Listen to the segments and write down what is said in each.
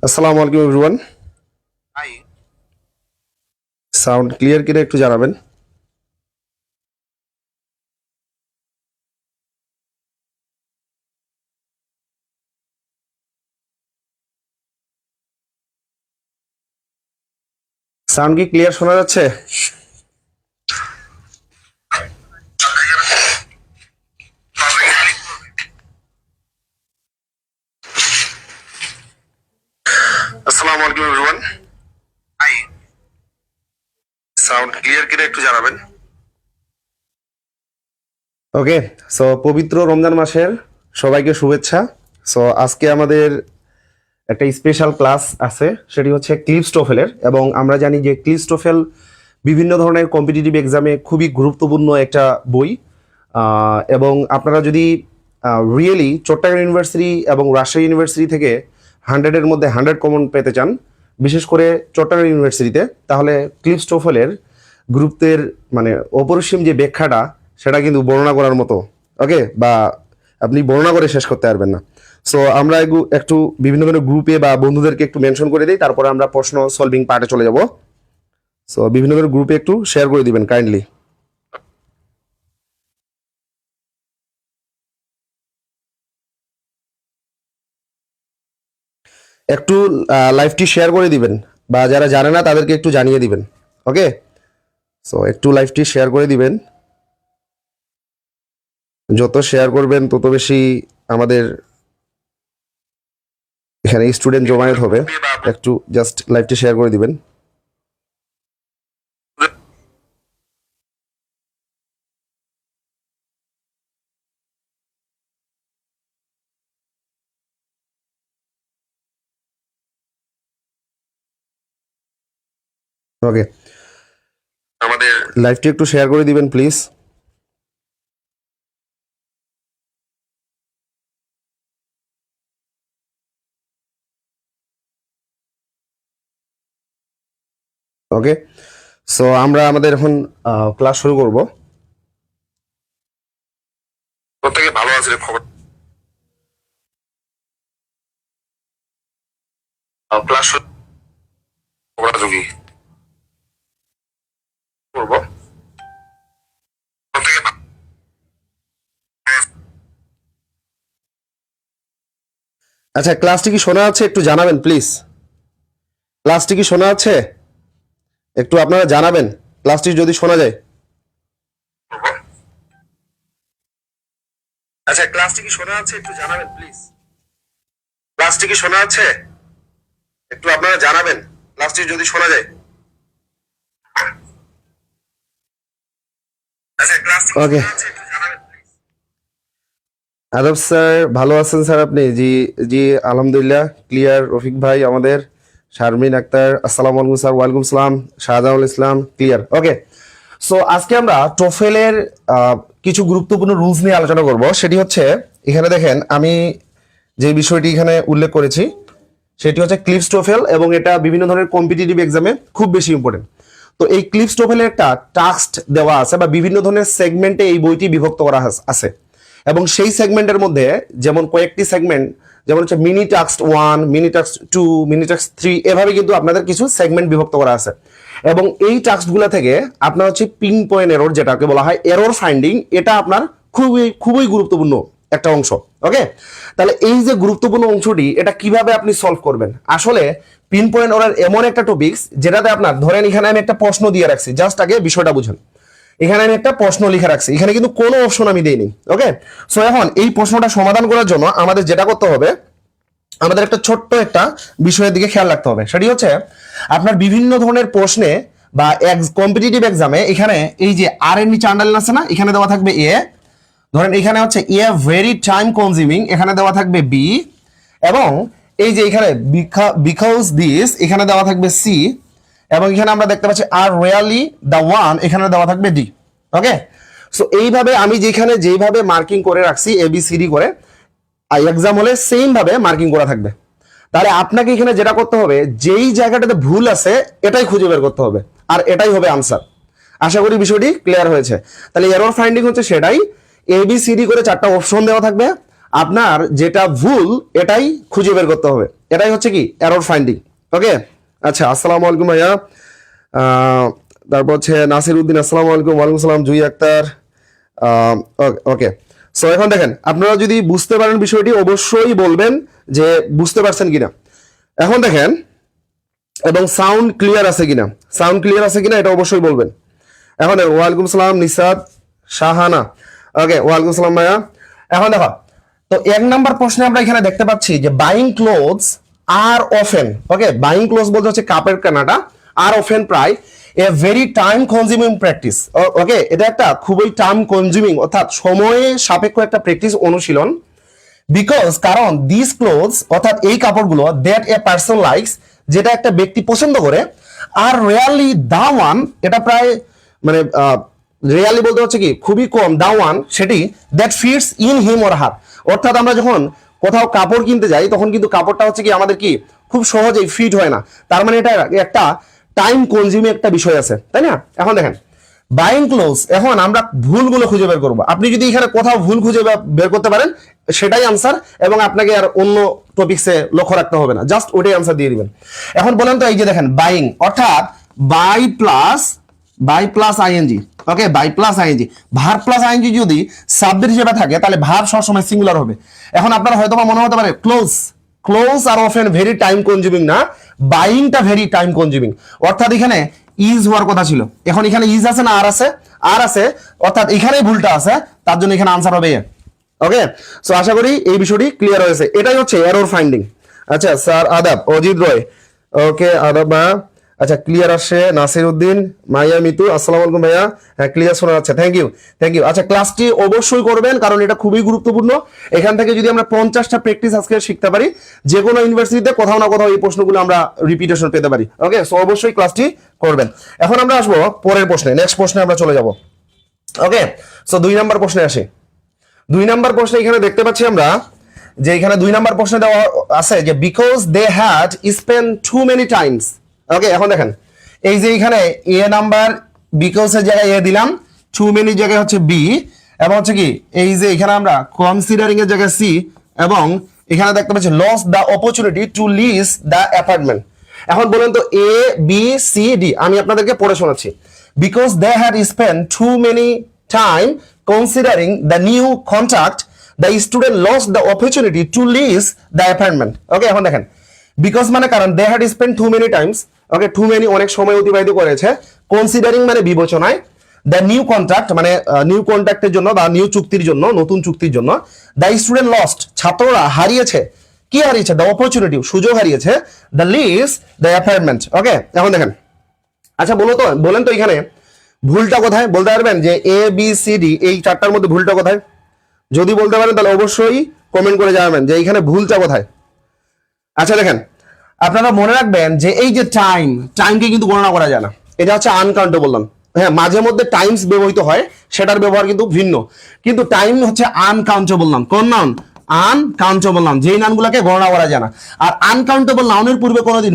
আসসালামু আলাইকুম everyone. Sound clear কিনা একটু জানাবেন। সাউন্ড কি ক্লিয়ার শোনা যাচ্ছে? আসসালামু আলাইকুম এভরিওয়ান। সাউন্ড ক্লিয়ার কিনা একটু জানাবেন। ওকে, সো পবিত্র রমজান মাসের সবাইকে শুভেচ্ছা। সো আজকে আমাদের একটা স্পেশাল ক্লাস আছে, সেটি হচ্ছে ক্লিপস টোফেলের। এবং আমরা জানি যে ক্লিপস টোফেল বিভিন্ন ধরনের কম্পিটিটিভ এক্সামে খুবই গুরুত্বপূর্ণ একটা বই। এবং আপনারা যদি রিয়েলি চট্টগ্রাম ইউনিভার্সিটি এবং রাজশাহী ইউনিভার্সিটি থেকে 100-এর মধ্যে 100 কমন পেতে চান, বিশেষ করে চট্টগ্রাম ইউনিভার্সিটিতে, তাহলে ক্লিপস টোফেলের গ্রুপের মানে অপরিসীম যে ব্যাখ্যাটা, সেটা কিন্তু বর্ণনা করার মতো। ওকে, বা আপনি বর্ণনা করে শেষ করতে পারবেন না। সো আমরা একটু বিভিন্ন ধরনের গ্রুপে বা বন্ধুদেরকে একটু মেনশন করে দিই, তারপরে আমরা প্রশ্ন সলভিং পার্টে চলে যাব। সো বিভিন্ন ধরনের গ্রুপে একটু শেয়ার করে দিবেন কাইন্ডলি। একটু লাইভটি শেয়ার করে দিবেন, বা যারা জানে না তাদেরকে একটু জানিয়ে দিবেন। ওকে, সো একটু লাইভটি শেয়ার করে দিবেন। যত শেয়ার করবেন তত বেশি আমাদের এখানে স্টুডেন্ট জমায়েত হবে। একটু জাস্ট লাইভটি শেয়ার করে দিবেন। ওকে, আমাদের লাইভটি একটু শেয়ার করে দিবেন প্লিজ। ওকে, সো আমরা আমাদের এখন ক্লাস শুরু করব। প্রত্যেকে ভালো আছে খবর। ক্লাস শুরু করব। আচ্ছা, ক্লাসটি কি শোনা যাচ্ছে? একটু জানাবেন প্লিজ। ক্লাসটি কি শোনা যাচ্ছে? একটু আপনারা জানাবেন ক্লাসটি যদি শোনা যায়। আচ্ছা, ক্লাসটি কি শোনা যাচ্ছে? একটু জানাবেন প্লিজ। ক্লাসটি কি শোনা যাচ্ছে? একটু আপনারা জানাবেন ক্লাসটি যদি শোনা যায়। আচ্ছা, ক্লাসটি কি শোনা যাচ্ছে? একটু জানাবেন প্লিজ। আদব স্যার, ভালো আছেন স্যার আপনি? জি জি, আলহামদুলিল্লাহ ক্লিয়ার। রফিক ভাই আমাদের, শারমিন আক্তার, আসসালামু আলাইকুম স্যার। ওয়ালাইকুম সালাম। শাহজাউল ইসলাম, ক্লিয়ার। ওকে, সো আজকে আমরা টোফেলের কিছু গুরুত্বপূর্ণ রুলস নিয়ে আলোচনা করব। সেটি হচ্ছে, এখানে দেখেন আমি যে বিষয়টি এখানে উল্লেখ করেছি সেটি হচ্ছে ক্লিপস টোফেল, এবং এটা বিভিন্ন ধরনের কম্পিটিটিভ এক্সামে খুব বেশি ইম্পর্টেন্ট। তো এই ক্লিপস টোফেলের একটা টাস্ক দেওয়া আছে, বা বিভিন্ন ধরনের সেগমেন্টে এই বইটি বিভক্ত করা আছে। এবং সেই সেগমেন্টের মধ্যে যেমন কয়েকটি সেগমেন্ট, যেমন হচ্ছে mini task 1, mini task 2, mini task 3, এভাবে কিন্তু আপনাদের কিছু সেগমেন্ট বিভক্ত করা আছে। এবং এই টাস্কগুলো থেকে আপনার হচ্ছে পিন পয়েন্ট এরর, যেটাকে বলা হয় এরর ফাইন্ডিং, এটা আপনার খুবই খুবই গুরুত্বপূর্ণ একটা অংশ। ওকে, তাহলে এই যে গুরুত্বপূর্ণ অংশটি, এটা কিভাবে আপনি সলভ করবেন? আসলে পিন পয়েন্ট এরর এমন একটা টপিকস যেটাতে আপনার, ধরেন এখানে আমি একটা প্রশ্ন দিয়ে রাখছি, জাস্ট আগে বিষয়টা বুঝুন। এখানে আমি একটা প্রশ্ন লিখে রাখছি, এখানে কিন্তু কোনো অপশন আমি দেইনি। ওকে, সো এখন এই প্রশ্নটা সমাধান করার জন্য আমাদের যেটা করতে হবে, আমাদের একটা ছোট্ট একটা বিষয়ের দিকে খেয়াল রাখতে হবে। সেটি হচ্ছে, আপনার বিভিন্ন ধরনের প্রশ্নে বা কম্পিটিটিভ এক্সামে এখানে এই যে আর এর নিচে আন্ডারলাইন আছে না, এখানে দেওয়া থাকবে এ। ধরেন এখানে হচ্ছে এ ভেরি টাইম কনজিউমিং, এখানে দেওয়া থাকবে বি। এবং এই যে এখানে বিকজ দিস, এখানে দেওয়া থাকবে সি। এবং এখানে আমরা দেখতে পাচ্ছি আর রিয়ালি দ্য ওয়ান, এখানে দেওয়া থাকবে ডি। ওকে, সো এইভাবে আমি যেভাবে মার্কিং করে রাখছি ABCD করে, এক্সাম হলে সেম ভাবে মার্কিং করা থাকবে। তাহলে আপনাকে এখানে যেটা করতে হবে, যেই জায়গাটাতে ভুল আছে এটাই খুঁজে বের করতে হবে, আর এটাই হবে আনসার। আশা করি বিষয়টি ক্লিয়ার হয়েছে। তাহলে এরর ফাইন্ডিং হচ্ছে সেটাই, ABCD করে 4টা অপশন দেওয়া থাকবে, আপনার যেটা ভুল এটাই খুঁজে বের করতে হবে, এটাই হচ্ছে কি এরর ফাইন্ডিং। ওকে, আচ্ছা, আসসালামু আলাইকুম ভাইয়া। তারপর হচ্ছে নাসির উদ্দিন, আসসালামু আলাইকুম। ওয়ালাইকুম সালাম। জুই আক্তার। ওকে, সো এখন দেখেন, আপনারা যদি বুঝতে পারেন বিষয়টি অবশ্যই বলবেন যে বুঝতে পারছেন কিনা। এখন দেখেন, এবং সাউন্ড ক্লিয়ার আছে কিনা, সাউন্ড ক্লিয়ার আছে কিনা এটা অবশ্যই বলবেন। এখন দেখো, ওয়ালাইকুম সালাম নিসাদ শাহানা। ওকে, ওয়ালাইকুম সালাম ভাইয়া। এখন দেখো, তো 1 নাম্বার প্রশ্নে আমরা এখানে দেখতে পাচ্ছি যে buying clothes are often, okay, buying clothes বলতে হচ্ছে কাপড় কেনাটা, আর অফেন প্রায় a very time consuming practice. Okay, এটা একটা খুবই টাইম কনজিউমিং অর্থাৎ সময়ে সাপেক্ষ একটা প্র্যাকটিস, অনুশীলন। বিকজ কারণ দিস ক্লোথস অর্থাৎ এই কাপড়গুলো দ্যাট এ পার্সন লাইকস, যেটা একটা ব্যক্তি পছন্দ করে, আর রিয়ালি দা ওয়ান, এটা প্রায় মানে রিয়ালি বলতে হচ্ছে কি খুবই কম, দা ওয়ান সেটি that fits in him or her. অর্থাৎ আমরা যখন কোথাও কাপড় কিনতে যাই তখন কিন্তু কাপড়টা হচ্ছে কি আমাদের কি খুব সহজেই ফিট হয় না, তার মানে এটা একটা টাইম কনজিউমিং একটা বিষয় আছে, তাই না? এখন দেখেন বাইং ক্লোথস, এখন আমরা ভুলগুলো খুঁজে বের করবো। আপনি যদি এখানে কোথাও ভুল খুঁজে বের করতে পারেন সেটাই আনসার, এবং আপনাকে আর অন্য টপিকসে লক্ষ্য রাখতে হবে না, জাস্ট ওটাই আনসার দিয়ে দিবেন। এখন বলেন তো, এই যে দেখেন বাইং অর্থাৎ buy plus ING, okay, buy plus ING, verb plus ING যদি সাবজেক্ট হিসেবে থাকে তাহলে ভার্ব সবসময় সিঙ্গুলার হবে। এখন আপনার হয়তো মনে হতে পারে close are often very time consuming না, বাইংটা ভেরি টাইম কনজিউমিং, অর্থাৎ এখানে ইজ হওয়ার কথা ছিল, এখন এখানে ইজ আছে না আর আছে, অর্থাৎ এখানেই ভুলটা আছে, তার জন্য এখানে আনসার হবে। ওকে, সো আশা করি এই বিষয়টি ক্লিয়ার হয়েছে, এটাই হচ্ছে এরর ফাইন্ডিং। আচ্ছা স্যার, আদাব, অজিত রয়। ওকে, আদাব। আচ্ছা, ক্লিয়ার আসছে। নাসির উদ্দিন, মাইয়া মিতু, আসসালামু আলাইকুম ভাইয়া। হ্যাঁ, ক্লিয়ার শোনা যাচ্ছে, থ্যাংক ইউ। আচ্ছা, ক্লাসটি অবশ্যই করবেন কারণ এটা খুবই গুরুত্বপূর্ণ। এখান থেকে যদি আমরা 50টা প্র্যাকটিস আজকে শিখতে পারি, যে কোনো ইউনিভার্সিটিতে কোথাও না কোথাও এই প্রশ্নগুলো আমরা রিপিটেশন পেতে পারি। ওকে, সো অবশ্যই ক্লাসটি করবেন। এখন আমরা আসবো পরের প্রশ্নে, নেক্সট প্রশ্নে আমরা চলে যাব। ওকে, সো 2 নাম্বার প্রশ্নে আসি। 2 নাম্বার প্রশ্নে এখানে দেখতে পাচ্ছি আমরা যে এখানে 2 নাম্বার প্রশ্নে দেওয়া আছে যে because they had spend too many times. Okay, এখন দেখেন এই যে এখানে এ নাম্বার বিকজ এর জায়গায় এ দিলাম, টু মেনি জায়গায় হচ্ছে বি, এবং হচ্ছে কি এই যে এখানে আমরা কনসিডারিং এর জায়গায় সি, এবং এখানে দেখতে পাচ্ছি lost the opportunity to lease the apartment. এখন বলেন তো এ বি সি ডি আমি আপনাদেরকে পড়ে শোনাচ্ছি। Because they had spend too many time considering the new contract, the student lost the opportunity to lease the apartment. Okay, এখন দেখেন because মানে কারণ, they had spent too many times, okay, too many অনেক সময় অতিবাহিত করেছে, considering মানে বিবেচনায়, the new contract মানে নিউ কন্ট্রাক্টের জন্য বা নিউ চুক্তির জন্য, নতুন চুক্তির জন্য, the student lost ছাত্ররা হারিয়েছে, কি হারিয়েছে? the opportunity সুযোগ হারিয়েছে, the lease the apartment. ওকে, এখন দেখেন, আচ্ছা বলেন তো এখানে ভুলটা কোথায়, বলতে পারবেন যে এ বি সি ডি এই 4টার মধ্যে ভুলটা কোথায়? যদি বলতে পারেন তাহলে অবশ্যই কমেন্ট করে জানাবেন যে এইখানে ভুলটা কোথায়। আচ্ছা দেখেন, আপনারা মনে রাখবেন যে এই যে টাইমকে কিন্তু গণনা করা যায় না, এটা হচ্ছে আনকাউন্টেবল বললাম। হ্যাঁ, মাঝে মধ্যে টাইমস ব্যবহৃত হয়, সেটার ব্যবহার কিন্তু ভিন্ন, কিন্তু টাইম হচ্ছে আনকাউন্টেবল নাউন। কোন নাউন? আনকাউন্টেবল নাউন, যেই নাউনগুলোকে গণনা করা যায় না। আর আনকাউন্টেবল নাউনের পূর্বে কোনোদিন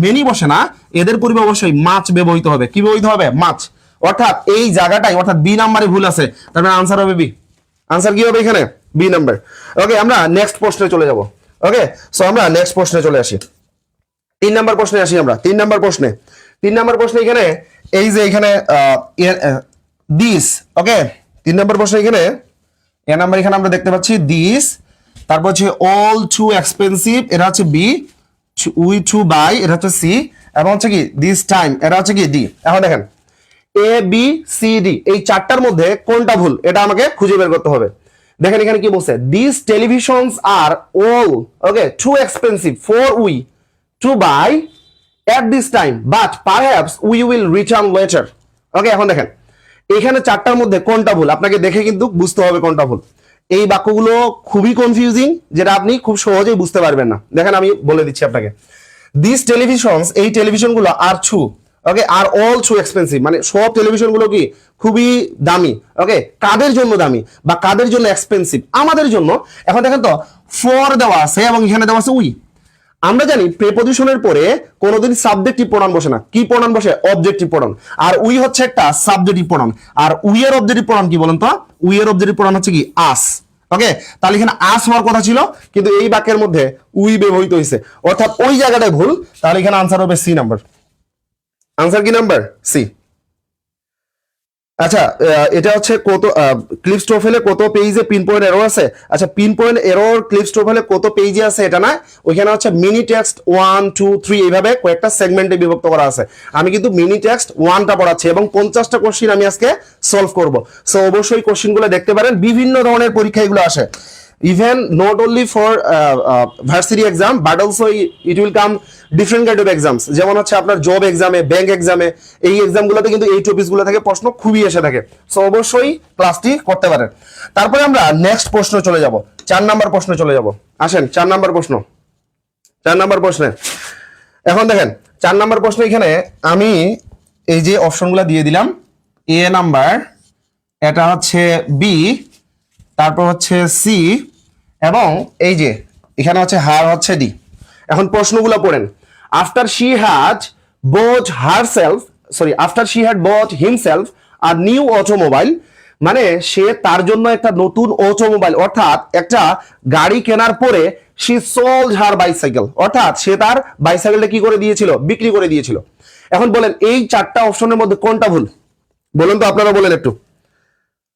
মেনি বসে না, এদের পূর্বে অবশ্যই মাছ ব্যবহৃত হবে। কি ব্যবহৃত হবে? মাছ। অর্থাৎ এই জায়গাটাই, অর্থাৎ বি নাম্বারে ভুল আছে, তার মানে আনসার হবে বি। আনসার কি হবে এখানে? B number. ওকে, আমরা নেক্সট প্রশ্নে চলে যাব। ওকে, সো আমরা নেক্সট প্রশ্নে চলে আসি। 3 নাম্বার প্রশ্নে আসি আমরা। 3 নাম্বার প্রশ্নে এখানে এই যে এখানে দিস, ওকে, 3 নাম্বার প্রশ্নে এখানে এ নাম্বার এখানে আমরা দেখতে পাচ্ছি দিস, তারপর হচ্ছে অল টু এক্সপেন্সিভ, এটা হচ্ছে বি, উই টু বাই, এটা হচ্ছে সি, এবং হচ্ছে কি দিস টাইম, এটা হচ্ছে কি ডি। এখন দেখেন এ বি সি ডি এই 4টার মধ্যে কোনটা ভুল এটা আমাকে খুঁজে বের করতে হবে। দেখেন এখানে কি বলছে, this televisions are all, okay, too expensive for we to buy at this time but perhaps we will return later. Okay, এখন দেখেন এখানে 4টার মধ্যে কোনটা ভুল আপনাকে দেখে কিন্তু বুঝতে হবে কোনটা ভুল। এই বাক্যগুলো খুবই কনফিউজিং, যেটা আপনি খুব সহজেই বুঝতে পারবেন না। দেখেন আমি বলে দিচ্ছি আপনাকে, দিস টেলিভিশনস এই টেলিভিশনগুলো আর টু, ওকে, আর অল টু এক্সপেন্সিভ, মানে সব টেলিভিশনগুলো কি খুবই দামি। ওকে, কাদের জন্য দামি বা কাদের জন্য এক্সপেন্সিভ? আমাদের জন্য। এখন দেখেন তো ফর দেওয়া আছে এবং এখানে দেওয়া আছে উই। আমরা জানি প্রেপজিশনের পরে কোনোদিন সাবজেক্টিভ প্রোনাউন বসে না, কি প্রোনাউন বসে? Objective pronoun. আর উই হচ্ছে একটা সাবজেক্টিভ প্রোনাউন। আর উই এর অবজেক্টিভ প্রোনাউন কি বলেন তো? উই এর অবজেক্টিভ প্রোনাউন হচ্ছে কি? আস। ওকে, তাহলে এখানে আস হওয়ার কথা ছিল, কিন্তু এই বাক্যের মধ্যে উই ব্যবহৃত হয়েছে, অর্থাৎ ওই জায়গাটায় ভুল। তাহলে এখানে আনসার হবে সি নাম্বার। আনসার কি নাম্বার? সি। আচ্ছা, এটা হচ্ছে কত ক্লিপস টোফেলে কত পেজে পিন পয়েন্ট এরর আছে? আচ্ছা, পিন পয়েন্ট এরর ক্লিপস টোফেলে কত পেজে আছে এটা না, ওইখানে হচ্ছে মিনি টেক্সট 1 2 3 এইভাবে কয়েকটা সেগমেন্টে বিভক্ত করা আছে। আমি কিন্তু মিনি টেক্সট 1টা পড়াচ্ছি এবং 50টা কোশ্চেন আমি আজকে সলভ করব। সো অবশ্যই কোশ্চেনগুলো দেখতে পারেন, বিভিন্ন ধরনের পরীক্ষা এগুলো আসে। Even not only for varsity exam but also it will come different kind of exams, যেমন হচ্ছে আপনার জব এক্সামে, ব্যাংক এক্সামে, এই এক্সামগুলোতে কিন্তু এই টপিকসগুলো থেকে প্রশ্ন খুবই এসে থাকে। সো অবশ্যই ক্লাসটি করতে পারেন। তারপরে আমরা নেক্সট প্রশ্ন চলে যাব, 4 নাম্বার প্রশ্ন চলে যাব। আসেন 4 নাম্বার প্রশ্ন। 4 নাম্বার প্রশ্নে এখন দেখেন, 4 নাম্বার প্রশ্ন এখানে আমি এই যে অপশনগুলো দিয়ে দিলাম, এ নাম্বার, এটা হচ্ছে বি, তারপর হচ্ছে সি, এবং এই যে এখানে হচ্ছে হার হচ্ছে ডি। এখন প্রশ্নগুলো পড়েন। After she had bought herself, sorry, after she had bought himself আর নিউ অটোমোবাইল, মানে সে তার জন্য একটা নতুন অটোমোবাইল অর্থাৎ একটা গাড়ি কেনার পরে শি সোল্ড হার বাইসাইকেল, অর্থাৎ সে তার বাইসাইকেলটা কি করে দিয়েছিল? বিক্রি করে দিয়েছিল। এখন বলেন এই 4টা অপশনের মধ্যে কোনটা ভুল? বলুন তো, আপনারা বলেন একটু।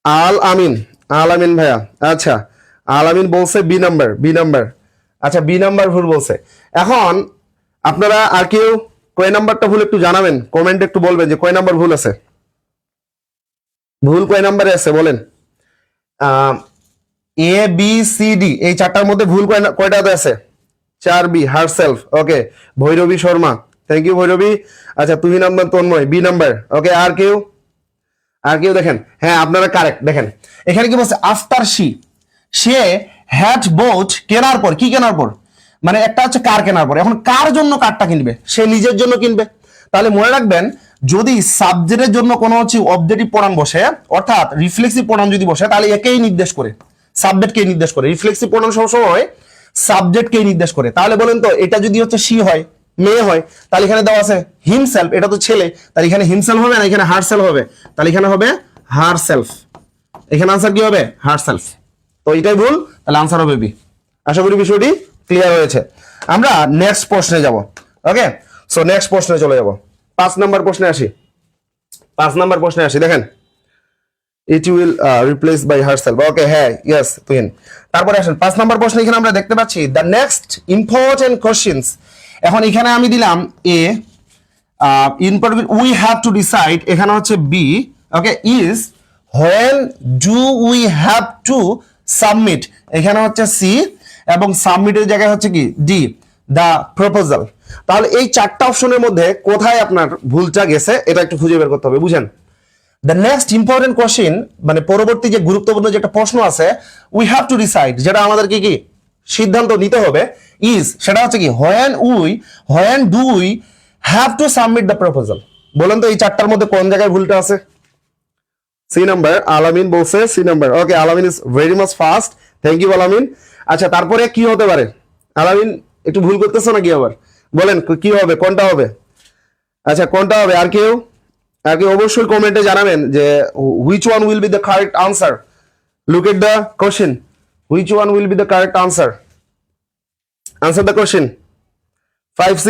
আল আমিন, আল আমিন ভাইয়া, আচ্ছা আল আমিন বলছে বি নাম্বার, বি নাম্বার। আচ্ছা, বি নাম্বার ভুল বলছে। এখন আপনারা আর কেউ কয় নাম্বারটা ভুল একটু জানাবেন, কমেন্টে একটু বলবেন যে কয় নাম্বার ভুল আছে, ভুল কয় নাম্বারে আছে বলেন। এ বি সি ডি এই 4টার মধ্যে ভুল কয়টাতে আছে? 4 B, herself. Okay, Bhairavi Sharma, thank you Bhairavi. আচ্ছা, তুই number Tanmoy, B number. Okay, আর কেউ? আর কেউ? দেখেন, হ্যাঁ আপনারা কারেক্ট। দেখেন এখানে কি বলছে? After she, say had boat কেনার পর, কি কেনার পর? মানে একটা হচ্ছে কার কেনার পর। এখন কার জন্য কারটা কিনবে? সে নিজের জন্য কিনবে। তাহলে মনে রাখবেন, যদি সাবজেক্টের জন্য কোনো হচ্ছে অবজেক্টিভ প্রোনাউন বসে, অর্থাৎ রিফ্লেক্সিভ প্রোনাউন যদি বসে, তাহলে একেই নির্দেশ করে, সাবজেক্টকেই নির্দেশ করে। রিফ্লেক্সিভ প্রোনাউন সবসময় সাবজেক্টকেই নির্দেশ করে। তাহলে বলেন তো, এটা যদি হচ্ছে শি হয়, মেয়ে হয়, তাহলে এখানে দেওয়া আছে হিমসেলফ, এটা তো ছেলে, তাহলে এখানে হিমসেলফ হবে না, এখানে হারসেলফ হবে। তাহলে এখানে হবে হারসেলফ। এখানে আনসার কি হবে? হারসেলফ। তো এটাই ভুল, তাহলে আনসার হবে বি। আশা করি বিষয়টি ক্লিয়ার হয়েছে। আমরা নেক্সট প্রশ্নে যাব। ওকে, সো নেক্সট প্রশ্নে চলে যাব। 5 নাম্বার প্রশ্নে আসি। 5 নাম্বার প্রশ্নে আসি। দেখেন, it will replace by herself. Okay, হ্যাঁ, ইয়েস তুহিন। তারপরে আসেন 5 নাম্বার প্রশ্ন। এখানে আমরা দেখতে পাচ্ছি দ্য নেক্সট ইম্পর্টেন্ট কোশ্চেনস। এখন এখানে আমি দিলাম A, important we have to decide, এখানে হচ্ছে B. Okay, is when do we have to submit, এখানে হচ্ছে সি, এবং সাবমিটের জায়গায় হচ্ছে কি? ডি, দা প্রপোজাল। তাহলে এই 4টা অপশনের মধ্যে কোথায় আপনার ভুলটা গেছে এটা একটু খুঁজে বের করতে হবে, বুঝেন। দ্য নেক্সট ইম্পর্টেন্ট কোশ্চেন, মানে পরবর্তী যে গুরুত্বপূর্ণ যে একটা প্রশ্ন আছে, উই হ্যাভ টু ডিসাইড, যেটা আমাদেরকে কি সিদ্ধান্ত নিতে হবে, ইজ, সেটা হচ্ছে কি when do we have to submit the proposal। বলেন তো এই 4টার মধ্যে কোন জায়গায় ভুলটা আছে? সি নাম্বার, আলামিন বলছে C number. Okay, Alamin is very much fast, thank you Alamin. আচ্ছা, তারপরে কি হতে পারে? আলামিন একটু ভুল করতেছো নাকি আবার? বলেন কি হবে, কোনটা হবে? আচ্ছা, কোনটা হবে? আর কেউ? আর কেউ অবশ্যই কমেন্টে জানাবেন যে which one will be the correct answer. Look at the question, which one will be the correct answer? Answer the question. 5C।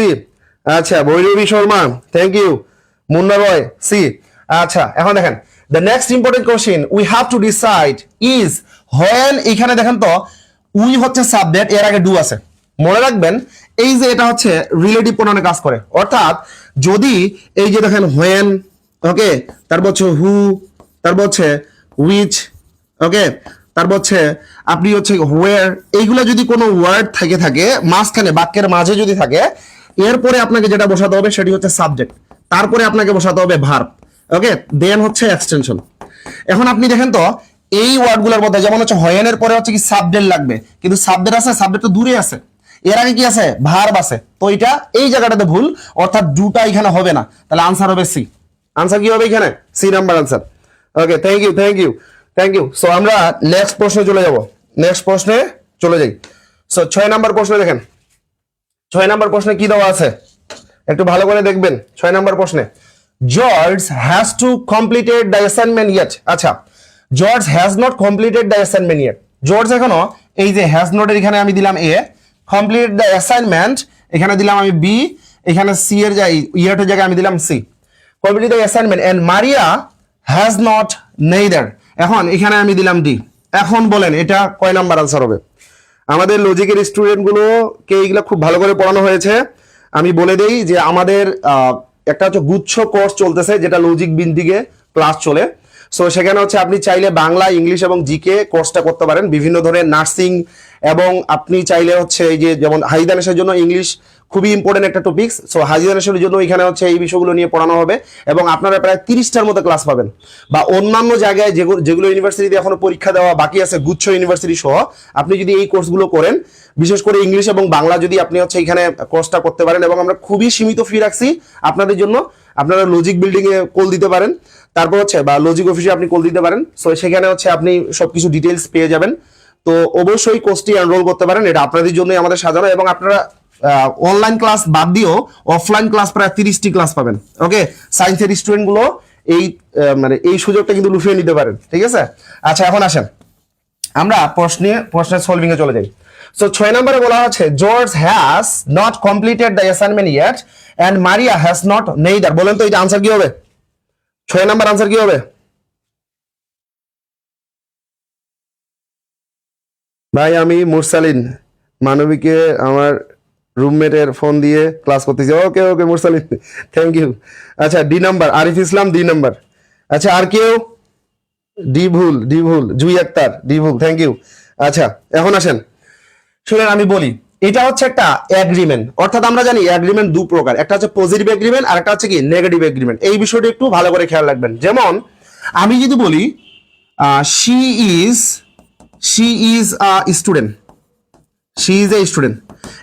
আচ্ছা, Bhairavi Sharma, thank you. Munna Roy, C. আচ্ছা, এখন দেখেন the next important question we have to decide is when, এখানে দেখেন তো we হচ্ছে subject, এর আগে ডু আছে। মনে রাখবেন এই যে এটা হচ্ছে রিলেটিভ প্রোনাউনে কাজ করে, অর্থাৎ যদি এই যে দেখেন when, ওকে, তারপর হচ্ছে হু, তারপর হচ্ছে which, ওকে, তারপর হচ্ছে আপনি হচ্ছে where, এইগুলো যদি কোনো ওয়ার্ড থেকে থাকে মাঝখানে, বাক্যের মাঝে যদি থাকে, এরপরে আপনাকে যেটা বসাতে হবে সেটি হচ্ছে সাবজেক্ট, তারপরে আপনাকে বসাতে হবে ভার্ব। ওকে, দেন হচ্ছে এক্সটেনশন। এখন আপনি দেখেন তো এই ওয়ার্ডগুলোর মধ্যে, যেমন হচ্ছে when এর পরে হচ্ছে কি সাবজেক্ট লাগবে, কিন্তু সাবজেক্ট আছে, সাবজেক্ট তো দূরে আছে, এর আগে কি আছে? ভার্ব আছে। তো এটা এই জায়গাটাতে ভুল, অর্থাৎ দুটা এখানে হবে না, তাহলে আনসার হবে সি। আনসার কি হবে এখানে? C number answer. Okay, thank you, thank you, thank you. So আমরা নেক্সট প্রশ্নে চলে যাব। নেক্সট প্রশ্নে চলে যাই। সো 6 নাম্বার প্রশ্ন দেখেন, 6 নাম্বার প্রশ্নে কি দেওয়া আছে একটু ভালো করে দেখবেন। 6 নাম্বার প্রশ্নে George has to completed the assignment yet. আচ্ছা, George has not completed the assignment yet. George এখনো এই যে হ্যাজ নটের এখানে আমি দিলাম এ, কমপ্লিট দ্য অ্যাসাইনমেন্ট এখানে দিলাম আমি বি, এখানে সি এর ইয়েটের জায়গায় আমি দিলাম C. Complete the assignment and Maria has not neither, এখন এখানে আমি দিলাম ডি। এখন বলেন এটা কয় নাম্বার আনসার হবে? আমাদের লজিকের স্টুডেন্ট গুলোকে এইগুলা খুব ভালো করে পড়ানো হয়েছে। আমি বলে দেই যে আমাদের একটা হচ্ছে গুচ্ছ কোর্স চলতেছে যেটা লজিক বিন্দিকে ক্লাস চলে। সো সেখানে হচ্ছে আপনি চাইলে বাংলা, ইংলিশ এবং জিকে কোর্সটা করতে পারেন, বিভিন্ন ধরনের নার্সিং, এবং আপনি চাইলে হচ্ছে এই যে যেমন হাইদানেশের জন্য ইংলিশ খুবই ইম্পর্টেন্ট একটা টপিকস। সো হাইদানেশের জন্য এখানে হচ্ছে এই বিষয়গুলো নিয়ে পড়ানো হবে এবং আপনারা প্রায় 30টার মতো ক্লাস পাবেন। বা অন্যান্য জায়গায় যেগুলো ইউনিভার্সিটিতে এখনো পরীক্ষা দেওয়া বাকি আছে গুচ্ছ ইউনিভার্সিটি সহ, আপনি যদি এই কোর্সগুলো করেন, বিশেষ করে ইংলিশ এবং বাংলা যদি আপনি হচ্ছে এখানে কোর্সটা করতে পারেন, এবং আমরা খুবই সীমিত ফি রাখছি আপনাদের জন্য। আপনারা লজিক বিল্ডিং এ কল দিতে পারেন, তারপর হচ্ছে বা লজিক অফিসে আপনি কল দিতে পারেন। সো সেখানে হচ্ছে আপনি সবকিছু ডিটেলস পেয়ে যাবেন। তো অবশ্যই কোর্সটি এনরোল করতে পারেন, এটা আপনাদের জন্যই আমাদের সাজানো। এবং আপনারা অনলাইন ক্লাস বাদ দিয়েও অফলাইন ক্লাস প্রায় 30টি ক্লাস পাবেন। ওকে, সায়েন্সের স্টুডেন্ট গুলো এই মানে এই সুযোগটা কিন্তু লুফিয়ে নিতে পারেন, ঠিক আছে? আচ্ছা, এখন আসেন আমরা প্রশ্নের সলভিং এ চলে যাই। সো 6 নম্বরে বলা হচ্ছে George has not completed the assignment yet and Maria has not neither. বলেন তো এটা আনসার কি হবে? 6 নম্বর আনসার কি হবে? ভাই আমি মুরসালিন মানবিকে আমার রুমমেটের ফোন দিয়ে ক্লাস করতেছি। ওকে ওকে মুরসালিন, থ্যাংক ইউ। আচ্ছা, ডি নাম্বার আরিফ ইসলাম, ডি নাম্বার। আচ্ছা, আর কেউ? ডি ভুল, জুই আক্তার, ডি ভুল, থ্যাংক ইউ। আচ্ছা, এখন আসেন শুনেন আমি বলি। এটা হচ্ছে একটা এগ্রিমেন্ট, অর্থাৎ আমরা জানি এগ্রিমেন্ট দু প্রকার, একটা হচ্ছে পজিটিভ এগ্রিমেন্ট আর একটা হচ্ছে কি নেগেটিভ এগ্রিমেন্ট। এই বিষয়টা একটু ভালো করে খেয়াল রাখবেন। যেমন আমি যদি বলি she is a student, she is a student.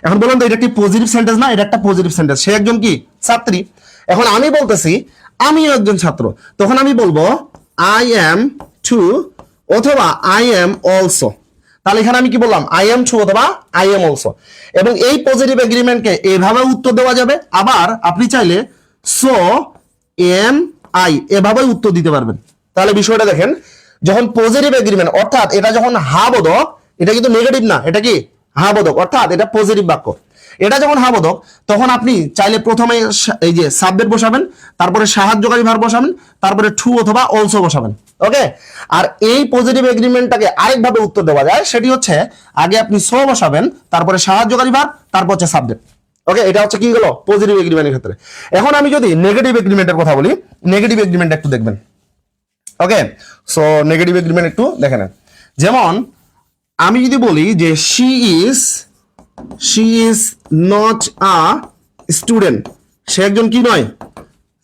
এখন বলুন তো এটা কি পজিটিভ সেন্টেন্স না? এটা একটা পজিটিভ সেন্টেন্স, সে একজন কি ছাত্রী। এখন আমি বলতেছি আমিও একজন ছাত্র, তখন আমি বলবো আই এম টু অথবা আই এম অলসো। তাহলে এখানে আমি কি বললাম? আই এম টু অথবা আই এম অলসো। এবং এই পজিটিভ এগ্রিমেন্টকে এভাবে উত্তর দেওয়া যাবে, আবার আপনি চাইলে সো এম আই এভাবে উত্তর দিতে পারবেন। তাহলে বিষয়টা দেখেন, যখন পজিটিভ এগ্রিমেন্ট অর্থাৎ এটা যখন হা বোধক, এটা কিন্তু নেগেটিভ না, এটা কি হা বোধক, অর্থাৎ এটা পজিটিভ বাক্য। এটা যখন হা বোধক তখন আপনি চাইলে প্রথমে এই যে সাবজেক্ট বসাবেন, তারপরে সাহায্যকারী ভার্ব বসাবেন, তারপরে টু অথবা অলসো বসাবেন। ওকে, আর এই পজিটিভ এগ্রিমেন্টটাকে আরেকভাবে উত্তর দেওয়া যায়, সেটি হচ্ছে আগে আপনি সো বসাবেন, তারপরে সাহায্যকারী ভার্ব, তারপর হচ্ছে সাবজেক্ট। ওকে, এটা হচ্ছে কি গেল পজিটিভ এগ্রিমেন্টের ক্ষেত্রে। এখন আমি যদি নেগেটিভ এগ্রিমেন্টের কথা বলি, নেগেটিভ এগ্রিমেন্ট একটু দেখবেন। ওকে, সো নেগেটিভ এগ্রিমেন্ট একটু দেখে নেন। যেমন আমি যদি বলি যে she is not a student, সে একজন কি নয়?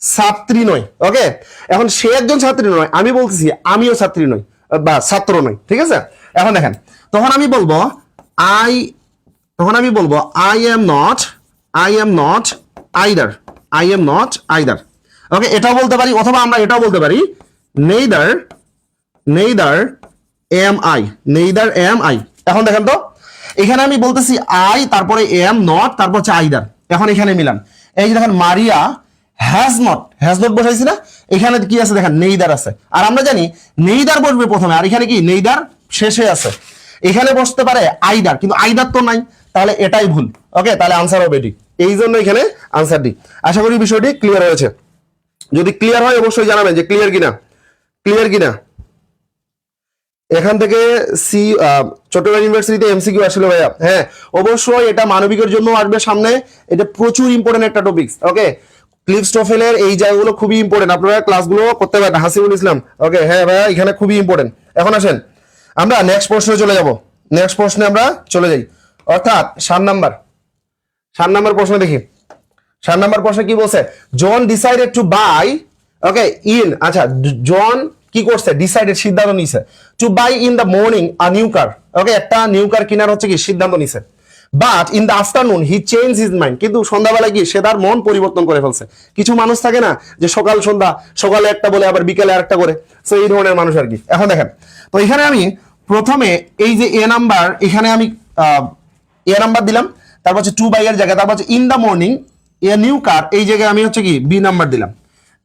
ছাত্রী নয়। ওকে, এখন সে একজন ছাত্রী নয়, আমি বলতেছি আমিও ছাত্রী নই বা ছাত্র নই, ঠিক আছে? এখন দেখেন, তখন আমি বলবো আই এম নট আইদার। ওকে, এটাও বলতে পারি, অথবা আমরা এটাও বলতে পারি নেইদার এম আই। এখন দেখেন তো, এখানে আমি বলতেছি আই, তারপরে এম নট, তারপর হচ্ছে আইদার। এখন এখানে মিলান, এই যে দেখেন মারিয়া হ্যাজ নট বসাইছি না, এখানে কি আছে দেখেন নেইদার আছে। আর আমরা জানি নেইদার বসবে প্রথমে, আর এখানে কি নেইদার শেষে আছে। এখানে বসতে পারে আইদার, কিন্তু আইদার তো নাই, তাহলে এটাই ভুল। ওকে, তাহলে আনসার হবে ডি। এই জন্য এখানে আনসার ডি। আশা করি বিষয়টি ক্লিয়ার হয়েছে। যদি ক্লিয়ার হয় অবশ্যই জানাবেন যে ক্লিয়ার কিনা। এখান থেকে চট্টগ্রাম ইউনিভার্সিটিতে এমসিকিউ আসলে ভাইয়া, হ্যাঁ অবশ্যই এটা মানবিকের জন্য আসবে সামনে। এটা প্রচুর ইম্পর্টেন্ট একটা টপিক। ওকে, ক্লিপস্টোফেলের এই জায়গাগুলো খুবই ইম্পর্টেন্ট, আপনারা ক্লাসগুলো করতে পারেন। হাসিবুল ইসলাম, ওকে হ্যাঁ ভাইয়া, এখানে খুবই ইম্পর্টেন্ট। এখন আসেন আমরা নেক্সট প্রশ্নে চলে যাব। নেক্সট প্রশ্নে আমরা চলে যাই, অর্থাৎ 7 নাম্বার প্রশ্ন দেখি। 7 নাম্বার প্রশ্নে কি বলছে? John decided to buy, okay in, আচ্ছা জন কি করছে? ডিসাইডেড সিদ্ধান্ত নিছে, to buy in the morning a new car. Okay, একটা নিউ কার কেনার হচ্ছে কি সিদ্ধান্ত নিছে। But in the afternoon he change his mind, কিন্তু সন্ধ্যাবেলায় কি সে তার মন পরিবর্তন করে ফেলছে। কিছু মানুষ থাকে না যে সকাল সন্ধ্যা, সকালে একটা বলে আবার বিকেলে আরেকটা করে, তো এই ধরনের মানুষ আর কি। এখন দেখেন তো এখানে আমি প্রথমে এই যে এ নাম্বার, এখানে আমি এ নাম্বার দিলাম, তারপর হচ্ছে টু বাই এর জায়গায়, তারপর হচ্ছে in the morning a new car, এই জায়গায় আমি হচ্ছে কি বি নাম্বার দিলাম।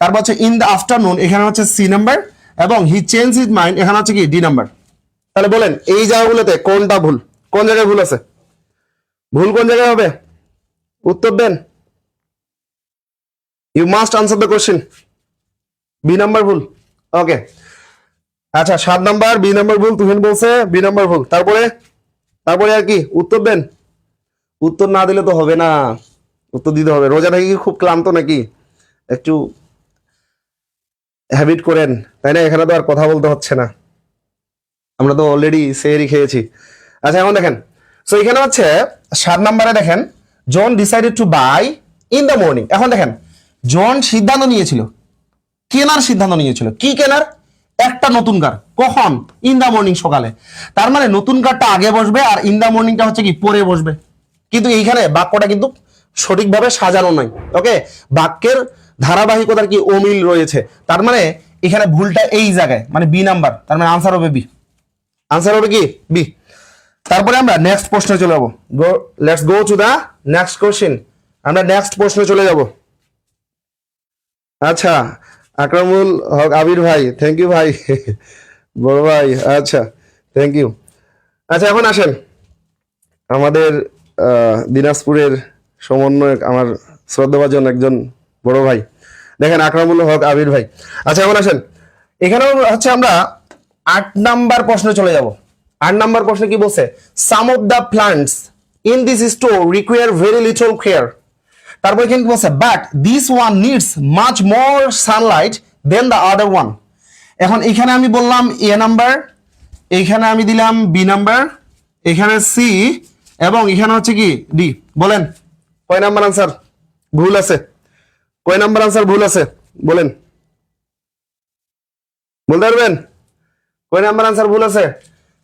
তারপর হচ্ছে ইন দ্য আফটারনুন, এখানে হচ্ছে সি নাম্বার, এবং হি চেঞ্জ হিজ মাইন্ড, এখানে হচ্ছে কি ডি নাম্বার। তাহলে বলেন এই জায়গাগুলোতে কোনটা ভুল, কোন জায়গায় ভুল আছে, ভুল কোন জায়গায় হবে, উত্তর দেন। You must answer the question. B number ভুল। ওকে, আচ্ছা 7 নাম্বার বি নাম্বার ভুল, তুহিন বলছে বি নাম্বার ভুল। তারপরে তারপরে আর কি উত্তর দেন। উত্তর না দিলে তো হবে না, উত্তর দিতে হবে। রোজা থেকে কি খুব ক্লান্ত নাকি, একটু হ্যাবিট করেন, তাই না? এখানে তো আর কথা বলতে হচ্ছে না, আমরা তো অলরেডি সেহরি খেয়েছি। আচ্ছা এখন দেখেন, সো এখানে হচ্ছে 7 নম্বরে দেখেন, John decided to buy in the morning. এখন দেখেন জন সিদ্ধান্ত নিয়েছিল, কেনার সিদ্ধান্ত নিয়েছিল। কি কেনার? একটা নতুন কার। কখন? ইন দ্য মর্নিং, সকালে। তার মানে নতুন কারটা আগে বসবে আর ইন দ্য মর্নিংটা হচ্ছে কি পরে বসবে। কিন্তু এইখানে বাক্যটা কিন্তু সঠিকভাবে সাজানো নাই। ওকে, বাক্যের ধারাবাহিকতার কি অমিল রয়েছে। তার মানে এখানে ভুলটা এই জায়গায়, মানে বি নাম্বার। তার মানে আনসার হবে বি, আনসার হবে কি বি। তারপরে আমরা নেক্সট প্রশ্নে চলে যাবো। Let's go to the next question. আমরা নেক্সট প্রশ্নে চলে যাব। আচ্ছা, আকরামুল হক আবির ভাই, থ্যাংক ইউ ভাই। বড় ভাই, আচ্ছা থ্যাংক ইউ। আচ্ছা এখন আসেন, আমাদের দিনাজপুরের সমন্বয়ক, আমার শ্রদ্ধাভাজন একজন বড় ভাই, দেখেন আকরামুল হক আবির ভাই। আচ্ছা এখন আসেন, এখানেও হচ্ছে আমরা 8 নাম্বার প্রশ্নে চলে যাব। 8 নাম্বার প্রশ্নে কি বলছে? Some of the plants in this store require very little care. তারপর কিন্তু বলছে but this one needs much more sunlight than the other one. এখন এখানে আমি বললাম এ নাম্বার, এখানে আমি দিলাম বি নাম্বার, এখানে সি, এবং এখানে হচ্ছে কি ডি। বলেন কয় নাম্বার আনসার ভুল আছে, কয় নাম্বার আনসার ভুল আছে বলেন, বলতে পারবেন কয় নাম্বার আনসার ভুল আছে?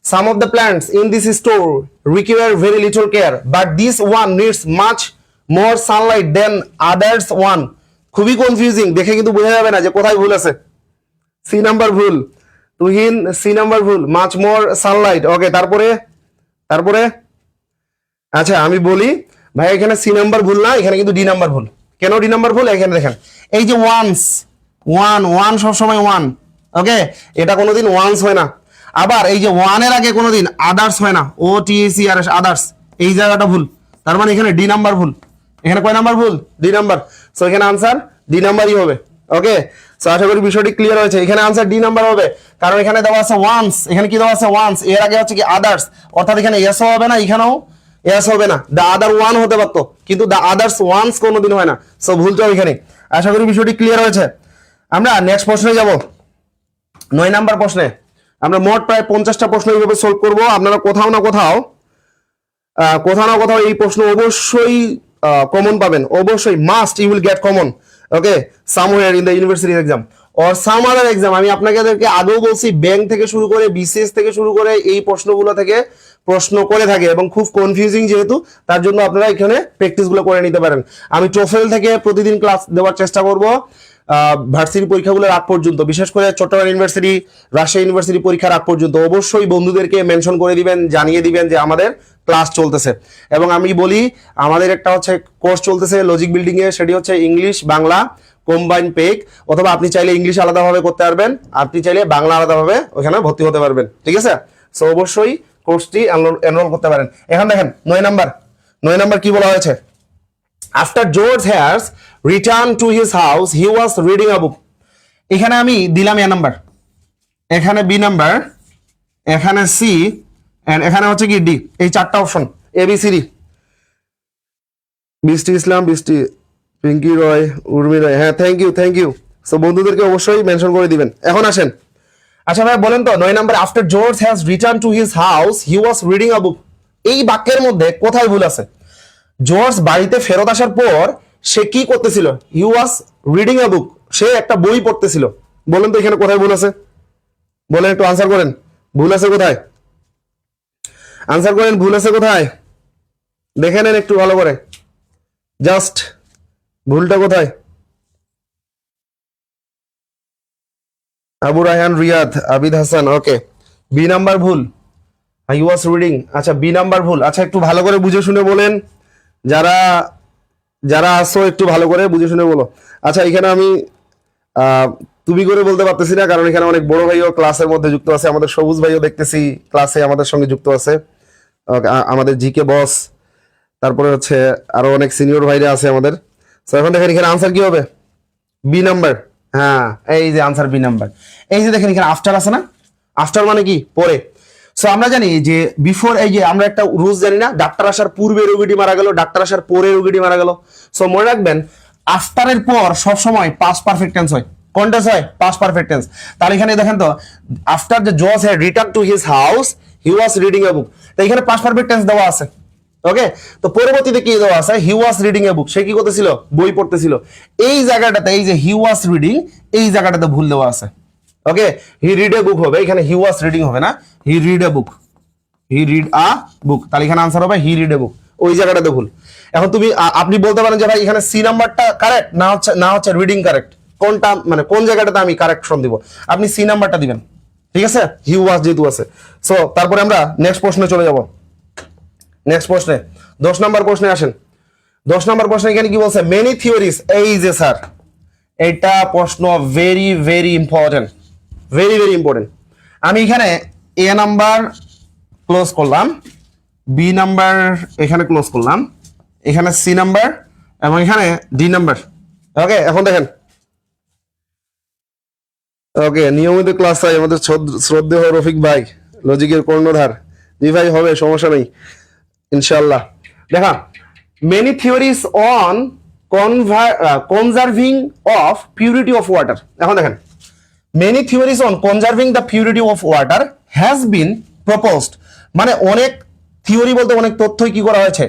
Some of the plants in this store require very little care but this one needs much more sunlight than others one. খুবই কনফিউজিং, দেখে কিন্তু বোঝা যাবে না যে কোথায় ভুল আছে। সি নাম্বার ভুল, তুহিন সি নাম্বার ভুল, মাচ মোর সানলাইট। ওকে, তারপরে তারপরে আচ্ছা আমি বলি ভাই, এখানে সি নাম্বার ভুল না, এখানে কিন্তু ডি নাম্বার ভুল। কেন ডি নাম্বার ভুল? এখানে দেখেন এই যে ওয়ান্স, ওয়ান ওয়ান সবসময় ওয়ান। ওকে, এটা কোনোদিন ওয়ান্স হয় না। আবার এই যে ওয়ানের আগে কোনোদিন আদার্স হয় না, O T A C R S, others. এই জায়গাটা ভুল, তার মানে এখানে ডি নাম্বার ভুল। এখানে কয় নাম্বার ভুল? D number. সো এখানে আনসার ডি নাম্বারই হবে। ওকে, সো আশা করি বিষয়টি ক্লিয়ার হয়েছে। এখানে আনসার ডি নাম্বার হবে, কারণ এখানে দেওয়া আছে ওয়ান্স, এখানে কি দেওয়া আছে ওয়ান্স, এর আগে হচ্ছে কি আদার্স, অর্থাৎ এখানে এসও হবে না, এখানেও এস হবে না, দা আদার ওয়ান হতে পারতো, কিন্তু দা আদার্স ওয়ান্স কোনোদিন হয় না। সো ভুলটা এখানে। আশা করি বিষয়টি ক্লিয়ার হয়েছে। আমরা নেক্সট প্রশ্নে যাব। 9 নাম্বার প্রশ্নে আমরা মোট প্রায় 50টা প্রশ্ন এইভাবে সলভ করব। আপনারা কোথাও না কোথাও এই প্রশ্ন অবশ্যই কমন পাবেন, অবশ্যই must, you will get common. Okay, somewhere in the university exam or some other exam. আমি আপনাদেরকে আগেও বলছি, ব্যাংক থেকে শুরু করে বিসিএস থেকে শুরু করে এই প্রশ্নগুলো থেকে প্রশ্ন করে থাকে, এবং খুব কনফিউজিং যেহেতু, তার জন্য আপনারা এখানে প্র্যাকটিসগুলো করে নিতে পারেন। আমি টোফেল থেকে প্রতিদিন ক্লাস দেওয়ার চেষ্টা করব ভার্সিটি পরীক্ষাগুলোর আগ পর্যন্ত, বিশেষ করে চট্টগ্রাম ইউনিভার্সিটি, রাজশাহী ইউনিভার্সিটি পরীক্ষার আগ পর্যন্ত। অবশ্যই বন্ধুদেরকে মেনশন করে দিবেন, জানিয়ে দিবেন যে আমাদের ক্লাস চলতেছে। এবং আমি বলি, আমাদের একটা হচ্ছে কোর্স চলতেছে লজিক বিল্ডিং এ, সেটি হচ্ছে ইংলিশ বাংলা কম্বাইন পেক, অথবা আপনি চাইলে ইংলিশ আলাদাভাবে করতে পারবেন, আপনি চাইলে বাংলা আলাদাভাবে ওখানে ভর্তি হতে পারবেন। ঠিক আছে, সো অবশ্যই কোর্সটি এনরোল করতে পারেন। এখন দেখেন 9 নাম্বার কি বলা হয়েছে? After George has return to his house he was reading a book. এখানে আমি দিলাম এ নাম্বার, এখানে বি নাম্বার, এখানে সি, এন্ড এখানে হচ্ছে কি ডি। এই 4টা option A B C D. Brishti Islam, বৃষ্টি, পিঙ্কি রয়, উর্মি রয়, হ্যাঁ থ্যাংক ইউ। সো বন্ধুদেরকে অবশ্যই মেনশন করে দিবেন। এখন আসেন, আচ্ছা ভাই বলেন তো 9 number after George has return to his house he was reading a book, এই বাক্যের মধ্যে কোথায় ভুল আছে? জর্জ বাড়িতে ফেরত আসার পর সে কি করতেছিল? হি ওয়াজ রিডিং আ বুক, সে একটা বই পড়তেছিল। বলেন তো এখানে কোথায় ভুল আছে? বলেন, একটু আনসার করেন, ভুল আছে কোথায়? আনসার করেন, ভুল আছে কোথায়? দেখে নেন একটু ভালো করে, জাস্ট ভুলটা কোথায়? আবু রায়হান, রিয়াদ, আবিদ হাসান। ওকে, বি নাম্বার ভুল, হি ওয়াজ রিডিং। আচ্ছা বি নাম্বার ভুল। আচ্ছা একটু ভালো করে বুঝে শুনে বলেন, যারা যারা আসো একটু ভালো করে বুঝে শুনে বলো। আচ্ছা, এখানে আমি তুমি করে বলতে পারতেছি না, কারণ এখানে অনেক বড় ভাইও ক্লাসের মধ্যে যুক্ত আছে। আমাদের সবুজ ভাইও দেখতেছি ক্লাসে আমাদের সঙ্গে যুক্ত আছে, আমাদের জিকে বস, তারপরে হচ্ছে আরো অনেক সিনিয়র ভাইরা আছে আমাদের। তো এখন দেখেন এখানে আনসার কি হবে, বি নাম্বার। হ্যাঁ, এই যে আনসার বি নাম্বার। এই যে দেখেন এখানে আফটার আছে না, আফটার মানে কি পরে। সো আমরা জানি যে বিফোর, এই যে আমরা একটা রুলস জানি না, ডাক্তার আসার পূর্বে রোগীটি মারা গেল, ডাক্তার আসার পরে রোগীটি মারা গেল। সো মনে রাখবেন আফটারের পর সব সময় পাস্ট পারফেক্ট টেন্স হয়। কোন টেন্স হয়? Past perfect tense. তাহলে এখানে দেখেন তো, আফটার দ্য জজ had return to his house he was reading a book. তো এখানে পাস্ট পারফেক্ট টেন্স দেওয়া আছে। ওকে, তো পরবর্তীতে কি দেওয়া আছে? হি ওয়াজ রিডিং এ বুক, সে কি করতেছিল? বই পড়তেছিল। এই জায়গাটাতে এই যে হি ওয়াজ রিডিং, এই জায়গাটাতে ভুল দেওয়া আছে। ওকে, হি রিড এ বুক হবে, এখানে হি ওয়াজ রিডিং হবে না, he read a book, he read a বুক। তাহলে এখানে আনসার হবে হি রিড এ বুক, ওই জায়গাটাতে ভুল। এখন আপনি বলতে পারেন যে ভাই এখানে সি নাম্বারটা কারেক্ট না হচ্ছে রিডিং কারেক্ট, কোনটা মানে কোন জায়গাটাতে আমি কারেকশন দিব? আপনি সি নাম্বারটা দিবেন, ঠিক আছে, হি ওয়াজ যেহেতু আছে। সো তারপরে আমরা নেক্সট প্রশ্নে চলে যাব। নেক্সট প্রশ্নে 10 নম্বর প্রশ্নে আসেন। 10 নম্বর প্রশ্নে এখানে কি বলছে? Many theories. এই যে স্যার, এটা প্রশ্ন very very important, very very important. আমি এখানে এ নাম্বার ক্লোজ করলাম, বি নাম্বার এখানে ক্লোজ করলাম, এখানে সি নাম্বার এবং এখানে ডি নাম্বার। ওকে, এখন দেখেন, ওকে নিয়মিত ক্লাস হয় আমাদের শ্রদ্ধেয় রফিক ভাই, লজিকের কর্ণধার। জি ভাই, হবে, সমস্যা নেই ইনশাল্লাহ। দেখা, many theories on conserving of purity of water. এখন দেখেন, many theories on conserving the purity of water has been proposed, মানে অনেক থিওরি বলতে অনেক তথ্যই কি করা হয়েছে,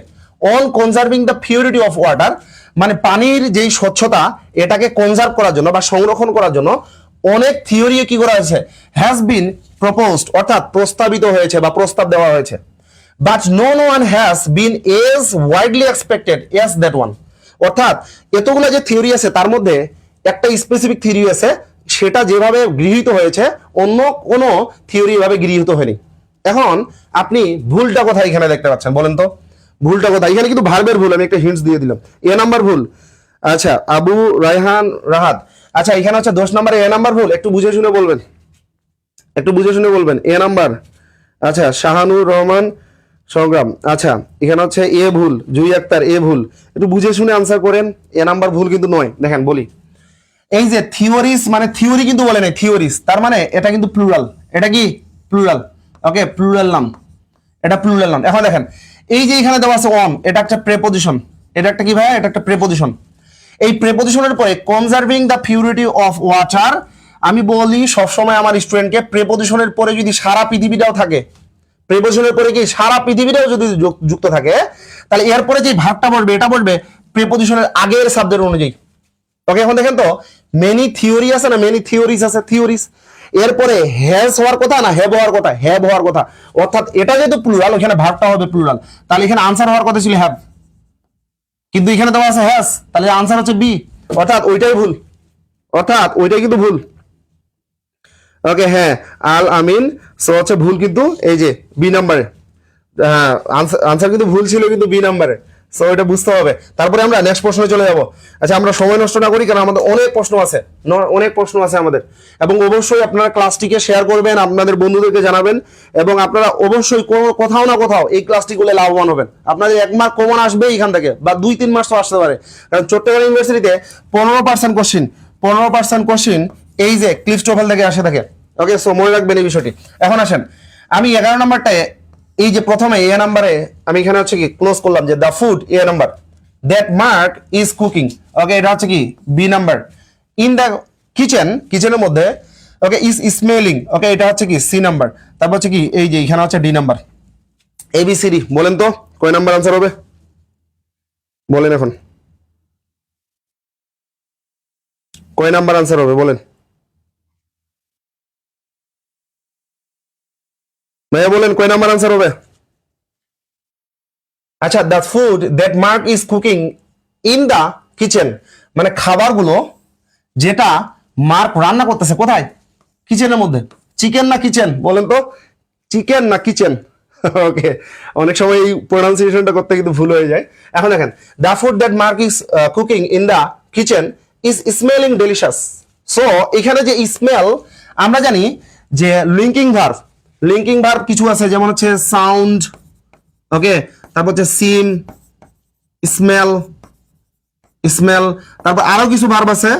on conserving the purity of water, মানে পানির যেই স্বচ্ছতা এটাকে কনজার্ভ করার জন্য বা সংরক্ষণ করার জন্য অনেক থিওরি কি করা হয়েছে, হ্যাজ বিন প্রপোজড, অর্থাৎ প্রস্তাবিত হয়েছে বা প্রস্তাব দেওয়া হয়েছে। But no one has been as widely expected as that one, অর্থাৎ এতগুলো যে থিওরি আছে তার মধ্যে একটা স্পেসিফিক থিওরি আছে, সেটা যেভাবে গৃহীত হয়েছে অন্য কোনো থিওরি এভাবে গৃহীত হয়নি। এখন আপনি ভুলটা কোথায় এখানে দেখতে পাচ্ছেন বলেন তো, ভুলটা কোথায়? এখানে কিন্তু ভার্বের ভুল, আমি একটা হিন্টস দিয়ে দিলাম, এ নাম্বার ভুল। আচ্ছা, আবু রায়হান রাহাত। আচ্ছা, এখানে হচ্ছে 10 নম্বরে এ নাম্বার ভুল, একটু বুঝে শুনে বলবেন, একটু বুঝে শুনে বলবেন, এ নাম্বার। আচ্ছা, শাহানুর রহমান সংগ্রাম। আচ্ছা, এখানে হচ্ছে এ ভুল, জুই আক্তার এ ভুল, একটু বুঝে শুনে আনসার করেন। এ নাম্বার ভুল কিন্তু নয়। দেখেন বলি, এই যে থিওরিস মানে থিওরি কিন্তু বলে নাই, থিওরিস তার মানে এটা কিন্তু প্লুরাল, এটা কি প্লুরাল। ওকে, প্লুরাল নাম, এটা প্লুরাল নাম। এখন দেখেন, এই যে এখানে দেওয়া আছে অন, এটা একটা প্রেপোজিশন, এটা একটা কি ভাই, এটা একটা প্রেপোজিশন। এই প্রেপোজিশনের পরে conserving the purity of water, আমি বলি সবসময় আমার স্টুডেন্টকে, প্রেপোজিশনের পরে যদি সারা পৃথিবীটাও থাকে, প্রেপোজিশনের পরে কি সারা পৃথিবীটাও যদি যুক্ত থাকে, তাহলে এরপরে যে ভার্বটা বলবে এটা বলবে প্রেপোজিশনের আগের শব্দের অনুযায়ী। ওকে, এখন দেখেন তো, মেনি থিওরি আছে না, মেনি থিওরিজ আছে, থিওরিজ, এরপরে হ্যাজ হওয়ার কথা না হ্যাভ হওয়ার কথা, হ্যাভ হওয়ার কথা, অর্থাৎ এটা যেহেতু প্লুরাল, ওখানে ভার্বটা হবে প্লুরাল, তাহলে এখানে আনসার হওয়ার কথা ছিল হ্যাভ, কিন্তু এখানে দেওয়া আছে হ্যাজ, তাহলে আনসার হচ্ছে বি, অর্থাৎ ওইটাই ভুল, অর্থাৎ ওইটাই কিন্তু ভুল। ওকে, হ্যাঁ, আল আমিন। সো হচ্ছে ভুল কিন্তু এই যে বি নাম্বারে, হ্যাঁ আনসার কিন্তু ভুল ছিল কিন্তু বি নাম্বারে। সো এটা বুঝতে হবে। তারপরে আমরা নেক্সট প্রশ্নে চলে যাব। আচ্ছা, আমরা সময় নষ্ট না করি, কারণ আমাদের অনেক প্রশ্ন আছে, অনেক প্রশ্ন আছে আমাদের, এবং অবশ্যই আপনারা ক্লাসটিকে শেয়ার করবেন, আপনাদের বন্ধুদেরকে জানাবেন, এবং আপনারা অবশ্যই কোথাও না কোথাও এই ক্লাসটি করলে লাভবান হবেন। আপনাদের 1 মার্ক কমন আসবে এখান থেকে, বা 2-3 মার্কস তো আসতে পারে, কারণ চট্টগ্রাম ইউনিভার্সিটিতে 15% কোশ্চিন, 15% কোশ্চিন এই যে ক্লিফ টোফেল থেকে আসে থাকে। ওকে, সো মনে রাখবেন এই বিষয়টি। এখন আসেন, আমি 11 নম্বরটায় এই যে প্রথমে এ নাম্বারে আমি এখানে হচ্ছে কি ক্লোজ করলাম যে the food, A number, that Mark is cooking. Okay, এটা হচ্ছে কি B number, in the kitchen, কিচেনের মধ্যে, ওকে, ইজ স্মেলিং। ওকে, এটা হচ্ছে কি সি নাম্বার। তারপর হচ্ছে কি এই যে এখানে হচ্ছে ডি নাম্বার। এবিসিডি বলেন তো কয় নাম্বার আনসার হবে, বলেন এখন কয় নাম্বার আনসার হবে বলেন ভাইয়া, বলেন কয় নাম্বার আনসার হবে? আচ্ছা, the food that Mark is cooking in the kitchen, মানে খাবারগুলো যেটা মার্ক রান্না করতেছে কোথায়, কিচেনের মধ্যে। চিকেন না কিচেন বলেন তো, চিকেন না কিচেন? ওকে, অনেক সময় এই প্রোনাউন্সিয়েশনটা করতে কিন্তু ভুল হয়ে যায়। এখন দেখেন, the food that Mark is cooking in the kitchen is smelling delicious. So এখানে যে স্মেল, আমরা জানি যে লিঙ্কিং ভার্ব কিছু আছে, যেমন হচ্ছে সাউন্ড, ওকে, তারপর হচ্ছে সিম, স্মেল, তারপর আরো কিছু ভার্ব আছে,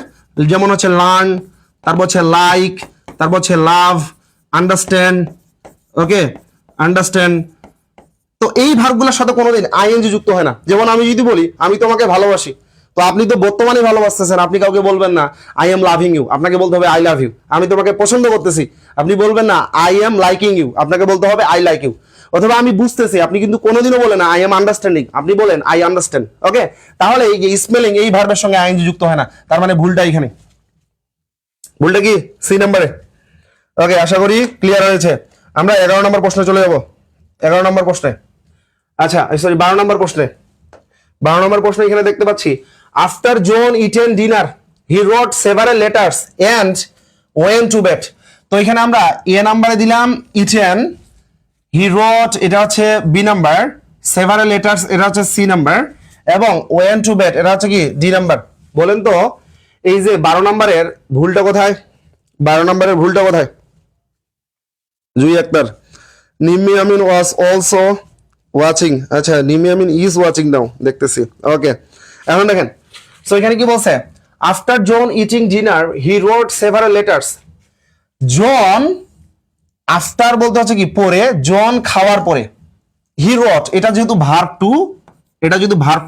যেমন হচ্ছে লার্ন, তারপর হচ্ছে লাইক, তারপর হচ্ছে লাভ, আন্ডারস্ট্যান্ড, ওকে, আন্ডারস্ট্যান্ড। তো এই ভার্বগুলোর সাথে কোনোদিন আইএনজি যুক্ত হয় না। যেমন আমি যদি বলি আমি তোমাকে ভালোবাসি, তো আপনি তো বর্তমানে ভালোবাসতেছেন, আপনি কাউকে বলবেন না আই এম লাভিং ইউ, আপনাকে বলতে হবে আই লাভ ইউ। আমি তোমাকে পছন্দ করতেছি, আপনি বলবেন না আই এম লাইকিং ইউ, আপনাকে বলতে হবে আই লাইক ইউ। অথবা আমি বুঝতেছি, আপনি কিন্তু কোনোদিনও বলেন না আই এম আন্ডারস্ট্যান্ডিং, আপনি বলেন আই আন্ডারস্ট্যান্ড। ওকে, তাহলে এই যে স্মেলিং এই ভার্বের সঙ্গে আইএনজি যুক্ত হয় না, তার মানে ভুলটা এখানে। ভুলটা কি? সি নাম্বারে। ওকে, আশা করি ক্লিয়ার হয়েছে। আমরা 11 নম্বর প্রশ্নে চলে যাব। 11 নম্বর প্রশ্নে, আচ্ছা সরি 12 নম্বর প্রশ্নে। 12 নম্বর প্রশ্ন এখানে দেখতে পাচ্ছি, after John eaten dinner he wrote several letters and went to bed. তো এখানে আমরা এ নাম্বারে দিলাম ইটেন, হি রোট এটা হচ্ছে বি নাম্বার, সেভারাল লেটার্স এটা হচ্ছে সি নাম্বার, এবং ওয়েন টু বেড এটা হচ্ছে কি ডি নাম্বার। বলেন তো এই যে 12 নম্বরের ভুলটা কোথায়? 12 নম্বরের ভুলটা কোথায়? জুই আক্তার, নিম্মি আমিন ওয়াজ অলসো ওয়াচিং। আচ্ছা, নিমি আমিন ইজ ওয়াচিং নাও, দেখতেছি। ওকে, এখন দেখেন, সো এখানে কি বলছে? After John eating dinner he wrote several letters. John after বলতে হচ্ছে কি পরে, জন খাওয়ার পরে, হি রোট এটা যেহেতু ভার্ব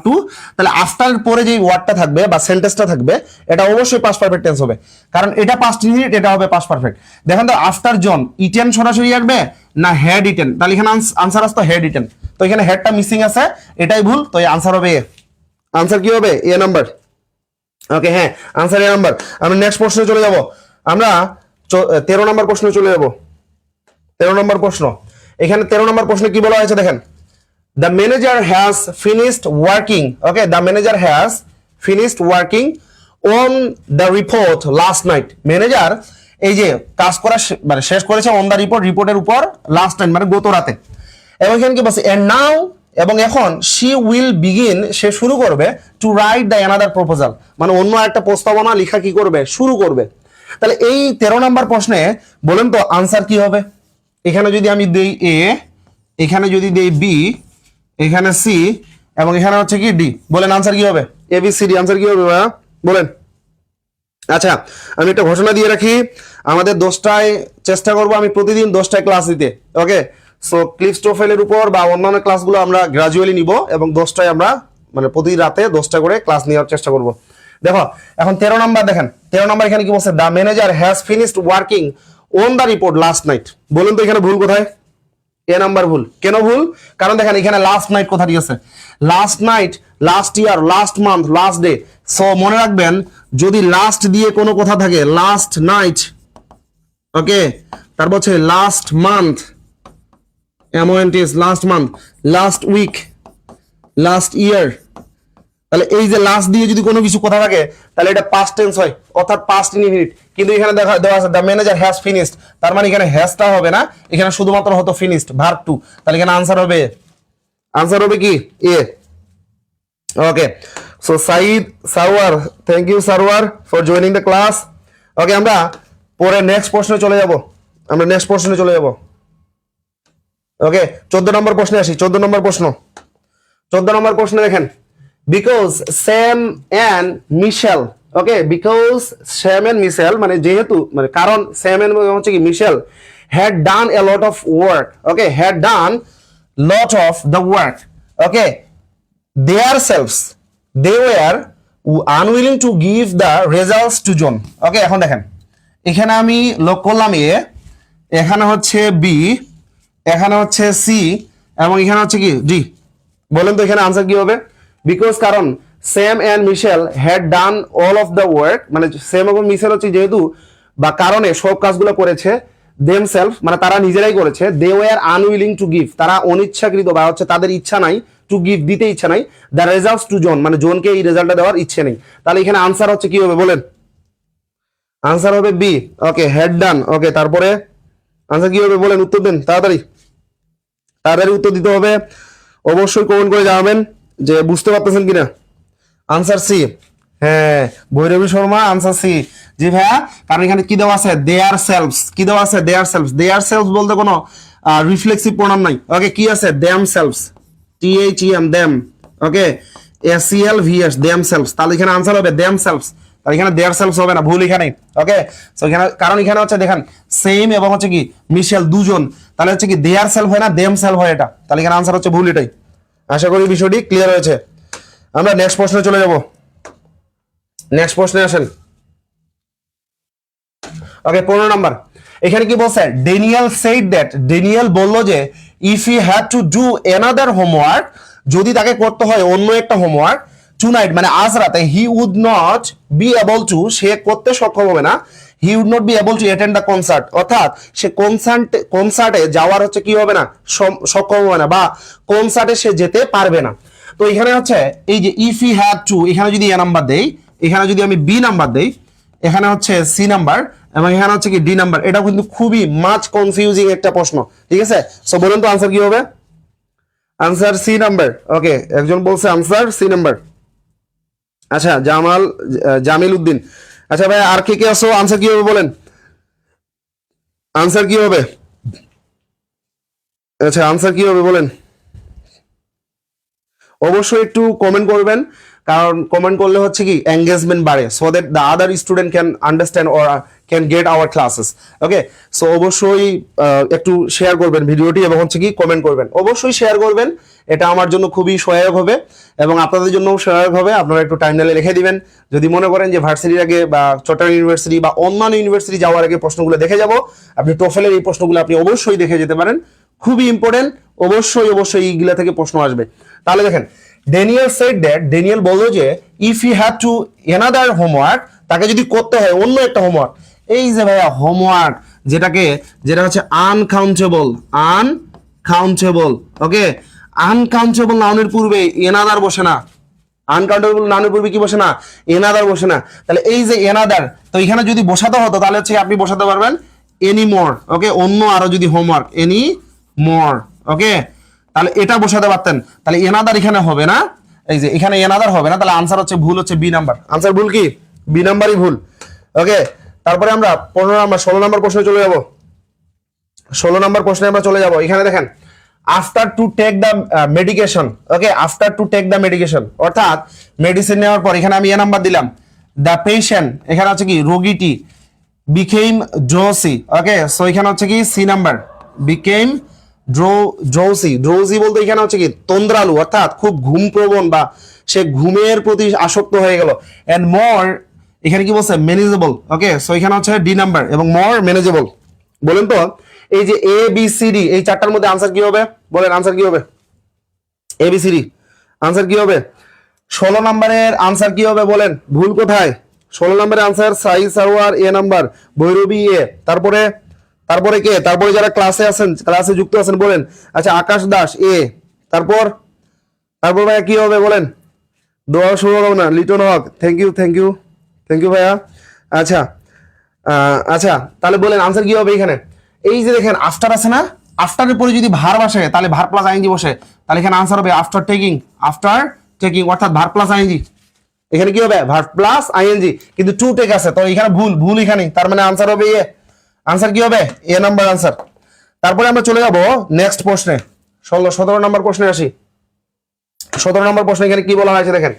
টু, তাহলে আফটার পরে যে ওয়ার্ডটা থাকবে বা সেন্টেন্সটা থাকবে, এটা অবশ্যই পাস্ট পারফেক্ট টেন্স হবে, কারণ এটা পাস্ট ইনডিফিনিট, এটা হবে পাস্ট পারফেক্ট। দেখেন তো, আফটার জন ইটেন সরাসরি আসবে না হ্যাড ইটেন? তাহলে এখানে আনসার আসতো হ্যাড ইটেন, তো এখানে হেডটা মিসিং আছে, এটাই ভুল। তো আনসার হবে এ। আনসার কি হবে? A number. ওকে, হ্যাঁ, আনসার এ নাম্বার। আমরা নেক্সট প্রশ্নে চলে যাব। আমরা 13 নম্বর প্রশ্নে চলে যাব। 13 নম্বর প্রশ্ন, এখানে 13 নম্বর প্রশ্নে কি বলা হয়েছে দেখেন, the manager has finished working, okay, the manager has finished working on the report last night. Manager এই যে কাজ করা মানে শেষ করেছে অন দা রিপোর্টের উপর লাস্ট নাইট মানে গত রাতে। এবং এখানে কি বলছে, and now এবং এখন she will begin সে শুরু করবে to write the another proposal, মানে অন্য একটা প্রস্তাবনা লেখা কি করবে? শুরু করবে। তাহলে এই 13 নম্বর প্রশ্নে বলেন তো আনসার কি হবে? এখানে যদি আমি দেই এ, এখানে যদি দেই বি, এখানে সি, এবং এখানে হচ্ছে কি ডি, বলেন আনসার কি হবে? এ বি সি ডি, আনসার কি হবে ভাইয়া বলেন? আচ্ছা, আমি একটা ঘোষণা দিয়ে রাখি, আমাদের 10টায় চেষ্টা করব আমি প্রতিদিন 10টায় ক্লাস দিতে। ওকে, সো ক্লিপস প্রোফাইলের উপর বা অন্যান্য ক্লাসগুলো আমরা গ্রাজুয়ালি নিব, এবং 10টায় আমরা মানে প্রতি রাতে 10টা করে ক্লাস নেওয়ার চেষ্টা করব। দেখো এখন 13 নম্বর দেখেন, 13 নম্বর এখানে কি বলছে? The manager has finished working on the report last night. বলুন তো এখানে ভুল কোথায়? এ নাম্বার ভুল। কেন ভুল? কারণ দেখেন এখানে লাস্ট নাইট কথা দিয়েছে, last night, last year, last month, last day. So মনে রাখবেন, যদি লাস্ট দিয়ে কোনো কথা থাকে, লাস্ট নাইট, ওকে, তারপর হচ্ছে last month, M O N T S, last month, last week, last year, তাহলে এই যে লাস্ট দিয়ে যদি কোনো কিছু কথা থাকে, তাহলে এটা পাস্ট টেন্স হয়, অর্থাৎ পাস্ট ইনডিফিনিট। কিন্তু এখানে দেওয়া আছে দ্য ম্যানেজার হ্যাজ ফিনিশড, তার মানে এখানে হ্যাজটা হবে না, এখানে শুধুমাত্র হতো ফিনিশড, ভার্ব টু। তাহলে এখানে আনসার হবে কি A. Okay, so Sayed Sarwar, thank you Sarwar for joining the class. Okay, আমরা পরে নেক্সট প্রশ্নে চলে যাব। ওকে, 14 নম্বর প্রশ্নে আসি। 14 নম্বর প্রশ্ন দেখেন, because Sam and Michelle, okay, because Sam and Michelle মানে যেহেতু মানে কারণ Sam and হচ্ছে কি Michelle had done a lot of work, okay, had done lot of the work, okay, themselves they were unwilling to give the results to John. Okay, এখন দেখেন এখানে আমি লক করলাম এ, এখানে হচ্ছে বি, এখানে হচ্ছে সি, এবং এখানে হচ্ছে কি ডি। বলেন তো এখানে আনসার কি হবে? বিকজ কারণ Sam and Michelle had done all of the work, মানে সেম এবং মিশেল হচ্ছে যেহেতু বা কারণে সব কাজগুলো করেছে, দেমসেলফ মানে তারা নিজেরাই করেছে, they were unwilling to give, তারা অনিচ্ছাকৃত বা হচ্ছে তাদের ইচ্ছা নাই, টু গিভ দিতে ইচ্ছা নাই, দ্য রেজাল্টস টু জন মানে জনকে এই রেজাল্টটা দেওয়ার ইচ্ছে নেই। তাহলে এখানে আনসার হচ্ছে কি হবে বলেন? আনসার হবে বি। Okay, had done. ওকে, তারপরে আনসার কি হবে বলেন? উত্তর দেন তাড়াতাড়ি। তাড়াতাড়ি উত্তর দিতে হবে। অবশ্যই কমেন্ট করে জানাবেন যে বুঝতে পারতেছেন কিনা। Answer C. হ্যাঁ, ভৈরবী শর্মা আনসার সি। জি ভাইয়া, কারণ এখানে কি দেওয়া আছে, দেয়ার সেলফস। কি দেওয়া আছে, দেয়ার সেলফস। দেয়ার সেলফস বলতে কোনো রিফ্লেক্সিভ প্রোনাউন নাই। ওকে, কি আছে, দেম সেলফস, THEM, দেম। ওকে, SELVS, দেম সেলফস। তাহলে এখানে আনসার হবে দেম সেলফস। তাহলে এখানে দেয়ার সেলফস হবে না, ভুল এখানে। ওকে, সো এখানে কারণ এখানে হচ্ছে দেখেন সেম এবং হচ্ছে কি মিশেল দুজন, তাহলে হচ্ছে কি দেয়ার সেলফ হয় না, দেম সেলফ হয় এটা। তাহলে এখানে আনসার হচ্ছে ভুল এটাই। আশা করি বিষয়টি ক্লিয়ার হয়েছে। আমরা নেক্সট প্রশ্নে চলে যাব। নেক্সট প্রশ্নে আসেন। ওকে, 15 নাম্বার। এখানে কি বলছে, ড্যানিয়েল সেড দ্যাট, ড্যানিয়েল বলল যে if he had to do another homework, যদি তাকে করতে হয় অন্য একটা হোমওয়ার্ক, টুনাইট মানে আজ রাতে, he would not be able to, সে করতে সক্ষম হবে না, he would not be able to attend the concert, অর্থাৎ সে কনসার্টে যাওয়ার হচ্ছে কি হবে না, সক্ষম হবে না, বা কনসার্টে সে যেতে পারবে না। তো এখানে হচ্ছে এই যে ইফ হি হ্যাড টু, এখানে যদি এ নাম্বার দেই, এখানে যদি আমি বি নাম্বার দেই, এখানে হচ্ছে সি নাম্বার, এবং এখানে হচ্ছে কি ডি নাম্বার। এটা কিন্তু খুবই মাচ কনফিউজিং একটা প্রশ্ন, ঠিক আছে। সো বলুন তো আনসার কি হবে। Answer C number. ওকে, একজন বলছে আনসার সি নাম্বার। আচ্ছা, জামিল উদ্দিন। আচ্ছা ভাই, আর কে কে আছো, আনসার কি হবে বলেন, আনসার কি হবে। আচ্ছা, আনসার কি হবে বলেন। অবশ্যই একটু কমেন্ট করবেন, কারণ কমেন্ট করলে হচ্ছে কি এঙ্গেজমেন্ট বাড়ে, so that the other student can understand or can get hour classes. Okay, so অবশ্যই একটু শেয়ার করবেন ভিডিওটি, এবং হচ্ছে কি কমেন্ট করবেন, অবশ্যই শেয়ার করবেন। এটা আমার জন্য খুবই সহায়ক হবে এবং আপনাদের জন্য সহায়ক হবে। আপনারা একটু টাইমলাইনে লিখে দিবেন, যদি মনে করেন যে ভার্সিটির আগে বা চট্টগ্রাম ইউনিভার্সিটি বা অন্যান্য ইউনিভার্সিটি যাওয়ার আগে প্রশ্নগুলো দেখে যাব, আপনি টোফেলের এই প্রশ্নগুলো আপনি অবশ্যই দেখে যেতে পারেন, খুবই ইম্পর্টেন্ট। অবশ্যই অবশ্যই এইগুলা থেকে প্রশ্ন আসবে। তাহলে দেখেন, ড্যানিয়েল সেড দ্যাট, ড্যানিয়েল বলল যে if he had to another homework, তাকে যদি করতে হয় অন্য একটা হোমওয়ার্ক। এই যে ভাইয়া হোমওয়ার্ক, যেটা হচ্ছে আনকাউন্টেবল, আনকাউন্টেবল। ওকে, আনকাউন্টেবল নাউনের পূর্বে এনাদার বসে না, আনকাউন্টেবল নাউনের পূর্বে কি বসে না, এনাদার বসে না। তাহলে এই যে এনাদার, তো এখানে যদি বসাতে হতো তাহলে হচ্ছে আপনি বসাতে পারবেন এনি মোর। ওকে, অন্য আরো যদি হোমওয়ার্ক, এনি মোর। ওকে, তাহলে এটা বসাতে পারতেন, তাহলে এনাদার এখানে হবে না, এই যে এখানে এনাদার হবে না, তাহলে আনসার হচ্ছে ভুল, হচ্ছে বি নাম্বার। আনসার ভুল, কি বি নাম্বারই ভুল। ওকে, তারপরে আমরা 15 নাম্বার 16 নাম্বার প্রশ্নে চলে যাব। 16 নাম্বার প্রশ্নে আমরা চলে যাব। এখানে দেখেন, after to take the medication. Okay, after to take the medication, অর্থাৎ মেডিসিন নেওয়ার পর, এখানে আমি এ নাম্বার দিলাম, দ্য পেশেন্ট, এখানে হচ্ছে কি রোগীটি, বিকেম ড্রোসি। ওকে, সো এখানে হচ্ছে কি সি নাম্বার, বিকেম ড্রোসি। ড্রোসি বলতে এখানে হচ্ছে কি তন্দ্রালু, অর্থাৎ খুব ঘুম প্রবণ, বা সে ঘুমের প্রতি আসক্ত হয়ে গেল। এন্ড মোর, এখানে কি বলছে, ম্যানেজেবল। ওকে, সো এখানে হচ্ছে ডি নাম্বার, এবং মোর ম্যানেজেবল। বলেন তো এই যে এ বি সি ডি, এই চারটার মধ্যে আনসার কি হবে বলেন, আনসার কি হবে, এ বি সি ডি, আনসার কি হবে। 16 নম্বরের আনসার কি হবে বলেন, ভুল কোথায়। 16 নম্বরের আনসার সাই সারোয়ার এ নাম্বার, ভৈরবী এ, তারপরে তারপরে কে, তারপরে যারা ক্লাসে আছেন, ক্লাসে যুক্ত আছেন বলেন। আচ্ছা, আকাশ দাস এ, তারপর তারপর ভাইয়া কি হবে বলেন, দোয়া শুভকামনা, Liton Haque, thank you thank you thank you ভাইয়া। আচ্ছা, আচ্ছা, তাহলে বলেন আনসার কি হবে এখানে। এই যে দেখেন আফটার আছে না, আফটারের পরে যদি ভার বসে তাহলে ভার প্লাস আইএনজি বসে, তাহলে এখানে আনসার হবে আফটার টেকিং, আফটার টেকিং, অর্থাৎ ভার প্লাস আইএনজি। এখানে কি হবে, ভার প্লাস আইএনজি, কিন্তু টু টেক আছে, তো এখানে ভুল, ভুল এখানে, তার মানে আনসার হবে এ। আনসার কি হবে, এ নাম্বার আনসার। তারপরে আমরা চলে যাব নেক্সট প্রশ্নে, 17 নম্বর প্রশ্নে আসি। 17 নম্বর প্রশ্নে এখানে কি বলা হয়েছে দেখেন,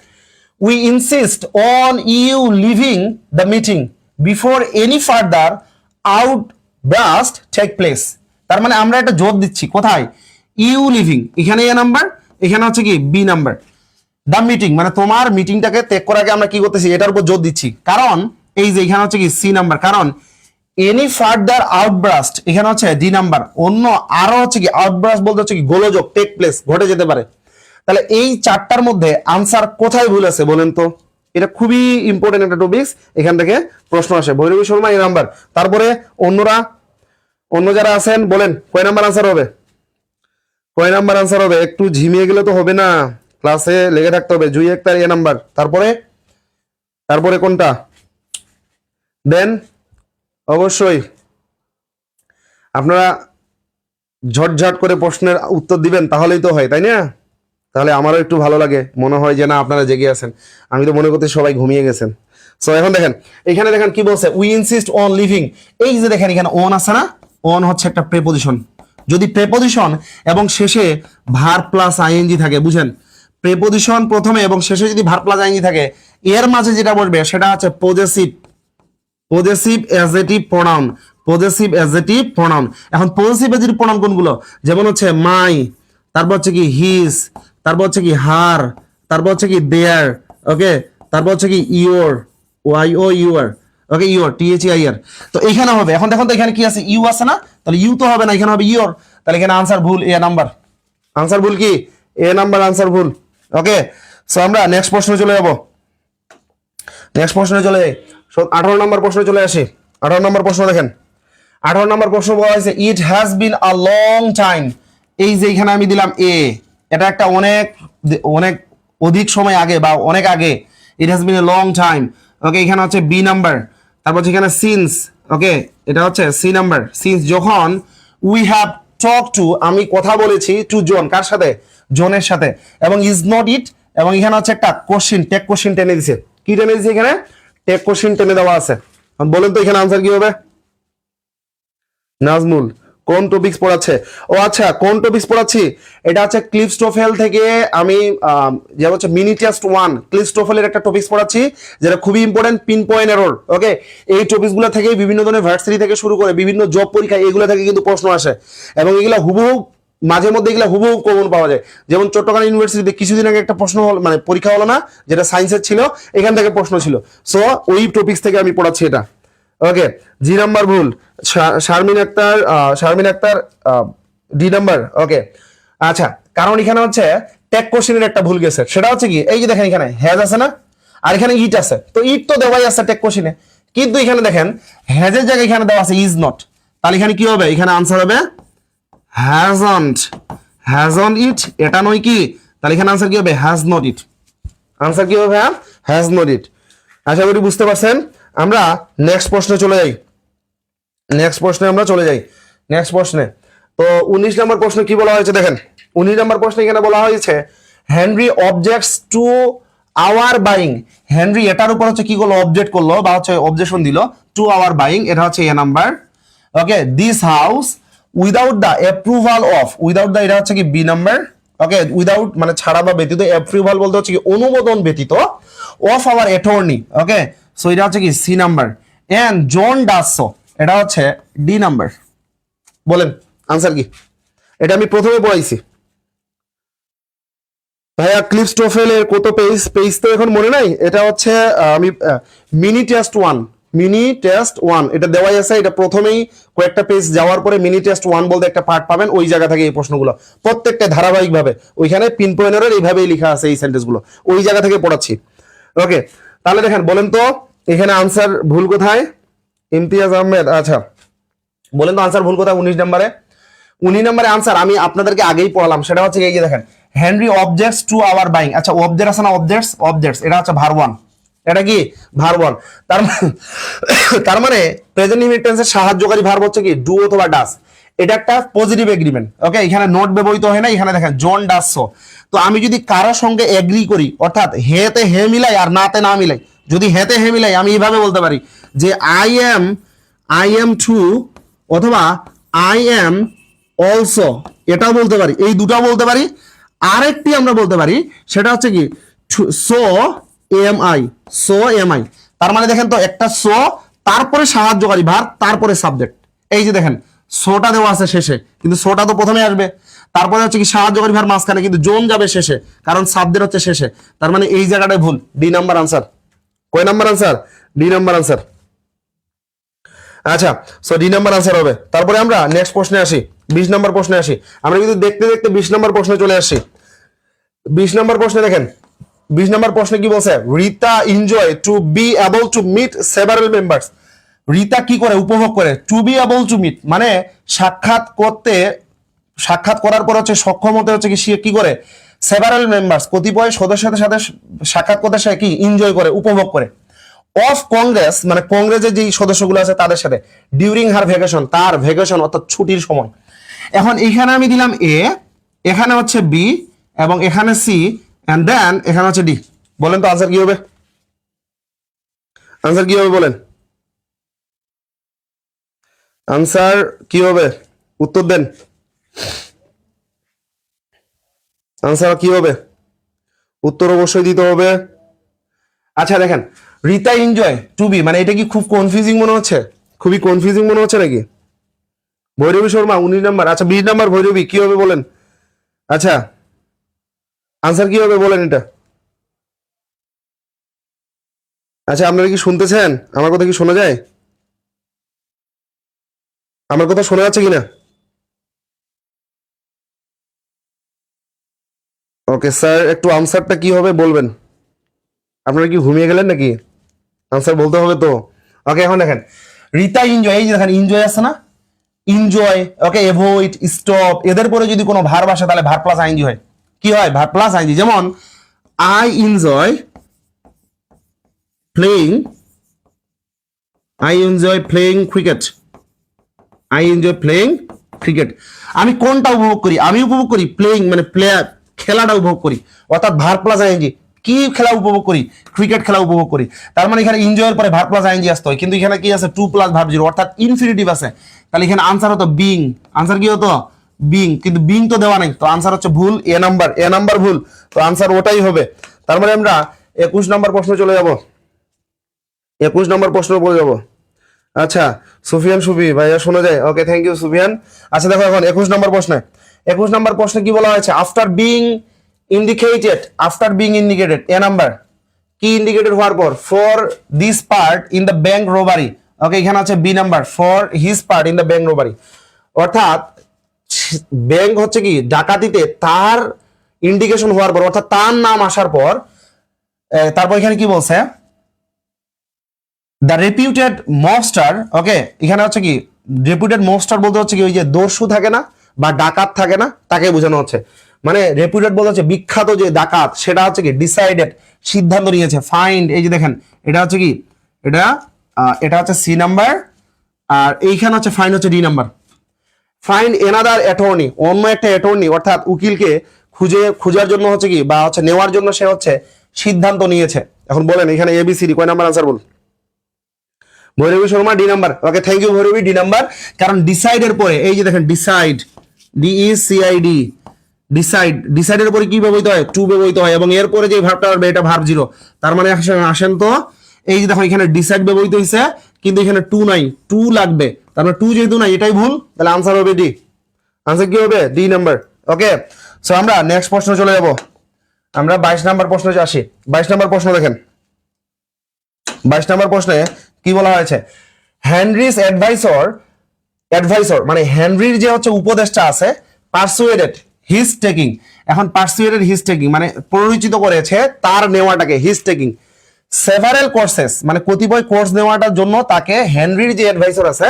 we insist on you leaving the meeting before any further outburst take place। তার মানে আমরা একটা জোর দিচ্ছি কোথায়, ইউ লিভিং, এখানে এ নাম্বার, এখানে হচ্ছে কি বি নাম্বার। দ্য মিটিং মানে তোমার মিটিংটাকে ত্যাগ করার আগে আমরা কি করতেছি, এটার উপর জোর দিচ্ছি, কারণ এই যে এখানে হচ্ছে কি সি নাম্বার, কারণ এনি ফার্দার আউটব্রাস্ট, এখানে হচ্ছে ডি নাম্বার, অন্য আরো হচ্ছে কি আউটব্রাস্ট বলতে হচ্ছে কি গোলযোগ, টেক প্লেস, ঘটে যেতে পারে। তাহলে এই চারটার মধ্যে আনসার কোথায় ভুল আছে বলেন তো, এটা খুবই ইম্পর্টেন্ট একটা টপিক, এখান থেকে প্রশ্ন আসে। ভৈরবী শর্মা এই নাম্বার, তারপরে অন্যরা, অন্য যারা আছেন বলেন কয় নাম্বার আনসার হবে, কয় নাম্বার আনসার হবে, একটু ঝিমিয়ে গেলে তো হবে না, ক্লাসে লেগে থাকতে হবে। জুই একটার এ নাম্বার, তারপরে তারপরে কোনটা দেন, অবশ্যই আপনারা ঝটঝট করে প্রশ্নের উত্তর দিবেন, তাহলেই তো হয়, তাই না? তাহলে আমারও একটু ভালো লাগে, মনে হয় যে না আপনারা জেগে আছেন। আমি তো মনে করতে সবাই ঘুমিয়ে গেছেন। সো এখন দেখেন, এখানে দেখেন কি বলছে, উই ইনসিস্ট অন লিভিং। এই যে দেখেন এখানে অন আছে না, অন হচ্ছে একটা প্রেপোজিশন। যদি প্রেপোজিশন এবং শেষে ভার প্লাস আইএনজি থাকে, বুঝেন, প্রেপোজিশন প্রথমে এবং শেষে যদি ভার প্লাস আইএনজি থাকে, এর মাঝে যেটা বসবে সেটা হচ্ছে possessive, possessive adjective pronoun, possessive adjective pronoun. এখন পজেসিভ অ্যাডজেক্টিভ প্রোনাউন কোনগুলো? যেমন হচ্ছে মাই, তারপর হচ্ছে কি হিজ, তারপর হচ্ছে কি হার, তারপর হচ্ছে কি দেয়ার, ওকে, তারপর হচ্ছে কি your, Y O U R, okay, your, THEIR। তো এখানে হবে, এখন দেখুন তো এখানে কি আছে, ইউ আছে না, তাহলে ইউ তো হবে না, এখানে হবে ইওর। তাহলে এখানে আনসার ভুল, এ নাম্বার আনসার ভুল, কি এ নাম্বার আনসার ভুল। ওকে, সো আমরা নেক্সট প্রশ্নে চলে যাব। নেক্সট প্রশ্নে চলে যাই। 18 নম্বর প্রশ্নে চলে আসি। 18 নম্বর প্রশ্ন দেখেন, 18 নম্বর প্রশ্ন বলা হয়েছে ইট has bin a long time. এই যে এখানে আমি দিলাম এ, এটা একটা অনেক অনেক অধিক সময় আগে বা অনেক আগে, it has been a long time. Okay, এখানে হচ্ছে বি নাম্বার, তারপর হচ্ছে এখানে সিন্স, ওকে, এটা হচ্ছে সি নাম্বার, সিন্স যখন উই হ্যাভ টক টু, আমি কথা বলেছি, টু জন, কার সাথে, জনের সাথে, এবং ইজ নট ইট, এবং এখানে হচ্ছে একটা কোশ্চিন, টেক কোশ্চিন টেনে দিছে, কি টেনে দিছে এখানে, টেক কোশ্চিন টেনে দেওয়া আছে। বলেন তো এখানে আনসার কি হবে? নাজমুল কোন টপিকস পড়াচ্ছে? ও আচ্ছা, কোন টপিকস পড়াচ্ছি, এটা হচ্ছে ক্লিপস্টোফেল থেকে আমি যে হচ্ছে মিনি টেস্ট 1 ক্লিপস্টোফেলের একটা টপিকস পড়াচ্ছি, যেটা খুবই ইম্পর্টেন্ট, পিন পয়েন্ট এরর। ওকে, এই টপিকসগুলো থেকে বিভিন্ন ধরনের ভার্সিটি থেকে শুরু করে বিভিন্ন জব পরীক্ষা, এগুলো থেকে কিন্তু প্রশ্ন আসে, এবং এগুলো হুবহু মাঝে মধ্যে এগুলো হুবহু কমন পাওয়া যায়। যেমন চট্টগ্রাম ইউনিভার্সিটিতে কিছুদিন আগে একটা প্রশ্ন হল, মানে পরীক্ষা হলো না, যেটা সায়েন্সের ছিল, এখান থেকে প্রশ্ন ছিল। সো ওই টপিকস থেকে আমি পড়াচ্ছি এটা। ওকে, জি নাম্বার ভুল, শারমিন আক্তার, শারমিন আক্তার ডি নাম্বার। ওকে, আচ্ছা, কারণ এখানে হচ্ছে টেক কোশ্চেনের একটা ভুল গেছে, সেটা হচ্ছে কি, এই যে দেখেন এখানে হ্যাজ আছে না, আর এখানে ইট আছে, তো ইট তো দেওয়াই আছে টেক কোশ্চেনে, কিন্তু এখানে দেখেন হ্যাজের জায়গায় এখানে দেওয়া আছে ইজ নট, তাহলে এখানে কি হবে, এখানে আনসার হবে হ্যাজন্ট, হ্যাজন্ট ইট, এটা নয় কি, তাহলে এখানে আনসার কি হবে, হ্যাজ নট ইট, আনসার কি হবে, হ্যাজ নট ইট। আশা করি বুঝতে পারছেন। আমরা নেক্সট প্রশ্নে চলে যাই, নেক্সট প্রশ্নে আমরা চলে যাই, নেক্সট প্রশ্নে। তো 19 নম্বর প্রশ্ন কি বলা হয়েছে দেখেন, 19 নম্বর প্রশ্নে এখানে বলা হয়েছে Henry objects to our buying. Henry এটার উপর হচ্ছে কি করলো, অবজেক্ট করলো বা হচ্ছে অবজেকশন দিল টু আওয়ার বাইং, এটা হচ্ছে A number. Okay, this house without the approval of, without the এটা হচ্ছে কি বি নাম্বার। ওকে, উইদাউট মানে ছাড়া বা ব্যতীত, অ্যাপ্রুভাল বলতে হচ্ছে কি অনুমোদন ব্যতীত, of our attorney. Okay, so এটা হচ্ছে কি C number, and John does so, এটা হচ্ছে ডি নাম্বার। বলেন আনসার কি? এটা আমি প্রথমে পড়াইছি ভাইয়া, ক্লিপস্টোফেলের কত পেজ, পেজ তো এখন মনে নাই, এটা হচ্ছে আমি মিনি টেস্ট 1, মিনি টেস্ট 1 এটা দেওয়াই আছে, এটা প্রথমেই কয়েকটা পেজ যাওয়ার পরে মিনি টেস্ট 1 বলতে একটা পার্ট পাবেন, ওই জায়গা থেকে এই প্রশ্নগুলো প্রত্যেকটা ধারাবাহিকভাবে, ওইখানে পিন পয়েন্টের এইভাবেই লেখা আছে এই সেন্টেন্সগুলো, ওই জায়গা থেকে পড়াচ্ছি। ওকে, তাহলে দেখেন, বলেন তো এখানে আনসার ভুল কোথায়? ইমতিয়াজ আহমেদ, আচ্ছা বলেন তো আনসার ভুল কোথায় 19 নম্বরে? 19 নম্বরে আনসার আমি আপনাদেরকে আগেই পড়ালাম, সেটা হচ্ছে এই যে দেখেন Henry objects to our buying. আচ্ছা, অবজেক্ট আছে না, অবজেক্টস, অবজেক্টস এটা হচ্ছে ভার 1, এটা কি ভার 1, তার মানে প্রেজেন্ট ইনডিফিনিট টেন্সের সাহায্যকারী ভার্ব হচ্ছে কি ডু অথবা ডাস, এটা একটা পজিটিভ এগ্রিমেন্ট। ওকে, এখানে নোট ব্যবহৃত হয় না, এখানে দেখেন জন ডাস সো। তো আমি যদি কারোর সঙ্গে এগ্রি করি, অর্থাৎ হেতে হে মিলাই আর নাতে না মিলাই, যদি হেতে হে মিলাই আমি এইভাবে বলতে পারি যে আই এম টু, অথবা আই এম অলসো, এটাও বলতে পারি, এই দুটাও বলতে পারি। আরেকটি আমরা বলতে পারি, সেটা হচ্ছে কি so am I, so am I. তার মানে দেখেন তো, একটা সো, তারপরে সাহায্যকারী ভার্ব, তারপরে সাবজেক্ট। এই যে দেখেন সোটা দেওয়া আছে শেষে, কিন্তু সোটা তো প্রথমে আসবে, তারপরে হচ্ছে কি সাহায্যকারী ভার্ব মাঝখানে, কিন্তু জোন যাবে শেষে, কারণ সাবজেক্ট হচ্ছে শেষে। তার মানে এই জায়গাটায় ভুল, ডি নাম্বার আনসার। কয় number answer? D number answer. আচ্ছা, সো ডি নাম্বার আনসার হবে। তারপরে আমরা নেক্সট প্রশ্নে আসি, 20 নম্বর প্রশ্নে আসি। আমরা কিন্তু দেখতে দেখতে 20 নম্বর প্রশ্নে চলে আসছি। 20 নম্বর প্রশ্নে দেখেন, 20 নম্বর প্রশ্নে কি বলছে, Rita enjoy to be able to meet several members. Rita কি করে, উপভোগ করে, to be able to meet মানে সাক্ষাৎ করতে, সাক্ষাৎ করার পর হচ্ছে সক্ষম হতে হচ্ছে কি সে কি করে, সেভারাল মেম্বার্স কতিপয় সদস্যদের সাথে সাক্ষাৎ করতে সে কি এনজয় করে, উপভোগ করে। অফ কংগ্রেস মানে কংগ্রেসের যে সদস্যগুলো আছে তাদের সাথে, ডিউরিং হার ভ্যাকেশন, তার ভ্যাকেশন অর্থাৎ ছুটির সময়। এখন এইখানে আমি দিলাম এ, এখানে হচ্ছে বি এবং এখানে সি এন্ড দেন এখানে হচ্ছে ডি। বলেন তো আনসার কি হবে? আনসার কি হবে বলেন? আনসার কি হবে? উত্তর দেন। আনসার কি হবে? উত্তর অবশ্যই দিতে হবে। আচ্ছা দেখেন, রিতা এনজয় টু বি, মানে এটা কি খুব কনফিউজিং মনে হচ্ছে? খুবই কনফিউজিং মনে হচ্ছে নাকি? ভৈরবী শর্মা 19 নাম্বার। আচ্ছা 20 নাম্বার ভৈরবী কি হবে বলেন? আচ্ছা আনসার কি হবে বলেন এটা? আচ্ছা আপনারা কি শুনতেছেন? আমার কথা কি শোনা যায়? আমার কথা শোনা যাচ্ছে কিনা? ওকে স্যার, একটু আনসারটা কি হবে বলবেন? আপনারা কি ঘুমিয়ে গেলেন নাকি? আনসার বলতে হবে তো। ওকে এখন দেখেন, রিতা এনজয়, এই যে দেখেন এনজয় আছে না, এনজয়, ওকে, এভয়েড, স্টপ, এদের পরে যদি কোনো ভার্ব আসে তাহলে ভার্ব প্লাস আইএনজি হয়। কি হয়? Verb plus I N G. যেমন I enjoy playing, I enjoy playing cricket, I enjoy playing cricket. আমি কোনটা উপভোগ করি? আমি উপভোগ করি প্লেইং, মানে প্লেয়ার, খেলাটা উপভোগ করি, অর্থাৎ ভার্ব প্লাস আইএনজি। কি খেলা উপভোগ করি? ক্রিকেট খেলা উপভোগ করি। তার মানে এখানে এনজয়ের পরে ভার্ব প্লাস আইএনজি আসতে হয়, কিন্তু এখানে কি আছে? টু প্লাস ভার্ব জিরো, অর্থাৎ ইনফিনিটিভ আছে। তাহলে এখানে আনসার হতো বিং। আনসার কি হতো? বিং। কিন্তু বিং তো দেওয়া নাই, তো আনসার হচ্ছে ভুল। এ নাম্বার, এ নাম্বার ভুল, তো আনসার ওটাই হবে। তার মানে আমরা 21 নাম্বার প্রশ্ন চলে যাব। 21 নম্বর প্রশ্ন পড়ে যাব। আচ্ছা সুফিয়ান সুফি ভাইয়া শোনা যায়? Okay thank you Sufian. আচ্ছা দেখো এখন 21 নম্বর প্রশ্নে, 21 নম্বর প্রশ্নে কি বলা হয়েছে? After being indicated, after being indicated, A number কি ইন্ডিকেটেড হওয়ার পর, for this part in the bank robbery. Okay এখানে আছে B number, for his part in the bank robbery, অর্থাৎ ব্যাংক হচ্ছে কি ডাকাতিতে তার ইন্ডিকেশন হওয়ার পর, অর্থাৎ তার নাম আসার পর, তারপর এখানে কি বলছে? দ্য রেপিউটেড মবস্টার, ওকে এখানে হচ্ছে কি রেপিউটেড মবস্টার বলতে হচ্ছে কি ওই যে দস্যু থাকে না বা ডাকাত থাকে না, তাকে বোঝানো হচ্ছে। মানে রেপিউটেড বলতে হচ্ছে বিখ্যাত যে ডাকাত, সেটা হচ্ছে কি ডিসাইডেড, সিদ্ধান্ত নিয়েছে। ফাইন্ড, এই যে দেখেন এটা হচ্ছে কি, এটা এটা হচ্ছে সি নাম্বার, আর এইখানে হচ্ছে ফাইন্ড হচ্ছে D number. Find another attorney, অন্য একটা অ্যাটর্নি, অর্থাৎ উকিলকে খুঁজার জন্য হচ্ছে কি বা হচ্ছে নেওয়ার জন্য সে হচ্ছে সিদ্ধান্ত নিয়েছে। এখন বলেন এখানে এবিসিডি কয় নাম্বার আনসার বল? Bhairavi Sharma D number. Okay thank you Bhairavi, D number. কারণ ডিসাইডের পরে এই যে দেখেন ডিসাইড, ডিইসিআইডি, ডিসাইড, ডিসাইডের পরে কি ব্যবহৃত হয়? টু ব্যবহৃত হয়, এবং এরপরে যে ভার্বটা আসবে এটা ভার্ব জিরো। তার মানে আসেন তো, এই যে দেখো এখানে ডিসাইড ব্যবহৃত হয়েছে কিন্তু এখানে টু নাই, টু লাগবে। তার মানে টু যেহেতু নাই, এটাই ভুল, তাহলে আনসার হবে ডি। আনসার কি হবে? D number. ওকে সো আমরা নেক্সট প্রশ্ন চলে যাব। আমরা 22 নাম্বার প্রশ্নে আসি। 22 নাম্বার প্রশ্ন দেখেন, 22 নাম্বার প্রশ্নে কি বলা হয়েছে? হেনরিস অ্যাডভাইসর, অ্যাডভাইসর মানে হেনরির যে হচ্ছে উপদেষ্টা আছে, পারসুয়েডেড হিজ টেকিং। এখন পারসুয়েডেড হিজ টেকিং মানে প্ররোচিত করেছে তার নেওয়াটাকে, হিজ টেকিং সেভারেল কোর্সেস, মানে কতিপয় কোর্স নেওয়াটার জন্য তাকে হেনরির যে অ্যাডভাইসর আছে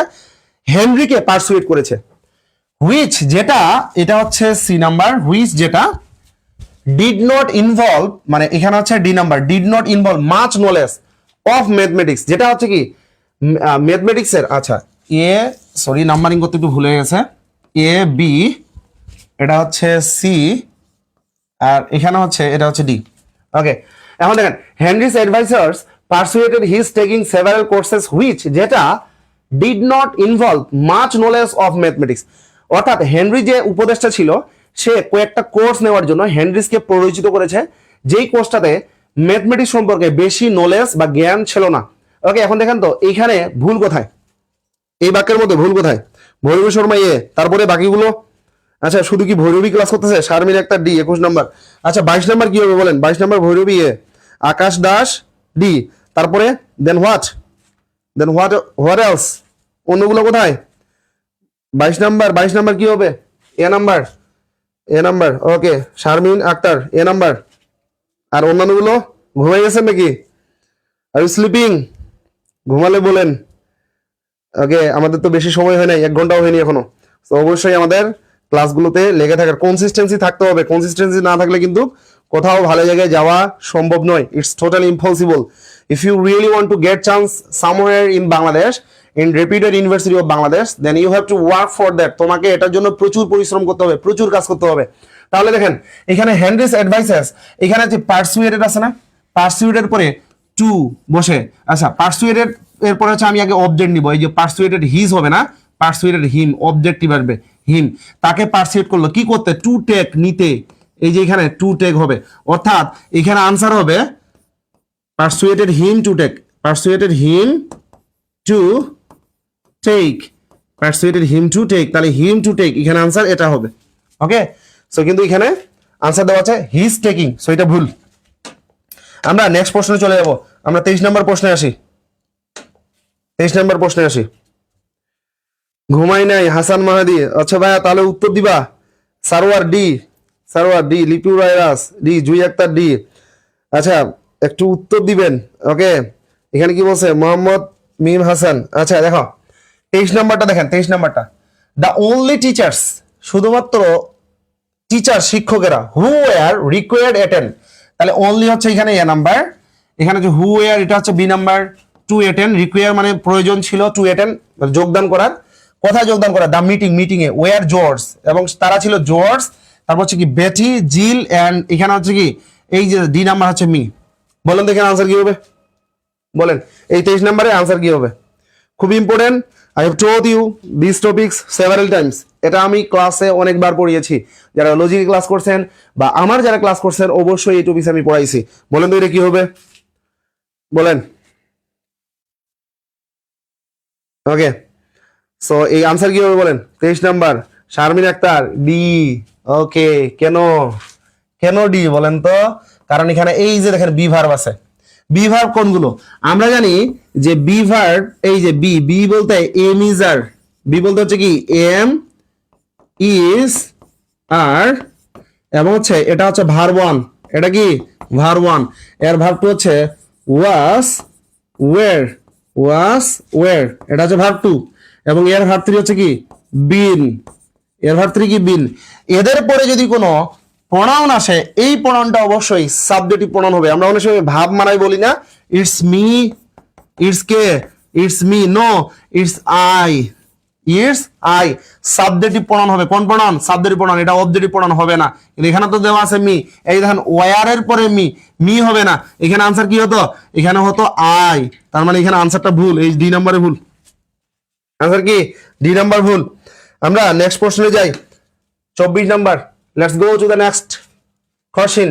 হেনরিকে পারসুয়েড করেছে। হুইচ যেটা, এটা হচ্ছে সি নাম্বার, হুইচ যেটা ডিড নট ইনভলভ, মানে এখানে হচ্ছে D number, did not involve much knowledge of mathematics, যেটা হচ্ছে কি ম্যাথমেটিক্স এর। আচ্ছা এ, সরি নাম্বারিং করতে একটু ভুলে গেছে, এ বি, এটা হচ্ছে সি, আর এখানে হচ্ছে এটা হচ্ছে ডি। ওকে এখন দেখেন, Henry's advisers persuaded his taking several courses which যেটা did not involve much knowledge of mathematics, অর্থাৎ হেনরি যে উপদেষ্টা ছিল সে কয়েকটা কোর্স নেওয়ার জন্য হেনরিসকে পরিচিত করেছে যেই কোর্সটাতে ম্যাথমেটিক্স সম্পর্কে বেশি নলেজ বা জ্ঞান ছিল না। ওকে এখন দেখেন তো এইখানে ভুল কোথায়, এই বাক্যের মধ্যে ভুল কোথায়? ভৈরবী শর্মা এ, তারপরে বাকিগুলো। আচ্ছা শুধু কি ভৈরবী ক্লাস করতেছে? শারমিন একটা ডি 21 নাম্বার। আচ্ছা 22 নাম্বার কি হবে বলেন? 22 number Bhairabi A, Akash Das D, তারপরে then what, then what, what else, অন্যগুলো কোথায়? 22 নাম্বার, 22 নাম্বার কি হবে? A number, A number. Okay Sharmin Akter A number. আর অন্যান্যগুলো ঘুমাই গেছেন নাকি? Are you sleeping? ঘুমালে বলেন। ওকে আমাদের তো বেশি সময় হয় নাই, 1 ঘন্টাও হয়নি এখনো। তো অবশ্যই আমাদের ক্লাসগুলোতে লেগে থাকার কনসিস্টেন্সি থাকতে হবে। কনসিস্টেন্সি না থাকলে কিন্তু কোথাও ভালো জায়গায় যাওয়া সম্ভব নয়। It's totally impossible. If you really want to get chance somewhere in Bangladesh, in reputed university of Bangladesh, then you have to work for that. তোমাকে এটার জন্য প্রচুর পরিশ্রম করতে হবে, প্রচুর কাজ করতে হবে। তাহলে দেখেন এখানে হেনরিস অ্যাডভাইসেস, এখানে যে পারসুয়েটেড আছে না, পারসুয়েটেড পরে টু বসে, আচ্ছা পারসুয়েটেড এরপরে হচ্ছে আমি আগে অবজেক্ট নিব, এই যে পারসুয়েটেড হিজ হবে না, পারসুয়েটেড হিম, অবজেক্টিভ আসবে হিম, তাকে পারসুয়েট করলো কি করতে, টু টেক নিতে, এই যে এখানে টু টেক হবে, অর্থাৎ এখানে আনসার হবে persuaded him to take, persuaded him to take, persuaded him to take, তাহলে হিম টু টেক এখানে আনসার এটা হবে। ওকে, সো কিন্তু এখানে আনসার দেওয়া আছে হিজ টেকিং, সো এটা ভুল। আমরা নেক্সট প্রশ্নে চলে যাব, আমরা 23 নম্বর প্রশ্নে আসি, 23 নম্বর প্রশ্নে আসি। ঘুমাই নাই হাসান মাহাদি, আচ্ছা ভাইয়া তাহলে উত্তর দিবা সারোয়ার ডি, সারোয়ার ডি, লিপিউর ভাইরাস ডি, জুই আক্তার ডি। আচ্ছা একটু উত্তর দিবেন। ওকে, এখানে কি বলছে মোহাম্মদ মিম হাসান। আচ্ছা দেখো 23 নম্বরটা দেখেন, 23 নম্বরটা, দ্য অনলি টিচার্স, শুধুমাত্র টিচার শিক্ষকেরা, হু ওয়ার রিকোয়ার্ড অ্যাটেন্ড, তাহলে অনলি হচ্ছে এখানে এ নাম্বার, এখানে যে হু ওয়ার এটা হচ্ছে B number, to attend require মানে প্রয়োজন ছিল, টু অ্যাটেন্ড যোগদান করার, কোথায় যোগদান করা, দ্য মিটিং, মিটিং এ, ওয়ার জর্জ, এবং তারা ছিল জর্জ, তারপর হচ্ছে কি বেটি, জিল, এন্ড এখানে হচ্ছে কি এই যে ডি নাম্বার হচ্ছে মি। বলেন তো এখানে আনসার কি হবে, বলেন এই 23 নম্বরে আনসার কি হবে? খুব important, I have told you this topics several times, এটা আমি ক্লাসে অনেকবার পড়িয়েছি, যারা লজিক ক্লাস করছেন বা আমার যারা ক্লাস করছেন অবশ্যই এই টপিকস আমি পড়াইছি। বলেন তো এটা কি হবে, বলেন। ওকে, সো এই আনসার কি হবে বলেন, 23 নাম্বার শারমিন আক্তার ডি। ওকে, কেন কেন ডি বলেন তো? কারণ এখানে এই যে দেখেন বি ভার্ব আছে, বি ভার্ব কোনগুলো আমরা জানি যে বি ভার্ব, এই যে বি, বি বলতে এম ইজ আর, বি বলতে হচ্ছে কি এম ইজ আর, এবং হচ্ছে এটা হচ্ছে ভার্ব ওয়ান, এটা কি ভার্ব ওয়ান, এর ভার্ব টু হচ্ছে ওয়াস ওয়ের, ওয়াস ওয়ের, এটা হচ্ছে ভার্ব টু, এবং এর ভার্ব থ্রি হচ্ছে কি বিন, এর ভার্ব থ্রি কি বিন। এদের পরে যদি কোনো প্রনাউন আসে, এই প্রনাউনটা অবশ্যই সাবজেক্টিভ প্রনাউন হবে। আমরা অনেক সময় ভাব মানাই বলি না, ইটস মি, ইটস কে, it's me, no it's I, it's I, subjective pronoun হবে। কোন প্রনাউন? সাবজেক্টিভ প্রনাউন, এটা অবজেক্টিভ প্রনাউন হবে না। কিন্তু এখানে তো দেওয়া আছে মি, এই দেখেন ওয়ারের পরে মি, মি হবে না, এখানে আনসার কি হতো, এখানে হতো আই, তার মানে এখানে আনসারটা ভুল, এই ডি নাম্বারে ভুল, আনসার কি ডি নাম্বার ভুল। আমরা নেক্সট প্রশ্নে যাই, 24 number, let's go to the next question.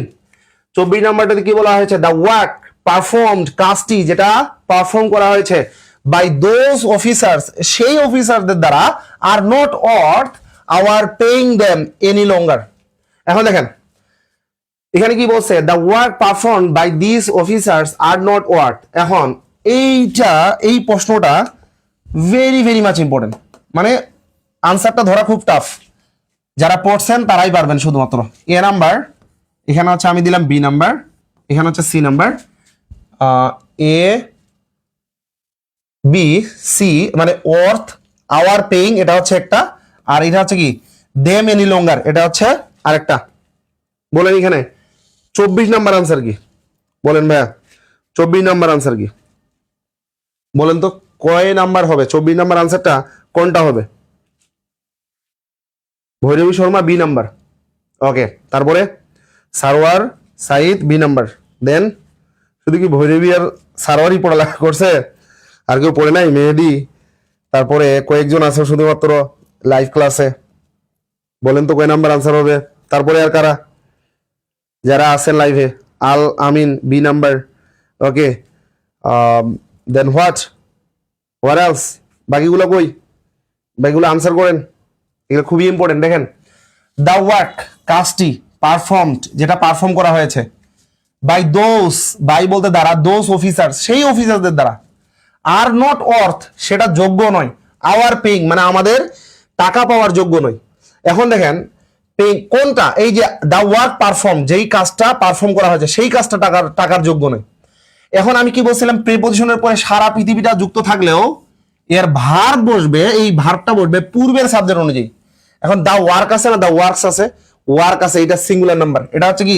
24 নাম্বারটাতে কি বলা হয়েছে, দ্য ওয়ার্ক পারফর্মড, কাজটি যেটা পারফর্ম করা হয়েছে, বাই দোজ অফিসার্স, সেই অফিসারদের দ্বারা, are not worth our paying them any longer. এখন দেখেন এখানে কি বলছে, the work perform by this officers are not worth. এখন এইটা, এই প্রশ্নটা ভেরি ভেরি মাচ ইম্পর্টেন্ট, মানে আনসারটা ধরা খুব টাফ, যারা পড়ছেন তারাই পারবেন শুধুমাত্র। এ নাম্বার, এখানে হচ্ছে আমি দিলাম বি নাম্বার, এখানে হচ্ছে সি নাম্বার, এ বি সি মানে অর্থ আওয়ার পেইং এটা হচ্ছে একটা, আর এটা হচ্ছে কি দেম এনি লঙ্গার এটা হচ্ছে আরেকটা। বলেন এখানে 24 নাম্বার আনসার কি, বলেন ভাইয়া 24 নাম্বার আনসার কি, বলেন তো কয় নাম্বার হবে 24 নাম্বার আনসারটা, কোনটা হবে? ভৈরবী শর্মা বি নাম্বার, ওকে, তারপরে সারোয়ার সাইদ বি নাম্বার, দেন শুধু কি ভৈরবী আর সারোয়ারই পড়ালেখা করছে, আর কেউ পড়ে নাই? মেহেদি, তারপরে কয়েকজন আছে শুধুমাত্র লাইভ ক্লাসে, বলেন তো কয় নাম্বার আনসার হবে? তারপরে আর কারা যারা আছেন লাইভে? Al Amin B number, okay, then what else, বাকিগুলো কই? বাকিগুলো আনসার করেন, এগুলো খুবই ইম্পর্টেন্ট। দেখেন দ্য ওয়ার্ক, কাজটি, পারফর্মড যেটা পারফর্ম করা হয়েছে, বাই দোজ, বাই বলতে দ্বারা, দোজ অফিসার সেই অফিসারদের দ্বারা, আর নট অর্থ সেটা যোগ্য নয়, আওয়ার পেইং মানে আমাদের টাকা পাওয়ার যোগ্য নয়। এখন দেখেন পেইং কোনটা, এই যে দ্য ওয়ার্ক পারফর্ম, যেই কাজটা পারফর্ম করা হয়েছে সেই কাজটা টাকার যোগ্য নয়। এখন আমি কি বলছিলাম, প্রিপজিশনের পরে সারা পৃথিবীটা যুক্ত থাকলেও এর ভার্ব বসবে, এই ভার্বটা বসবে পূর্বের সাবজেক্ট অনুযায়ী। এখন দা ওয়ার্ক আছে না, দা ওয়ার্কস আছে, ওয়ার্ক আছে, এটা সিঙ্গুলার নাম্বার, এটা হচ্ছে কি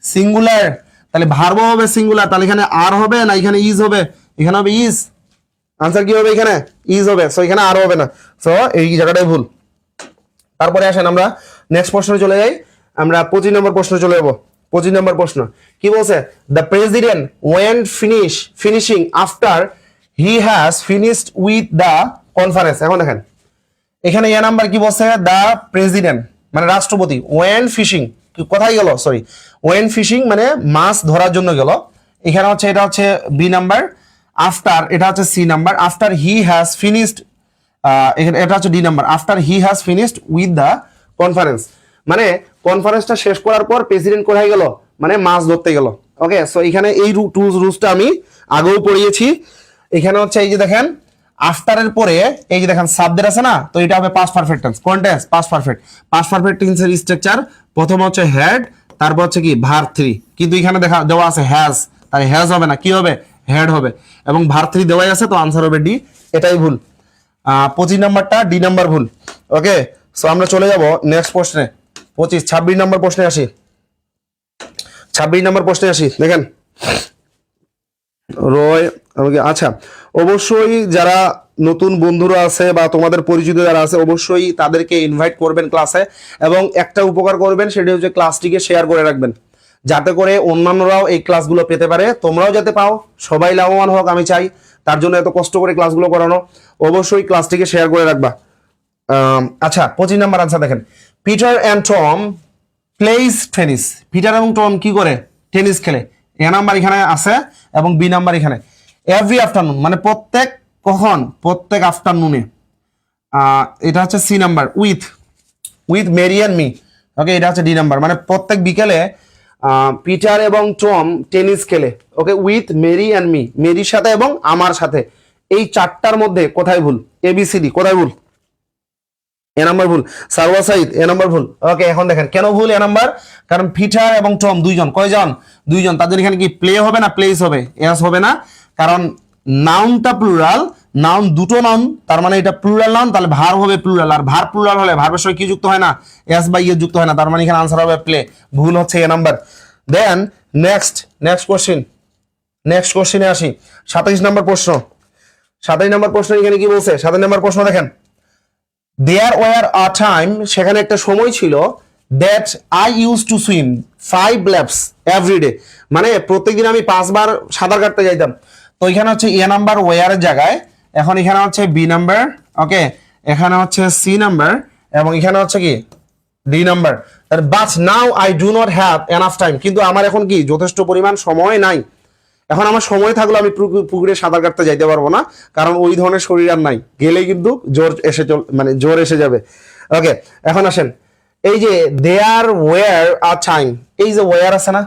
সিঙ্গুলার, তাহলে ভার্ব হবে সিঙ্গুলার, তাহলে এখানে আর হবে না এখানে ইজ হবে? এখানে হবে ইজ। আনসার কি হবে এখানে ইজ হবে, সো এখানে আর হবে না, সো এই জায়গাটাই ভুল। তারপরে আসেন আমরা নেক্সট প্রশ্নে চলে যাই, আমরা 25 নম্বর প্রশ্নে চলে যাবো। 25 নম্বর প্রশ্ন কি বলছে, the president when finishing after he has finished with the conference. এখন দেখেন এখানে এ নাম্বার কি বলছে, দ্য প্রেসিডেন্ট মানে রাষ্ট্রপতি, ওয়েন ফিশিং কোথায় গেল, সরি ওয়েন ফিশিং মানে মাছ ধরার জন্য গেল, এখানে হচ্ছে এটা হচ্ছে বি নাম্বার, আফটার এটা হচ্ছে C number, after he has finished এখানে এটা হচ্ছে D number, after he has finished with the conference মানে কনফারেন্সটা শেষ করার পর প্রেসিডেন্ট কোথায় গেল, মানে মাছ ধরতে গেল। ওকে, সো এখানে এই রুলসটা আমি আগেও পড়িয়েছি। এখানে হচ্ছে এই যে দেখেন আফটারের পরে এই যে দেখেন সাবজেক্ট আছে না, তো এটা হবে পাস্ট পারফেক্ট টেন্স, কোন টেন্স, পাস্ট পারফেক্ট টেন্সের স্ট্রাকচার প্রথম হচ্ছে হ্যাড, তারপর হচ্ছে কি ভার্ব 3, কিন্তু এখানে দেওয়া আছে হ্যাজ, তাই হ্যাজ হবে না, কি হবে হ্যাড হবে, এবং ভার্ব 3 দেওয়াই আছে, তো আনসার হবে ডি, এটাই ভুল। 25 নাম্বারটা ডি নাম্বার ভুল। ওকে, সো আমরা চলে যাব নেক্সট প্রশ্নে, 26 নম্বর প্রশ্নে আসি। 26 নম্বর প্রশ্নে আসি, দেখেন রয় আচ্ছা, অবশ্যই যারা নতুন বন্ধুরা আছে বা তোমাদের পরিচিত যারা আছে অবশ্যই তাদেরকে ইনভাইট করবেন ক্লাসে, এবং একটা উপকার করবেন, সেটা হচ্ছে ক্লাসটিকে শেয়ার করে রাখবেন, যাতে করে অন্যান্যরাও এই ক্লাসগুলো পেতে পারে, তোমরাও যাতে পাও, সবাই লাভবান হোক আমি চাই, তার জন্য এত কষ্ট করে ক্লাসগুলো করানো। অবশ্যই ক্লাসটিকে শেয়ার করে রাখবা। আচ্ছা 25 নাম্বার আনসার দেখেন, Peter and Tom plays tennis. Peter এবং টম কি করে, টেনিস খেলে, এ নাম্বার এখানে আছে এবং বি নাম্বার এখানে। এভরি আফটারনুন মানে প্রত্যেক, কখন, প্রত্যেক আফটারনুনে। এটা হচ্ছে C number, with Mary and me. Okay, এটা হচ্ছে ডি নাম্বার, মানে প্রত্যেক বিকেলে পিটার এবং টম টেনিস খেলে। ওকে, উইথ মেরি অ্যান্ড মি, মেরির সাথে এবং আমার সাথে, এই চারটার মধ্যে কোথায় ভুল, এবিসিডি কোথায় ভুল, এ নাম্বার ভুল। সারওয়া সাইদ এ নাম্বার ভুল। ওকে, এখন দেখেন কেন ভুল এ নাম্বার, কারণ পিটার এবং টম দুইজন, কয়জন, দুইজন, তাদের এখানে কি প্লে হবে না প্লেস হবে, এস হবে না, কারণ নাউনটা প্লুরাল, নাউন দুটো নাউন, তার মানে এটা প্লুরাল নাউন, তাহলে ভার হবে প্লুরাল, আর ভার প্লুরাল হলে ভার্বের সঙ্গে কি যুক্ত হয় না, এস বা ইয়ে যুক্ত হয় না, তার মানে এখানে আনসার হবে প্লে, ভুল হচ্ছে এ নাম্বার। দেন নেক্সট কোশ্চেনে আসি, 27 নম্বর প্রশ্ন। 27 নম্বর প্রশ্ন এখানে কি বলছে, 27 নম্বর প্রশ্ন দেখেন, দেয়ার ওয়ার আ টাইম, সেখানে একটা সময় ছিল, that I use to swim 5 laps everyday, মানে প্রত্যেকদিন আমি 5 বার সাঁতার কাটতে যাইতাম। তো এখানে হচ্ছে এ নাম্বার ওয়ারের জায়গায়, এখন এখানে হচ্ছে বি নাম্বার, ওকে, এখানে হচ্ছে সি নাম্বার, এবং এখানে হচ্ছে কি D number. But now I do not have enough time, কিন্তু আমার এখন কি যথেষ্ট পরিমাণ সময় নাই। এখন আমার সময় থাকলে আমি পুকুরে সাঁতার কাটতে যাইতে পারবো না, কারণ ওই ধরনের শরীর আর নাই, গেলেই কিন্তু জ্বর এসে যাবে। ওকে, এখন আসেন এই যে দেয়ার ওয়ার আ টাইম, এই যে ওয়ার আছে না,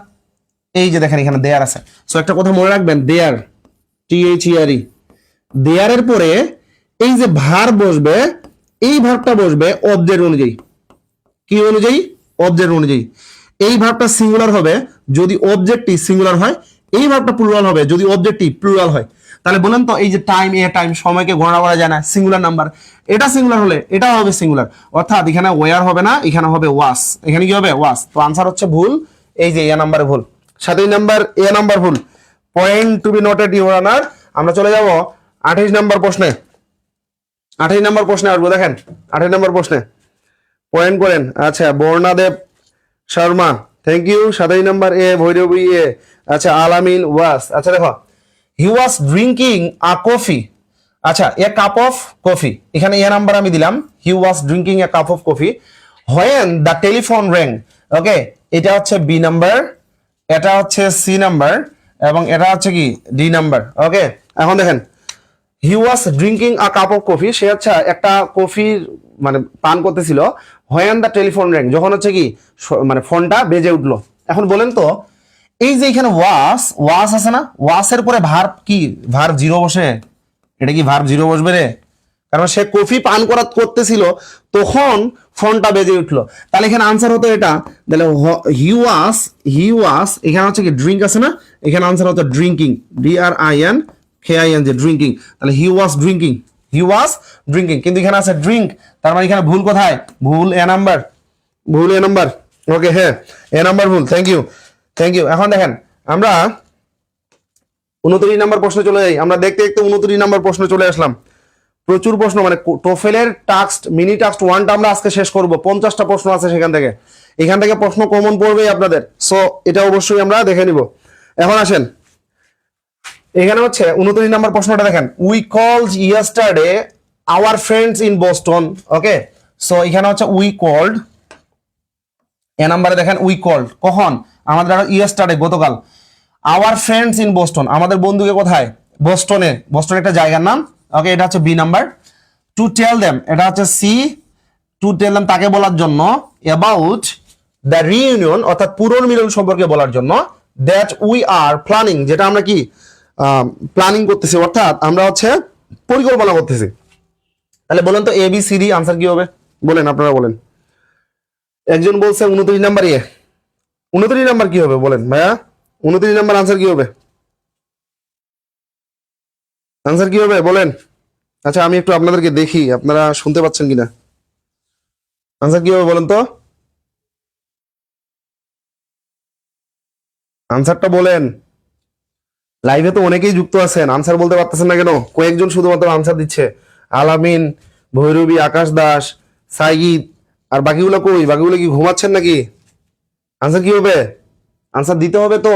এই যে দেখেন এখানে দেয়ার আছে, সো একটা কথা মনে রাখবেন, দেয়ার THERE, দেয়ারের পরে এই যে ভার্ব বসবে, এই ভার্বটা বসবে অবজেক্ট অনুযায়ী, কি অনুযায়ী, অবজেক্ট অনুযায়ী। এই ভার্বটা সিঙ্গুলার হবে যদি অবজেক্টটি সিঙ্গুলার হয়, এই ভার্বটা প্লুরাল হবে যদি অবজেক্টটি প্লুরাল হয়। তাহলে বলেন তো, এই যে টাইম, এ টাইম, সময়কে গণনা করা যায় না, সিঙ্গুলার নাম্বার, এটা সিঙ্গুলার হলে এটাও হবে সিঙ্গুলার, অর্থাৎ এখানে ওয়ার হবে না, এখানে হবে ওয়াস, এখানে কি হবে ওয়াস, তো আনসার হচ্ছে ভুল, এই যে এ নাম্বারে ভুল। 27 নাম্বার এ নাম্বার ভুল, point to be noted your honour. আমরা চলে যাব 28 নম্বর প্রশ্নে। 28 নম্বর প্রশ্নে আসবো, দেখেন 28 নম্বর প্রশ্নে পয়েন্ট করেন। আচ্ছা, বর্ণাদেব শর্মা, থ্যাংক ইউ। 27 নম্বর এ ভৈরবী এ, আচ্ছা আলামিন ওয়াস। আচ্ছা দেখো, হি ওয়াজ ড্রিঙ্কিং আ কফি, আচ্ছা এ কাপ অফ কফি, এখানে এ নাম্বার আমি দিলাম, he was drinking a cup of coffee when the telephone rang. Okay, এটা হচ্ছে বি নাম্বার, এটা হচ্ছে সি নাম্বার, এবং এটা হচ্ছে কি ডি নাম্বার। ওকে, এখন দেখেন he was drinking a cup of coffee, সে হচ্ছে একটা কফির মানে পান করতেছিল, হোয়েন দ্য টেলিফোন র্যাং, যখন হচ্ছে কি মানে ফোনটা বেজে উঠলো। এখন বলেন তো, এই যে এখানে ওয়াস আছে না, ওয়াসের পরে ভার্ব কি, ভার্ব জিরো বসে, এটা কি ভার্ব জিরো বসবে রে, কারণ সে কফি পান করতেছিল তখন ফোনটা বেজে উঠলো, তাহলে এখানে আনসার হতো এটা, তাহলে হি ওয়াস এখানে হচ্ছে কি ড্রিঙ্ক আছে না, এখানে আনসার হতো ড্রিঙ্কিং, DRINKING, ড্রিঙ্কিং, তাহলে হি ওয়াজ ড্রিঙ্কিং, কিন্তু এখানে আছে ড্রিঙ্ক, তার মানে এখানে ভুল কোথায়, ভুল এ নাম্বার, ওকে হ্যাঁ এ নাম্বার ভুল, থ্যাংক ইউ। এখন দেখেন আমরা 29 নাম্বার প্রশ্ন চলে যাই, আমরা দেখতে দেখতে 29 নাম্বার প্রশ্ন চলে আসলাম। প্রচুর প্রশ্ন, মানে টোফেলের টাস্ক মিনি টাস্ক 1টা আমরা আজকে শেষ করব, 50টা প্রশ্ন আছে সেখান থেকে, এখান থেকে প্রশ্ন কমন পড়বেই আপনাদের, সো এটা অবশ্যই আমরা দেখে নিব। এখন আসেন, এখানে হচ্ছে 29 নাম্বার প্রশ্নটা দেখেন, we called yesterday our friends in Boston. Okay, so এখানে হচ্ছে উই কলড, এ নাম্বারে দেখেন উই কলড কখন, আমাদের ইয়েস্টারডে গতকাল, আওয়ার ফ্রেন্ডস ইন বোস্টন আমাদের বন্ধুকে কোথায়, বোস্টনে, বোস্টন একটা জায়গার নাম। ওকে, এটা হচ্ছে B number. To tell them এটা হচ্ছে সি, টু টেল দেম তাকে বলার জন্য, অ্যাবাউট দ্য রিইউনিয়ন অর্থাৎ পুনর্মিলন সম্পর্কে বলার জন্য, দ্যাট উই আর প্ল্যানিং যেটা আমরা কি প্ল্যানিং করতেছি অর্থাৎ আমরা হচ্ছে পরিকল্পনা করতেছি। তাহলে বলেন তো এ বি সি ডি আনসার কি হবে, বলেন আপনারা বলেন। একজন বলছে 29 নাম্বার, 29 নাম্বার কি হবে বলেন ভাইয়া, 29 নাম্বার আনসার কি হবে, আনসার কি হবে বলেন। আচ্ছা আমি একটু আপনাদেরকে দেখি আপনারা শুনতে পাচ্ছেন কিনা, আনসার কি হবে বলেন তো, আনসারটা বলেন। লাইভে তো অনেকেই যুক্ত আছেন, আনসার বলতে পারতেছেন না কেন, কয়েকজন শুধুমাত্র আনসার দিচ্ছে, আলামিন, ভৈরবী, আকাশ দাস, সাইগিদ, আর বাকিগুলো কই, বাকিগুলো কি ঘুমাচ্ছেন নাকি? আনসার কি হবে, আনসার দিতে হবে তো,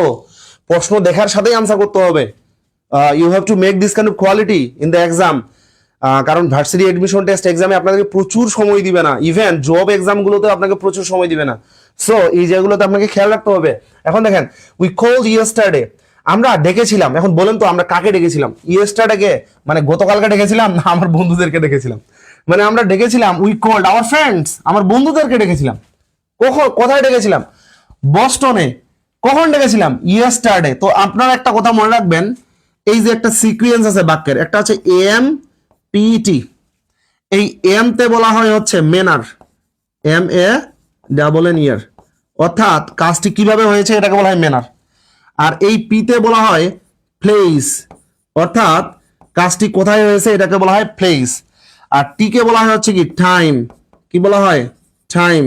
প্রশ্ন দেখার সাথেই আনসার করতে হবে। You have to make this kind of quality in the exam, কারণ ভার্সিটি এডমিশন টেস্ট এক্সামে আপনাদেরকে প্রচুর সময় দিবে না, ইভেন জব এক্সামগুলোতে আপনাকে প্রচুর সময় দিবে না, সো এই জায়গাগুলোতে আপনাকে খেয়াল রাখতে হবে। এখন দেখেন, উই কলড ইয়েস্টারডে আমরা ডেকেছিলাম, এখন বলেন তো আমরা কাকে ডেকেছিলাম, ইয়েস্টারডেকে মানে গতকালকে ডেকেছিলাম না আমার বন্ধুদেরকে ডেকেছিলাম, মানে আমরা ডেকেছিলাম উই কলড আওয়ার ফ্রেন্ডস আমার বন্ধুদেরকে ডেকেছিলাম, কখন কোথায় ডেকেছিলাম, বস্টনে। কখন ডেকেছিলাম, ইয়েস্টারডে। তো আপনারা একটা কথা মনে রাখবেন, এই যে একটা সিকুয়েন্স আছে বাক্যের, একটা হচ্ছে এম পিটি, এই এম তে বলা হয় হচ্ছে মেনার, এম এ ডাবল এন ইয়ার, অর্থাৎ কাজটি কিভাবে হয়েছে এটাকে বলা হয় মেনার। আর এই পিতে বলা হয় প্লেস, অর্থাৎ কাজটি কোথায় হয়েছে এটাকে বলা হয় প্লেস। আর টিকে বলা হয় হচ্ছে কি টাইম, কি বলা হয় টাইম,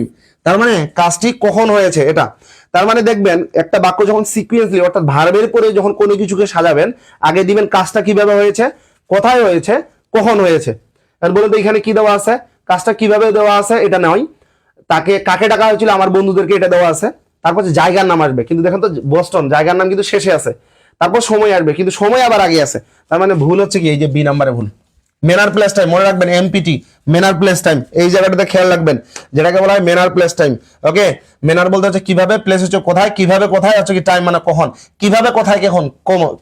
তার মানে কাজটি কখন হয়েছে এটা। তার মানে দেখবেন একটা বাক্য যখন সিকুয়েন্সলি অর্থাৎ ভার্বের পরে যখন কোনো কিছুকে সাজাবেন, আগে দিবেন কাজটা কিভাবে হয়েছে, কোথায় হয়েছে, কখন হয়েছে। আর বলে তো এখানে কি দেওয়া আছে, কাজটা কিভাবে দেওয়া আছে এটা নয়, তাকে কাকে ডাকা হয়েছিল আমার বন্ধুদেরকে এটা দেওয়া আছে, তারপর জায়গার নাম আসবে, কিন্তু দেখেন তো বোস্টন জায়গার নাম কিন্তু শেষে আছে, তারপর সময় আসবে কিন্তু সময় আবার আগে আছে, তার মানে ভুল হচ্ছে কি এই যে বি নাম্বারে ভুল। মেনার প্লেস টাইম মনে রাখবেন, এমপিটি মেনার প্লেস টাইম, এই জায়গাটাতে খেয়াল রাখবেন যেটাকে বলা হয় মেনার প্লেস টাইম। ওকে, মেনার বলতে হচ্ছে কিভাবে, প্লেস হচ্ছে কোথায়, কিভাবে কোথায় হচ্ছে কি টাইম মানে কখন, কিভাবে কোথায় কখন,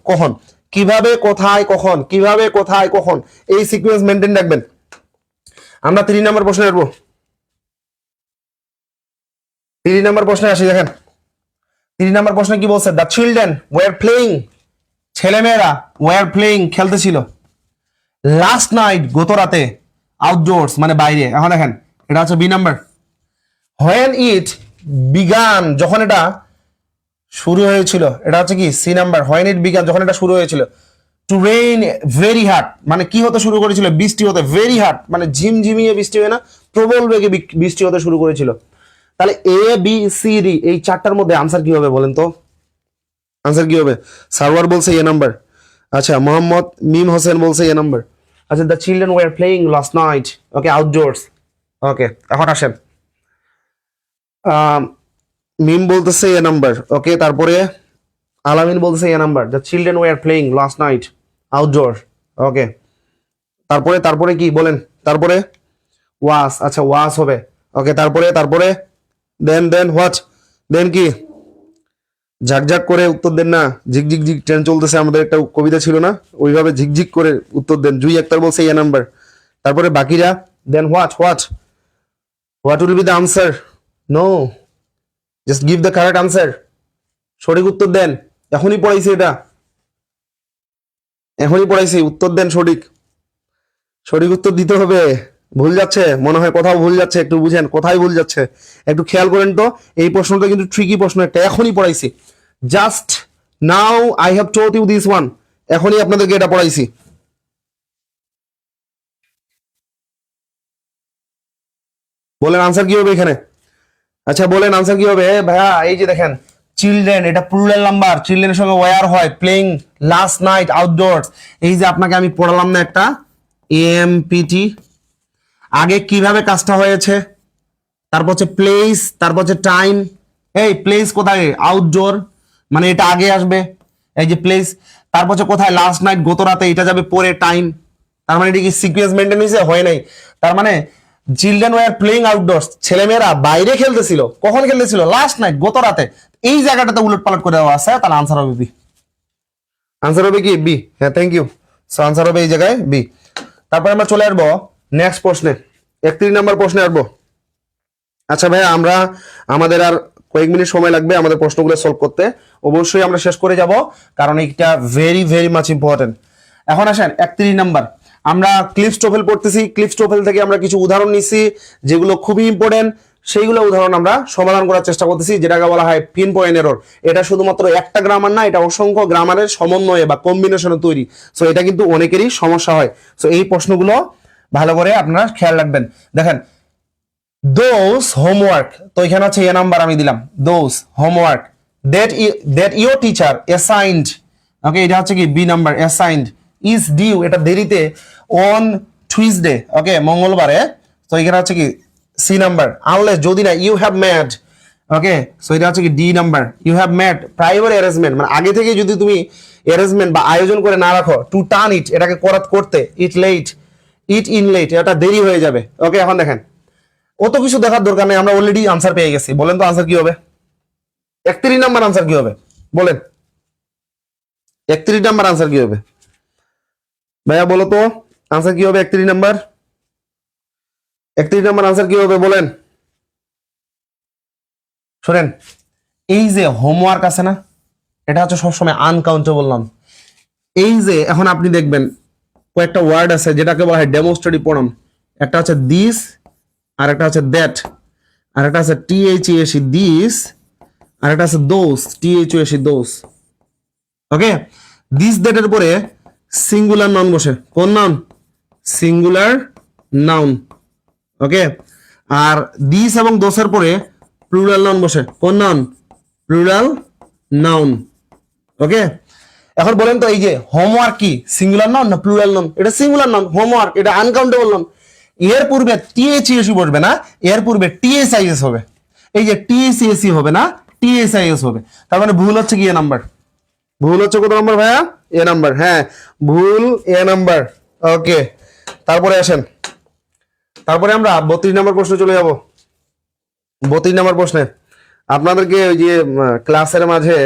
কখন কিভাবে কোথায় কখন, কিভাবে কোথায় কখন, এই সিকোয়েন্স মেনটেন রাখবেন। আমরা 3 নাম্বার প্রশ্নে আসবো, 3 নাম্বার প্রশ্নে আসি। দেখেন 3 নাম্বার প্রশ্নে কি বলছে, দ্য চিলড্রেন ওয়ার প্লেইং, ছেলেমেয়েরা ওয়ার প্লেইং খেলতেছিল, লাস্ট নাইট গত রাতে, আউটডোর্স মানে বাইরে। এখন দেখেন এটা হচ্ছে B number. When it began যখন এটা শুরু হয়েছিল, এটা হচ্ছে কি C number. When it began যখন এটা শুরু হয়েছিল, টু রেইন ভেরি হার্ড মানে কি হতে শুরু করেছিল, বৃষ্টি হতে, ভেরি হার্ড মানে ঝিমঝিমিয়ে বৃষ্টি হয় না, প্রবল বেগে বৃষ্টি হতে শুরু করেছিল। তাহলে এ বি সি ডি এই চারটার মধ্যে আনসার কি হবে বলেন তো, আনসার কি হবে। সার্ভার বলছে এ নাম্বার, আচ্ছা মোহাম্মদ মিম হোসেন বলছে এ নাম্বার। আচ্ছা the children were playing last night, okay outdoors. Okay এখন আসেন, মিম বলতেছে এ নাম্বার, ওকে তারপরে আলামিন বলতেছে A number, the children were playing last night outdoor. Okay তারপরে তারপরে কি বলেন, তারপরে ওয়াস, আচ্ছা ওয়াস হবে। ওকে তারপরে তারপরে দেন হোয়াট, দেন কি, ঝাকঝাক করে উত্তর দেন না, ঝিকঝিক ঝিক ট্রেন চলতেছে, আমাদের একটা কবিতা ছিল না, ওইভাবে ঝিকঝিক করে উত্তর দেন। জুই আক্তার বলছে এ নাম্বার, তারপরে বাকিরা then what what what will be the answer, no just give the correct answer, সঠিক উত্তর দেন। এখনই পড়াইছি এটা, এখনই পড়াইছি, উত্তর দেন সঠিক, সঠিক উত্তর দিতে হবে। ভুল যাচ্ছে মনে হয়, কোথাও ভুল যাচ্ছে, একটু বুঝেন কোথায় ভুল যাচ্ছে, একটু খেয়াল করেন তো। এই প্রশ্নটা কিন্তু ট্রিকি প্রশ্ন একটা, এখনই পড়াইছি, just now I have told you this one, এখনই আপনাদেরকে এটা পড়াইছি। বলেন আনসার কি হবে এখানে, আচ্ছা বলেন আনসার কি হবে ভাইয়া। এই যে দেখেন চিলড্রেন, এটা প্লুরাল নাম্বার, চিলড্রেনের সঙ্গে ওয়্যার হয়, প্লেইং লাস্ট নাইট আউটডোরস। এই যে আপনাকে আমি পড়ালাম না একটা এমপিটি, আগে কিভাবে কাজটা হয়েছে, তারপর হচ্ছে প্লেস, তারপর হচ্ছে টাইম। এই প্লেস কোথায়, আউটডোর, মানে এটা আগে আসবে, এই যে প্লেস। তারপর হচ্ছে কোথায়, লাস্ট নাইট, গত রাতে, এটা যাবে পরে, টাইম। তার মানে এটা কি সিকোয়েন্স মেনটেন হয়েছে, হয় নাই। তার মানে চিলড্রেন ওয়ার প্লেইং আউটডোরস, ছেলেমেয়েরা বাইরে খেলতেছিল, কখন খেলতেছিল, লাস্ট নাইট, গত রাতে। এই জায়গাটাতে উলট পালট করে দেওয়া আছে, তাহলে আনসার হবে বি। আনসার হবে কি বি? হ্যাঁ, থ্যাংক ইউ। সো আনসার হবে এই জায়গায় বি। তারপর আমরা চলে আসবো নেক্সট প্রশ্নে, 31 নম্বর প্রশ্নে আসবো। আচ্ছা ভাইয়া, আমরা আমাদের আর কয়েক মিনিট সময় লাগবে আমাদের প্রশ্নগুলো সলভ করতে, অবশ্যই আমরা শেষ করে যাব, কারণ এটা ভেরি ভেরি মাচ ইম্পর্টেন্ট। এখন আসেন 31 নাম্বার, আমরা ক্লিপস টোফেল পড়তেছি, ক্লিপস টোফেল থেকে আমরা কিছু উদাহরণ নিচ্ছি যেগুলো খুবই ইম্পর্টেন্ট, সেইগুলো উদাহরণ আমরা সমাধান করার চেষ্টা করতেছি, যেটাকে বলা হয় পিন পয়েন্ট এরর। এটা শুধুমাত্র একটা গ্রামার না, এটা অসংখ্য গ্রামারের সমন্বয়ে বা কম্বিনেশনে তৈরি। সো এটা কিন্তু অনেকেরই সমস্যা হয়। সো এই প্রশ্নগুলো ভালো করে আপনারা খেয়াল রাখবেন। দেখেন, দোজ হোমওয়ার্ক, তো এখানে হচ্ছে এ নাম্বার আমি দিলাম, those homework that your teacher assigned, okay, এটা হচ্ছে কি B number, assigned, is due, এটা দেরিতে, অন টুইসডে, ওকে, মঙ্গলবারে। তো এখানে হচ্ছে কি সি নাম্বার, আনলেস, যদি না, you have made, okay, so এটা হচ্ছে কি D number, you have made private arrangement, মানে আগে থেকে যদি তুমি অ্যারেঞ্জমেন্ট বা আয়োজন করে না রাখো, টু টার্ন ইট, এটাকে করতে, ইট লেট, ইট ইন লেট, এটা দেরি হয়ে যাবে। ওকে, এখন দেখেন, অত কিছু দেখার দরকার নেই, আমরা অলরেডি আনসার পেয়ে গেছি। বলেন তো আনসার কি হবে? 31 নাম্বার আনসার কি হবে বলেন? 31 নাম্বার আনসার কি হবে ভাইয়া, বলো তো আনসার কি হবে? 31 নাম্বার, 31 নাম্বার আনসার কি হবে বলেন? শোনেন, এই যে হোমওয়ার্ক আছে না, এটা হচ্ছে সবসময় আনকাউন্টেবল নাম। এই যে এখন আপনি দেখবেন কয়েকটা ওয়ার্ড আছে যেটাকে বলা হয় ডেমোস্ট্রেটিভ প্রনাউন, একটা হচ্ছে দিস, আর একটা হচ্ছে দ্যাট, আর একটা আছে টিএইচএসি দিস, আর একটা আছে দোস, টিএইচএসি দোস। ওকে, দিস দ্যাট এর পরে সিঙ্গুলার নাউন বসে, কোন নাউন? Singular noun. ওকে, আর দিস এবং দোসের পরে প্লুরাল নাউন বসে, কোন নাউন? Plural noun. ওকে, এখন বলেন তো এই যে হোমওয়ার্ক কি সিঙ্গুলার নাউন না প্লুরাল নাউন? এটা সিঙ্গুলার নাউন, হোমওয়ার্ক, এটা আনকাউন্টেবল নাউন। এর পূর্বে টিএইচএসি বসবে না, এর পূর্বে টিএসআইএস হবে। এই যে টিএসএসি হবে না, টিএসআইএস হবে। তার মানে ভুল হচ্ছে কি এ নাম্বার, ভুল হচ্ছে কত নাম্বার ভাইয়া? এ নাম্বার, হ্যাঁ ভুল, এ নাম্বার। ওকে, তারপরে আসেন, তারপরে আমরা 32 নাম্বার প্রশ্নে চলে যাব। 32 নাম্বার প্রশ্নে আপনাদেরকে ওই যে ক্লাসের মাঝে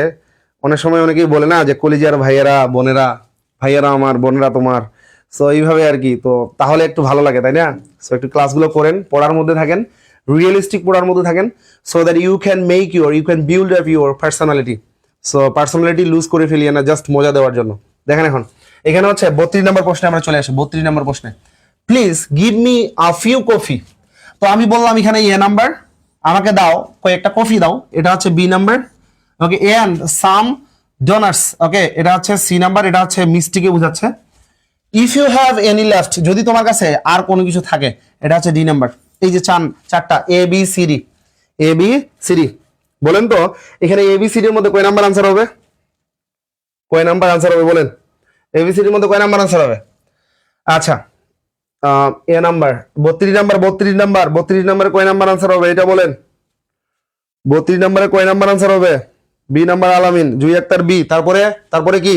অনেক সময় অনেকেই বলে না যে কলিজার ভাইয়েরা বোনেরা, ভাইয়েরা আমার বোনেরা তোমার, সো এইভাবে আর কি, তো তাহলে একটু ভালো লাগে তাই না? সো একটু ক্লাসগুলো করেন, পড়ার মধ্যে থাকেন, রিয়েলিস্টিক পড়ার মধ্যে থাকেন, so that you can build up your personality. So personality lose করে ফেলিয়ে না জাস্ট মজা দেওয়ার জন্য। দেখেন এখন এখানে হচ্ছে 32 নম্বর প্রশ্নে আমরা চলে আসি। 32 নম্বর প্রশ্নে, please give me a few coffee. তো আমি বললাম এখানে এ নাম্বার, আমাকে দাও কয়েকটা কফি দাও, এটা হচ্ছে B number. Okay, and some donuts, okay, এটা হচ্ছে সি নাম্বার, এটা হচ্ছে মিষ্টিকে বোঝাচ্ছে। If you have any left, যদি তোমার কাছে আর কোনো কিছু থাকে, এটা হচ্ছে ডি নাম্বার। এই যে চারটা এ বি সি ডি, এ বি সি ডি, বলেন তো এখানে এ বি সি ডির মধ্যে কয় নাম্বার আনসার হবে? কয় নাম্বার আনসার হবে বলেন? এ বি সি ডির মধ্যে কয় নাম্বার আনসার হবে? আচ্ছা, এ নাম্বার 32 নাম্বার, 32 নাম্বার, 32 নাম্বারে কয় নাম্বার আনসার হবে এটা বলেন? 32 নাম্বারে কয় নাম্বার আনসার হবে? বি নাম্বার, আলামিন, জুই আক্তার বি। তারপরে তারপরে কি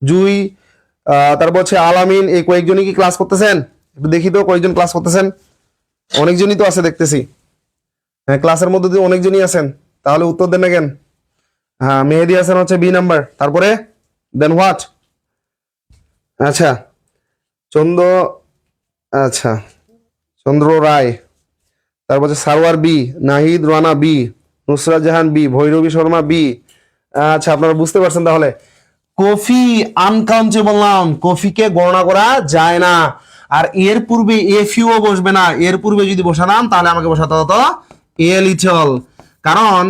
জুই, তারপর হচ্ছে আলামিন, এই কয়েকজনই কি ক্লাস করতেছেন? একটু দেখি তো কয়েকজন ক্লাস করতেছেন। অনেকজনই তো আছে দেখতেছি, হ্যাঁ ক্লাসের মধ্যে দিয়ে অনেকজনই আছেন, তাহলে উত্তর দেন না কেন? হ্যাঁ, মেহেদি হাসান হচ্ছে বি নাম্বার। তারপরে দেন হোয়াট? আচ্ছা, চন্দ্র, আচ্ছা চন্দ্র রায়, তারপর হচ্ছে Sarwar B, Nahid Rana B, Nusrat Jahan B, ভৈরবী শর্মা বি। আচ্ছা, আপনারা বুঝতে পারছেন তাহলে কফি আনকাউন্টেবল নাউন, কফিকে গণনা করা যায় না। আর এর পূর্বে এফইউ বসবে না, এর পূর্বে যদি বসাতাম তাহলে আমাকে বসাতে হতো এ লিটল, কারণ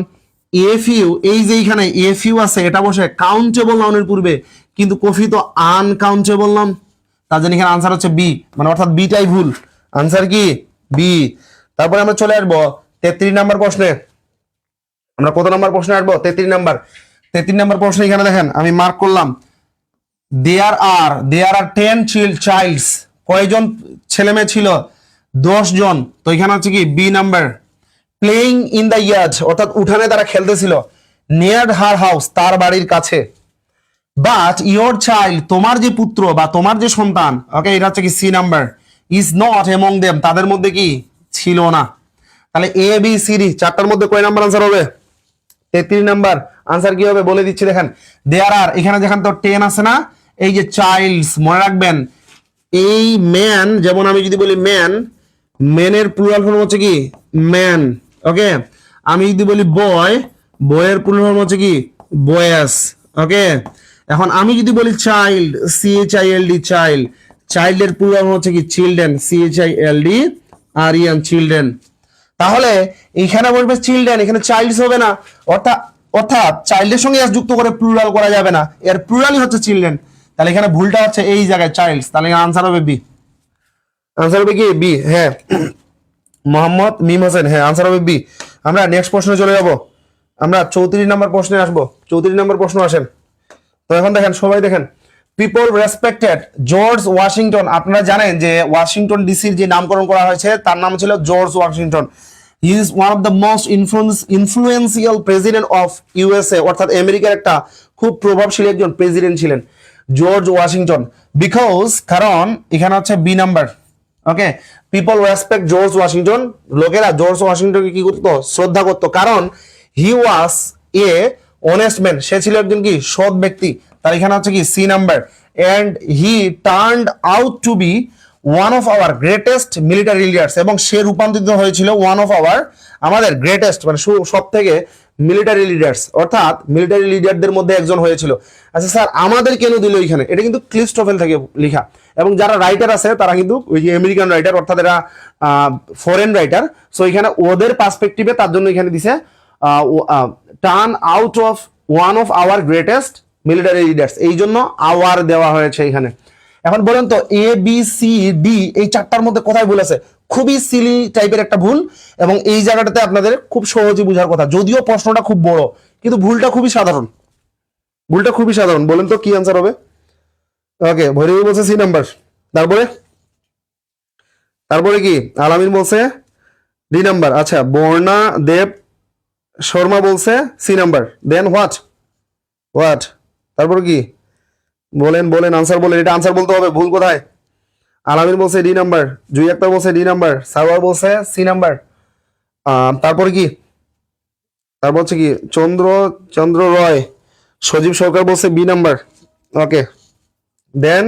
এফইউ, এই যে এখানে এফইউ আছে এটা বসে কাউন্টেবল নাউনের পূর্বে, কিন্তু কফি তো আনকাউন্টেবল নাউন, তার জন্য এখানে আনসার হচ্ছে বি, মানে অর্থাৎ বিটাই ভুল, আনসার কি বি। তারপরে আমরা চলে আসবো 33 নাম্বার প্রশ্নে। আমরা কত নাম্বার প্রশ্নে আসবো? 33 নাম্বার। 33 নাম্বার প্রশ্ন এখানে দেখেন আমি মার্ক করলাম, দেয়ার আর 10 চাইল্ডস, কয়জন ছেলে মেয়ে ছিল? 10 জন। তো এখানে হচ্ছে কি B number. Playing in the yard, অর্থাৎ উঠানে তারা খেলতেছিল। নিয়ার হার হাউস, তার বাড়ির কাছে। বাট ইয়োর চাইল্ড, তোমার যে পুত্র বা তোমার যে সন্তান, ওকে, এটা হচ্ছে কি C number, is not among them, তাদের মধ্যে কি ছিল না। তাহলে এ বি সি ডি চারটার মধ্যে কয় নাম্বার আনসার হবে? 33 নাম্বার। আনসার কি হবে বলে দিচ্ছি দেখেন। দেয়ার আর, এখানে যেখানে তো 10 আছে না, এই যে চাইল্ডস, মনে রাখবেন এই ম্যান, যেমন আমি যদি বলি ম্যান, ম্যানের প্লুরাল ফর্ম হচ্ছে কি ম্যান, ওকে। আমি যদি বলি বয়, বয়ের প্লুরাল ফর্ম হচ্ছে কি বয়েস, ওকে। এখন আমি যদি বলি চাইল্ড, CHILD চাইল্ড, চাইল্ডের প্লুরাল ফর্ম হচ্ছে কি চিলড্রেন, CHILD আরিয়ান চিলড্রেন। তাহলে এখানে বলবে চিলড্রেন, এখানে চাইল্ডস হবে না, অর্থাৎ অর্থাৎ চাইল্ডের সঙ্গে এস যুক্ত করে প্লুরাল করা যাবে না, এর প্লুরালই হচ্ছে চিলড্রেন। তাহলে এখানে ভুলটা হচ্ছে এই জায়গায় চাইল্ডস, তাহলে আনসার হবে বি। আনসার হবে কি বি, হ্যাঁ। মোহাম্মদ মিম হোসেন, হ্যাঁ আনসার হবে বি। আমরা নেক্সট প্রশ্নে চলে যাব। আমরা 34 নাম্বার প্রশ্নে আসবো। 34 নাম্বার প্রশ্ন আসেন। তো এখন দেখেন, সবাই দেখেন, পিপল রেসপেক্টেড জর্জ ওয়াশিংটন। আপনারা জানেন যে ওয়াশিংটন ডিসির যে নামকরণ করা হয়েছে তার নাম ছিল George Washington. He is one of the most influential president of USA, অর্থাৎ আমেরিকার একটা খুব প্রভাবশালী একজন প্রেসিডেন্ট ছিলেন জর্জ ওয়াশিংটন। বিকজ, কারণ এখানে হচ্ছে বি নাম্বার, ওকে। পিপল রেসপেক্ট জর্জ ওয়াশিংটন, লোকেরা জর্জ ওয়াশিংটনকে কি করতো? শ্রদ্ধা করতো। কারণ হি ওয়াজ এ অনেস্ট ম্যান, সে ছিল একজন কি সৎ ব্যক্তি। তার এখানে হচ্ছে কি C number. And he turned out to be one of our greatest military leaders, এবং সে রূপান্তরিত হয়েছিল ওয়ান অফ আওয়ার, আমাদের গ্রেটেস্ট মানে সব থেকে মিলিটারি লিডার্স, অর্থাৎ মিলিটারি লিডারদের মধ্যে একজন হয়েছিল। আচ্ছা স্যার, আমাদের কেন দিল এখানে? এটা কিন্তু ক্লিস্টোফেল থেকে লেখা, এবং যারা রাইটার আছে তারা কিন্তু ওই যে আমেরিকান রাইটার, অর্থাৎ এরা ফরেন রাইটার। সো এখানে ওদের পার্সপেক্টিভে তার জন্য এখানে দিছে turn out of one of our greatest military leaders, এই জন্য আওয়ার দেওয়া হয়েছে এখানে। এখন বলেন তো ABCD এই চারটার মধ্যে কোথায় ভুল আছে? খুবই সিলি টাইপের একটা ভুল, এবং এই জায়গাটাতে আপনাদের খুব সহজে বোঝার কথা, যদিও প্রশ্নটা খুব বড়, কিন্তু ভুলটা খুবই সাধারণ। ভুলটা খুবই সাধারণ। বলেন তো কি আনসার হবে? ওকে, ভৈরবী বলছে সি নাম্বার। তারপরে তারপরে কি আলামিন বলছে ডি নাম্বার। আচ্ছা, বর্ণা দেব শর্মা বলছে C number. Then what what তারপর কি বলেন বলেন আনসার বলেন। এটা আনসার বলতে হবে, ভুল কোথায়? আলামিন বলছে ডি নাম্বার, জুই আক্তার বলছে ডি নাম্বার, সারওয়ার বলছে সি নাম্বার। তারপর কি? তারপর হচ্ছে কি চন্দ্র রয়, সজীব সরকার বলছে বি নাম্বার। ওকে, দেন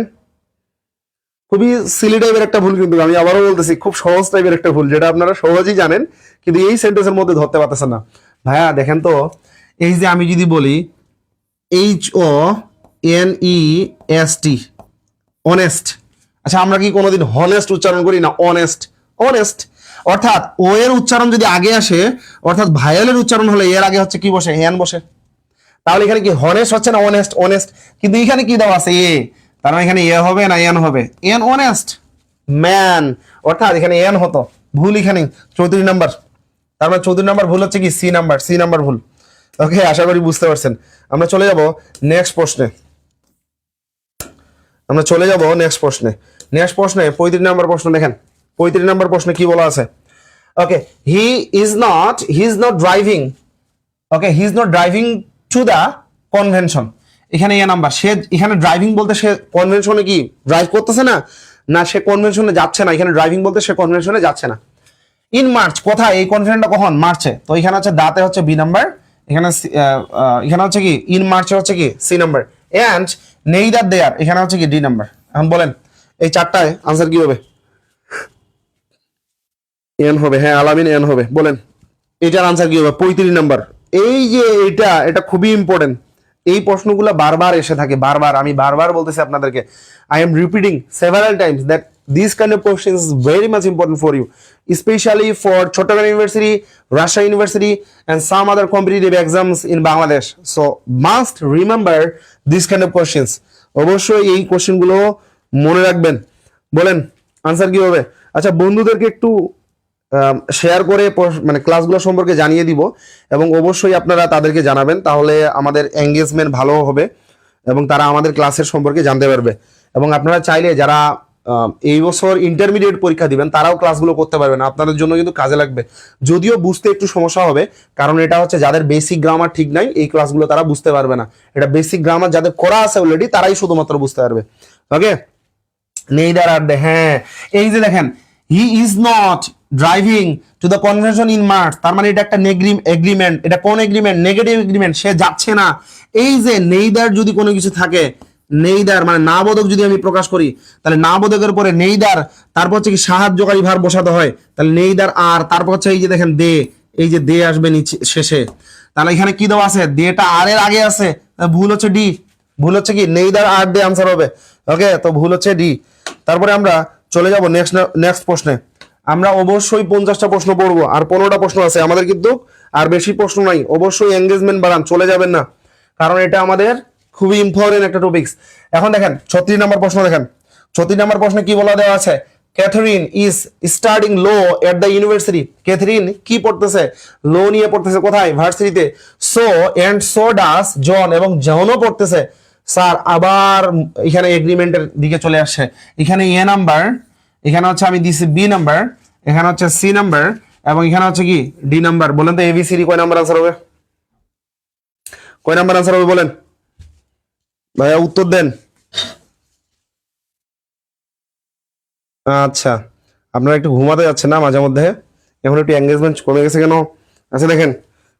খুবই সিলি টাইপের একটা ভুল, কিন্তু আমি আবারও বলতেছি খুব সহজ টাইপের একটা ভুল, যেটা আপনারা সহজেই জানেন, কিন্তু এই সেন্টেন্সের মধ্যে ধরতে পারতেছেন না। ভাইয়া দেখেন তো, এই যে আমি যদি বলি HONEST, অনেস্ট, আচ্ছা আমরা কি কোনোদিন হনেস্ট উচ্চারণ করি না? অনেস্ট, অনেস্ট, অর্থাৎ ও এর উচ্চারণ যদি আগে আসে, অর্থাৎ ভায়োলের উচ্চারণ হলে এর আগে হচ্ছে কি বসে? এন বসে। তাহলে এখানে কি হনেস্ট হচ্ছে না অনেস্ট? অনেস্ট। কিন্তু এখানে কি দেওয়া আছে? এ, তার মানে এখানে এ হবে না এন হবে? এন অনেস্ট ম্যান, অর্থাৎ এখানে এন হতো। ভুল এখানে 34 নাম্বার। তার মানে 34 নাম্বার ভুল হচ্ছে কি সি নাম্বার, সি নাম্বার ভুল। ওকে, আশা করি বুঝতে পারছেন। আমরা চলে যাব নেক্সট প্রশ্নে। আমরা চলে যাব নেক্সট প্রশ্নে। নেক্সট প্রশ্নে 35 নাম্বার প্রশ্ন দেখেন। 35 নাম্বার প্রশ্নে কি বলা আছে? Okay, he is not driving, okay, he is not driving to the convention. এখানে এ নাম্বার। সে এখানে ড্রাইভিং বলতে সে কনভেনশনে কি ড্রাইভ করতেছে না, না সে কনভেনশনে যাচ্ছে না। এখানে ড্রাইভিং বলতে সে কনভেনশনে যাচ্ছে না। ইন মার্চ, কোথায়? এই কনভেনশনটা কখন? মার্চে। তো এখানে হচ্ছে দাতে হচ্ছে বি নাম্বার, এখানে এখানে হচ্ছে কি ইন মার্চে হচ্ছে কি সি নাম্বার। এন্ড নেইদার দেয়ার, এখানে হচ্ছে কি ডি নাম্বার। এখন বলেন এই চারটায় আনসার কি হবে? এন হবে, হ্যাঁ আলামিন এন হবে। বলেন এটার আনসার কি হবে? 35 নাম্বার। এই যে এটা খুবই ইম্পর্টেন্ট। এই প্রশ্নগুলো বারবার এসে থাকে, বারবার, আমি বারবার বলতেছি আপনাদেরকে, I am repeating several times that this kind of questions is very much important for you, specially for Chittagong university, Rajshahi university and some other competitive exams in Bangladesh. So must remember this kind of questions. অবশ্যই এই কোশ্চেনগুলো মনে রাখবেন। বলেন answer কি হবে? আচ্ছা, বন্ধুদেরকে একটু শেয়ার করে মানে ক্লাসগুলো সম্পর্কে জানিয়ে দিব এবং অবশ্যই আপনারা তাদেরকে জানাবেন, তাহলে আমাদের এঙ্গেজমেন্ট ভালো হবে এবং তারা আমাদের ক্লাসের সম্পর্কে জানতে পারবে। এবং আপনারা চাইলে যারা এই বছর ইন্টারমিডিয়েট পরীক্ষা দিবেন তারাও ক্লাসগুলো করতে পারবেন, আপনাদের জন্য কিন্তু কাজে লাগবে। যদিও বুঝতে একটু সমস্যা হবে, কারণ এটা হচ্ছে যাদের বেসিক গ্রামার ঠিক নাই এই ক্লাসগুলো তারা বুঝতে পারবে না। এটা বেসিক গ্রামার যাদের করা আছে অলরেডি তারাই শুধুমাত্র বুঝতে পারবে। ওকে, নেইদার আর দে, হ্যাঁ এই যে দেখেন হি is not driving to the convention in March, তার মানে এটা একটা এগ্রিমেন্ট। এটা কোন এগ্রিমেন্ট? নেগেটিভ এগ্রিমেন্ট, সে যাচ্ছে না। এই যে নেইদার যদি কোনো কিছু থাকে, নেইদার মানে না বোধক যদি আমি প্রকাশ করি, তাহলে না বোধকের পরে নেইদার, তারপর হচ্ছে কি সাহায্যকারী ভার বসাতে হয়, তাহলে নেইদার আর, তারপর হচ্ছে এই যে দেখেন দে, এই যে দে আসবে নিচে শেষে, তাহলে এখানে কি দেওয়া আছে? দেটা আর এর আগে আছে, ভুল হচ্ছে ডি, ভুল হচ্ছে কি নেইদার আর দে আনসার হবে। ওকে, তো ভুল হচ্ছে ডি। তারপরে আমরা চলে যাব নেক্সট প্রশ্নে। আমরা অবশ্যই 50টা প্রশ্ন পড়বো, আর 15টা প্রশ্ন আছে আমাদের, কিন্তু আর বেশি প্রশ্ন নাই। অবশ্যই এঙ্গেজমেন্ট বাড়ান, চলে যাবেন না, কারণ এটা আমাদের খুবই ইম্পর্টেন্ট একটা টপিকস। এখন দেখেন 36 নম্বর প্রশ্ন, দেখেন 36 নম্বর প্রশ্নে কি বলা দেওয়া আছে? Catherine is studying law at the university. Catherine কি পড়তেছে? ল নিয়ে পড়তেছে। কোথায়? ভার্সিটিতে। So and so does John, এবং জনও পড়তেছে। স্যার আবার এখানে এগ্রিমেন্টের দিকে চলে আসছে। এখানে এ নাম্বার, এখানে হচ্ছে আমি দিছি বি নাম্বার, এখানে হচ্ছে সি নাম্বার, এবং এখানে হচ্ছে কি ডি নাম্বার। বলেন তো এবিসিডি কয় নাম্বার আনসার হবে? কয় নাম্বার আনসার হবে বলেন ভাইয়া, উত্তর দেন। আচ্ছা, আপনারা একটু ঘুমাতে যাচ্ছেন না মাঝে মধ্যে, এখন একটু এঙ্গেজমেন্ট কমে গেছে কেন? আচ্ছা দেখেন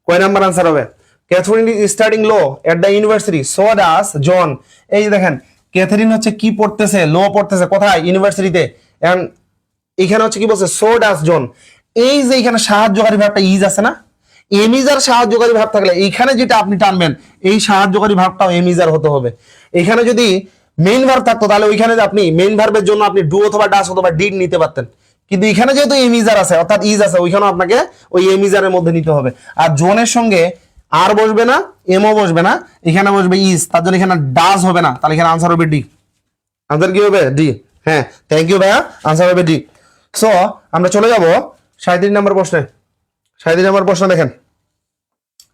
কয় নাম্বার আনসার হবে? Catherine is studying law at the university, so does John. এই যে দেখেন ক্যাথরিন হচ্ছে কি পড়তেছে? ল পড়তেছে। কোথায়? ইউনিভার্সিটিতে। এন্ড এখানে হচ্ছে কি বলছে? So does John. এই যে এখানে সাহায্যকারী ভাবটা ইজ আছে না, এমিজার সাহায্যকারী ভাব থাকলে এইখানে যেটা আপনি টানবেন এই সাহায্যকারী ভাবটাও এমিজার হতে হবে। এখানে যদি মেইন ভার্ব থাকতো তাহলে ওইখানে আপনি মেইন ভার্বের জন্য আপনি ডু অথবা ডাস অথবা ডিড নিতে পারতেন, কিন্তু এখানে যেহেতু এমিজার আছে অর্থাৎ ইজ আছে, ওইখানেও আপনাকে ওই এমিজারের মধ্যে নিতে হবে। আর জোনের সঙ্গে আর বসবে না, এমও বসবে না, এখানে বসবে ইজ, তার জন্য এখানে ডাস হবে না, তাহলে এখানে আনসার হবে ডি। আনসার কি হবে? ডি। হ্যাঁ, থ্যাংক ইউ ভাইয়া, আনসার হবে ডি। সো আমরা চলে যাব 37 নম্বর প্রশ্নে। 37 নম্বর প্রশ্ন দেখেন,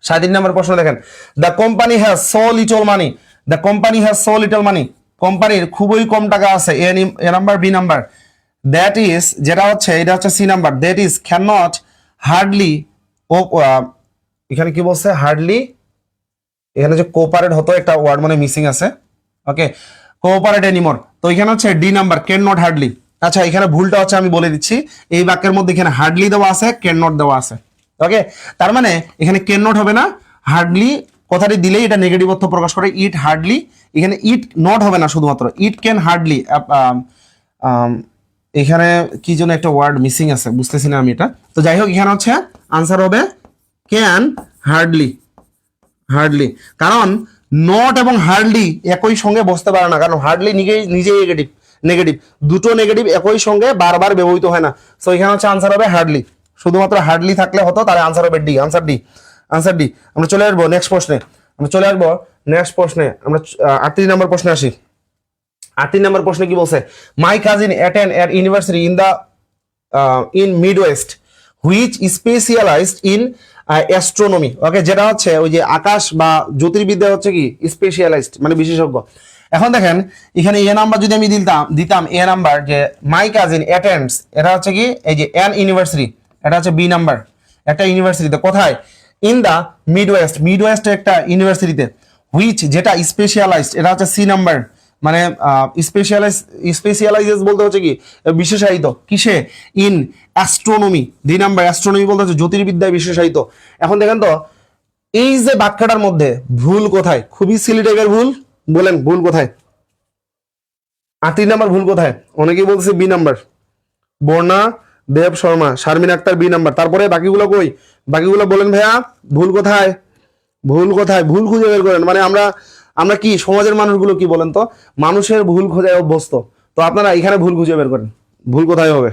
37 নম্বর প্রশ্ন দেখেন। The company has so little money, the company has so little money, কোম্পানির খুবই কম টাকা আছে। A number, B number. That is, যেটা হচ্ছে এটা হচ্ছে C number. That is can not hardly, ও এখানে কি বলছে? হার্ডলি, এখানে যে কোপারেট হতো একটা ওয়ার্ড মানে মিসিং আছে। ওকে, কোপারেট এনিমোর, তো এখানে হচ্ছে D number, can not hardly. আচ্ছা, এখানে ভুলটা হচ্ছে আমি বলে দিচ্ছি, এই বাক্যের মধ্যে এখানে হার্ডলি দেওয়া আছে, ক্যান নট দেওয়া আছে। ওকে, তার মানে এখানে ক্যান নট হবে না, হার্ডলি কথাটি দিলেই এটা নেগেটিভ অর্থ প্রকাশ করে। ইট হার্ডলি, এখানে ইট নট হবে না, শুধুমাত্র ইট ক্যান হার্ডলি। এখানে কি যেন একটা ওয়ার্ড মিসিং আছে, বুঝতেছি না আমি এটা। তো যাই হোক, এখানে হচ্ছে আনসার হবে ক্যান হার্ডলি, হার্ডলি। কারণ নট এবং হার্ডলি একই সঙ্গে বসতে পারে না, কারণ হার্ডলি নিজেই নেগেটিভ, নেগেটিভ দুটো নেগেটিভ একই সঙ্গে বারবার ব্যবহৃত হয় না। সো এখানে হচ্ছে আনসার হবে হার্ডলি, শুধুমাত্র হার্ডলি থাকলে হতো, তাহলে আনসার হবে D. Answer D, answer D. আমরা চলে আসবো নেক্সট প্রশ্নে, আমরা 38 নম্বর প্রশ্নে আসি। 38 নম্বর প্রশ্নে কি বলছে? My cousin attend at university in Midwest which specialized in astronomy. Okay, যেটা হচ্ছে ওই যে আকাশ বা জ্যোতির্বিদ্যা হচ্ছে কি স্পেশালাইজড মানে বিশেষজ্ঞ। এখন দেখেন এখানে এ নাম্বার যদি আমি দিতাম এ নাম্বার, যে মাই কাজিন অ্যাটেন্ডস, এটা হচ্ছে কি এই যে অ্যান ইউনিভার্সিটি, এটা হচ্ছে বি নাম্বার, একটা ইউনিভার্সিটিতে। কোথায়? ইন দা মিডওয়েস্ট, মিডওয়েস্ট একটা ইউনিভার্সিটিতে। হুইচ যেটা স্পেশালাইজড, এটা হচ্ছে সি নাম্বার, মানে স্পেশালাইজেস বলতে হচ্ছে কি বিশেষায়িত। কিসে? In astronomy. দুই নাম্বার, অ্যাস্ট্রোনমি বলতে হচ্ছে জ্যোতির্বিদ্যায় বিশেষায়িত। এখন দেখেন তো এই যে বাক্যটার মধ্যে ভুল কোথায়? খুবই সিলি টাইপের ভুল, বলেন ভুল কোথায়? 38 নাম্বার ভুল কোথায়? অনেকেই বলছে বি নাম্বার, বর্ণা দেব শর্মা, শারমিন আক্তার বি নাম্বার। তারপরে বাকিগুলো কই? বাকিগুলো বলেন ভাইয়া, ভুল কোথায়? ভুল কোথায়? ভুল খুঁজে বের করেন। মানে আমরা কি সমাজের মানুষগুলো কি বলেন তো, মানুষের ভুল খোঁজায় অভ্যস্ত। তো আপনারা এখানে ভুল খুঁজে বের করেন, ভুল কোথায় হবে?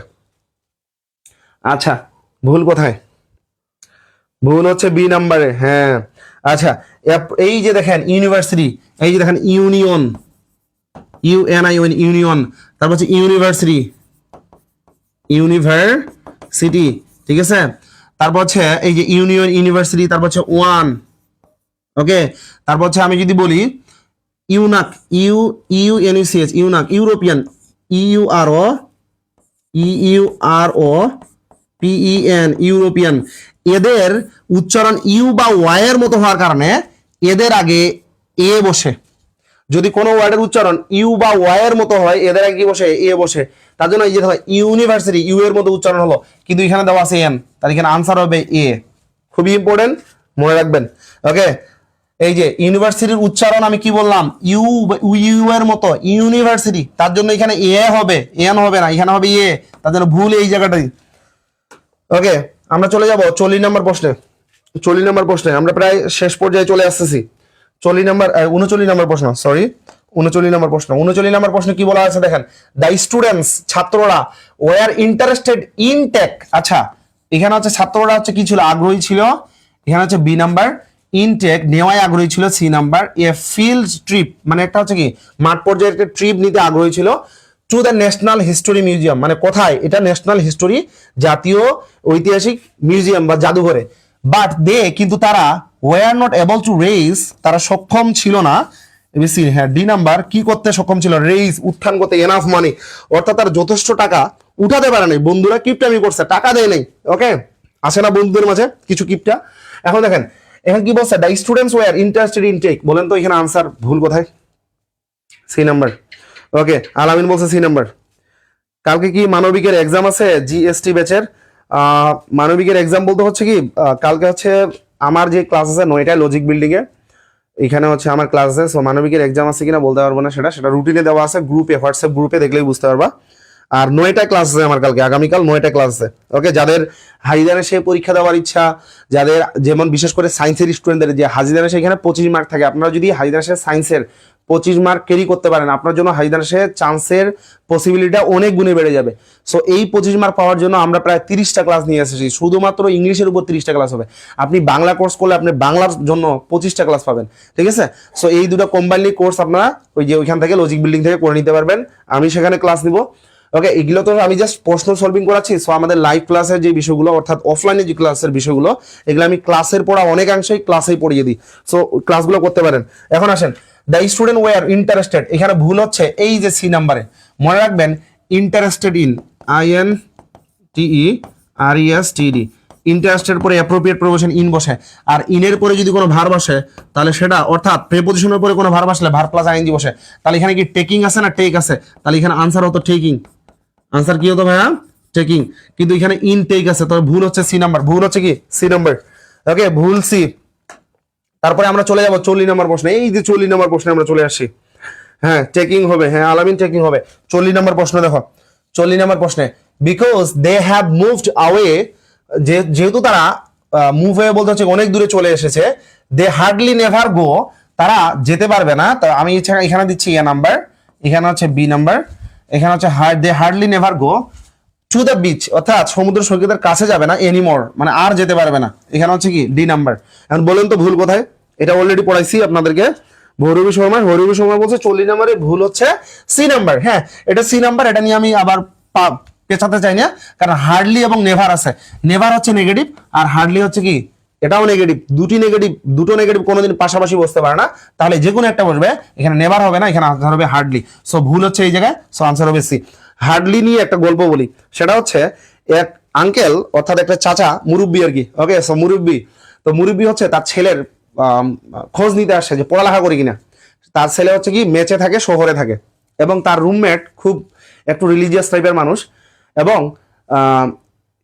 আচ্ছা, ভুল কোথায়? ভুল হচ্ছে বি নাম্বারে। হ্যাঁ, আচ্ছা, এই যে দেখেন ইউনিভার্সিটি, এই যে দেখেন ইউনিয়ন, ইউনিয়ন, তারপর হচ্ছে ইউনিভার্সিটি, ইউনিভার্সিটি, ঠিক আছে। তারপর হচ্ছে এই যে ইউনিয়ন ইউনিভার্সিটি, তারপর হচ্ছে ওয়ান, ওকে। তারপর হচ্ছে আমি যদি বলি ইউনাক, ইউএনইউসিএচ, ইউনাক, ইউরোপিয়ান, ইউআরও, ইউআরও পিইএন, ইউরোপিয়ান। এদের উচ্চারণ ইউ বা ওয়াই এর মতো হওয়ার কারণে এদের আগে এ বসে। যদি কোনো ওয়ার্ডের উচ্চারণ ইউ বা ওয়াই এর মতো হয় এদের আগে কি বসে? এ বসে। তার জন্য এই যে ইউনিভার্সিটি, ইউ এর মতো উচ্চারণ হলো, কিন্তু এখানে দেওয়া আছে এন, তার এখানে আনসার হবে এ। খুবই ইম্পর্টেন্ট, মনে রাখবেন, ওকে। এই যে ইউনিভার্সিটির উচ্চারণ আমি কি বললাম? ইউ, ইউ এর মতো ইউনিভার্সিটি, তার জন্য এখানে এ হবে, এন হবে না, এখানে হবে এ। তার জন্য ভুল এই জায়গাটাই, ওকে। আমরা চলে যাব 40 নম্বর প্রশ্নে। 40 নম্বর প্রশ্নে আমরা প্রায় শেষ পর্যায়ে চলে আসতেছি। 39 নম্বর প্রশ্ন, সরি, 39 নম্বর প্রশ্ন। 39 নম্বর প্রশ্নে কি বলা আছে দেখেন, দ্য স্টুডেন্টস, ছাত্ররা, ওয়ার ইন্টারেস্টেড ইন টেক। আচ্ছা, এখানে হচ্ছে ছাত্ররা হচ্ছে কি ছিল? আগ্রহী ছিল। এখানে হচ্ছে বি নাম্বার, ইনটেক নেওয়ায় আগ্রহী ছিল, সি নাম্বার। এ ফিল্ড ট্রিপ, মানে একটা হচ্ছে কি মাঠ পর্যায়ে একটা ট্রিপ নিতে আগ্রহী ছিল, to the national history museum, মানে কোথায়? এটা ন্যাশনাল হিস্টোরি, জাতীয় ঐতিহাসিক মিউজিয়াম বা জাদুঘরে। বাট দে, কিন্তু তারা, were not able to raise, তারা সক্ষম ছিল না, এবিসি, হ্যাঁ ডি নাম্বার, কি করতে সক্ষম ছিল? রেইজ, উত্থান করতে, এনাফ মানি, অর্থাৎ তারা যথেষ্ট টাকা উঠাতে পারে নাই। বন্ধুরা কিপটামি করছে, টাকা দেয় নাই, ওকে। আসে না বন্ধুদের মাঝে কিছু কিপটা? এখন দেখেন এখানে কি বলছে, the students were interested in tech. বলেন তো এখানে আনসার ভুল কোথায়? C number, okay. আলামিন বলছে সি নাম্বার। কালকে কি মানবিকের এক্সাম আছে? জিএসটি ব্যাচের মানবিকের এক্সাম বলতে হচ্ছে কি, কালকে হচ্ছে আমার যে ক্লাস আছে 9টায় লজিক বিল্ডিং এ, এখানে হচ্ছে আমার ক্লাস আছে। সো মানবিকের এক্সাম আছে কিনা বলতে পারবো না, সেটা রুটিনে দেওয়া আছে গ্রুপে, হোয়াটসঅ্যাপ গ্রুপে দেখলেই বুঝতে পারবা। আর 9টায় ক্লাস আছে আমার কালকে, আগামীকাল 9টায় ক্লাস আছে, ওকে। যাদের হাজিদারে সে পরীক্ষা দেওয়ার ইচ্ছা, যাদের যেমন বিশেষ করে সায়েন্সের স্টুডেন্টদের যে হাজিদারে সেখানে 25 মার্ক থাকে, আপনারা যদি হাজিদারে সে সায়েন্সের 25 মার্ক ক্যারি করতে পারেন, আপনার জন্য হাজিদারে সে চান্সের পসিবিলিটিটা অনেক গুণে বেড়ে যাবে। সো এই 25 মার্ক পাওয়ার জন্য আমরা প্রায় 30টা ক্লাস নিয়ে এসেছি, শুধুমাত্র ইংলিশের উপর 30টা ক্লাস হবে। আপনি বাংলা কোর্স করলে আপনি বাংলার জন্য 25টা ক্লাস পাবেন, ঠিক আছে। সো এই দুটো কম্বাইনলি কোর্স আপনারা ওই যে ওইখান থেকে লজিক বিল্ডিং থেকে করে নিতে পারবেন, আমি সেখানে ক্লাস নিব, ওকে। এগুলো তো আমি জাস্ট প্রশ্ন সলভিং করাচ্ছি। সো আমাদের লাইভ ক্লাসের যে বিষয়গুলো, অর্থাৎ অফলাইনে যে ক্লাসের বিষয়গুলো, এগুলো আমি ক্লাসের পড়া অনেকাংশেই ক্লাসেই পড়িয়ে দিই। সো ক্লাসগুলো করতে পারেন। এখন আসেন, দ্য স্টুডেন্ট ওয়ার ইন্টারেস্টেড, এখানে ভুল হচ্ছে এই যে সি নাম্বারে। মনে রাখবেন ইন্টারেস্টেড ইন, INTERESTED, ইন্টারেস্টেড পরে অ্যাপ্রোপ্রিয়েট প্রিপোজিশন ইন বসে, আর ইনের পরে যদি কোনো ভার্ব আসে তাহলে সেটা, অর্থাৎ প্রিপোজিশনের পরে কোনো ভার্ব আসলে ভার্ব প্লাস আইএনজি বসে, তাহলে এখানে কি টেকিং আছে না টেক আছে? তাহলে এখানে আনসার হতো টেকিং। আনসার কি হতো ভাইয়া? টেকিং। কিন্তু এখানে ইন টেক আছে, তবে ভুল হচ্ছে সি নাম্বার, ভুল হচ্ছে কি সি নাম্বার, ওকে, ভুল সি। তারপরে আমরা চলে যাব 40 নম্বর প্রশ্নে। এই যে 40 নম্বর প্রশ্নে আমরা চলে আসছি, হ্যাঁ টেকিং হবে, হ্যাঁ আলামিন টেকিং হবে। 40 নম্বর প্রশ্ন দেখো, 40 নম্বর প্রশ্নে, বিকজ দে হ্যাভ মুভড আওয়ে, যেহেতু তারা মুভ হয়ে বলতে হচ্ছে অনেক দূরে চলে এসেছে, দে হার্ডলি নেভার গো, তারা যেতে পারবে না। তো আমি এখানে দিচ্ছি এ নাম্বার, এখানে হচ্ছে বি নাম্বার, এখানে হচ্ছে they hardly never go to the beach, অর্থাৎ সমুদ্র সৈকতের কাছে যাবে না, এনিমোর মানে আর যেতে পারবে না, এখানে হচ্ছে কি ডি নাম্বার। এখন বলেন তো ভুল কোথায়? এটা অলরেডি পড়াইছি আপনাদেরকে, ভৈরবী শর্মা বলছে 40 নম্বরে ভুল হচ্ছে সি নাম্বার। হ্যাঁ এটা সি নাম্বার, এটা নিয়ে আমি আবার পেছাতে চাই না, কারণ হার্ডলি এবং নেভার আছে, নেভার হচ্ছে নেগেটিভ আর হার্ডলি হচ্ছে কি এটাও নেগেটিভ, দুটো নেগেটিভ কোনোদিন পাশাপাশি বসতে পারে না, তাহলে যে কোনো একটা বসবে, এখানে নেভার হবে না, এখানে আনসার হবে হার্ডলি। সো ভুল হচ্ছে এই জায়গায়, সো আনসার হবে সি। হার্ডলি নিয়ে একটা গল্প বলি, সেটা হচ্ছে এক আঙ্কেল, অর্থাৎ একটা চাচা, মুরব্বী আর কি, ওকে। সো মুরব্বী হচ্ছে তার ছেলের খোঁজ নিতে আসছে যে পড়ালেখা করে কিনা। তার ছেলে হচ্ছে কি মেচে থাকে, শহরে থাকে, এবং তার রুমমেট খুব একটু রিলিজিয়াস টাইপের মানুষ, এবং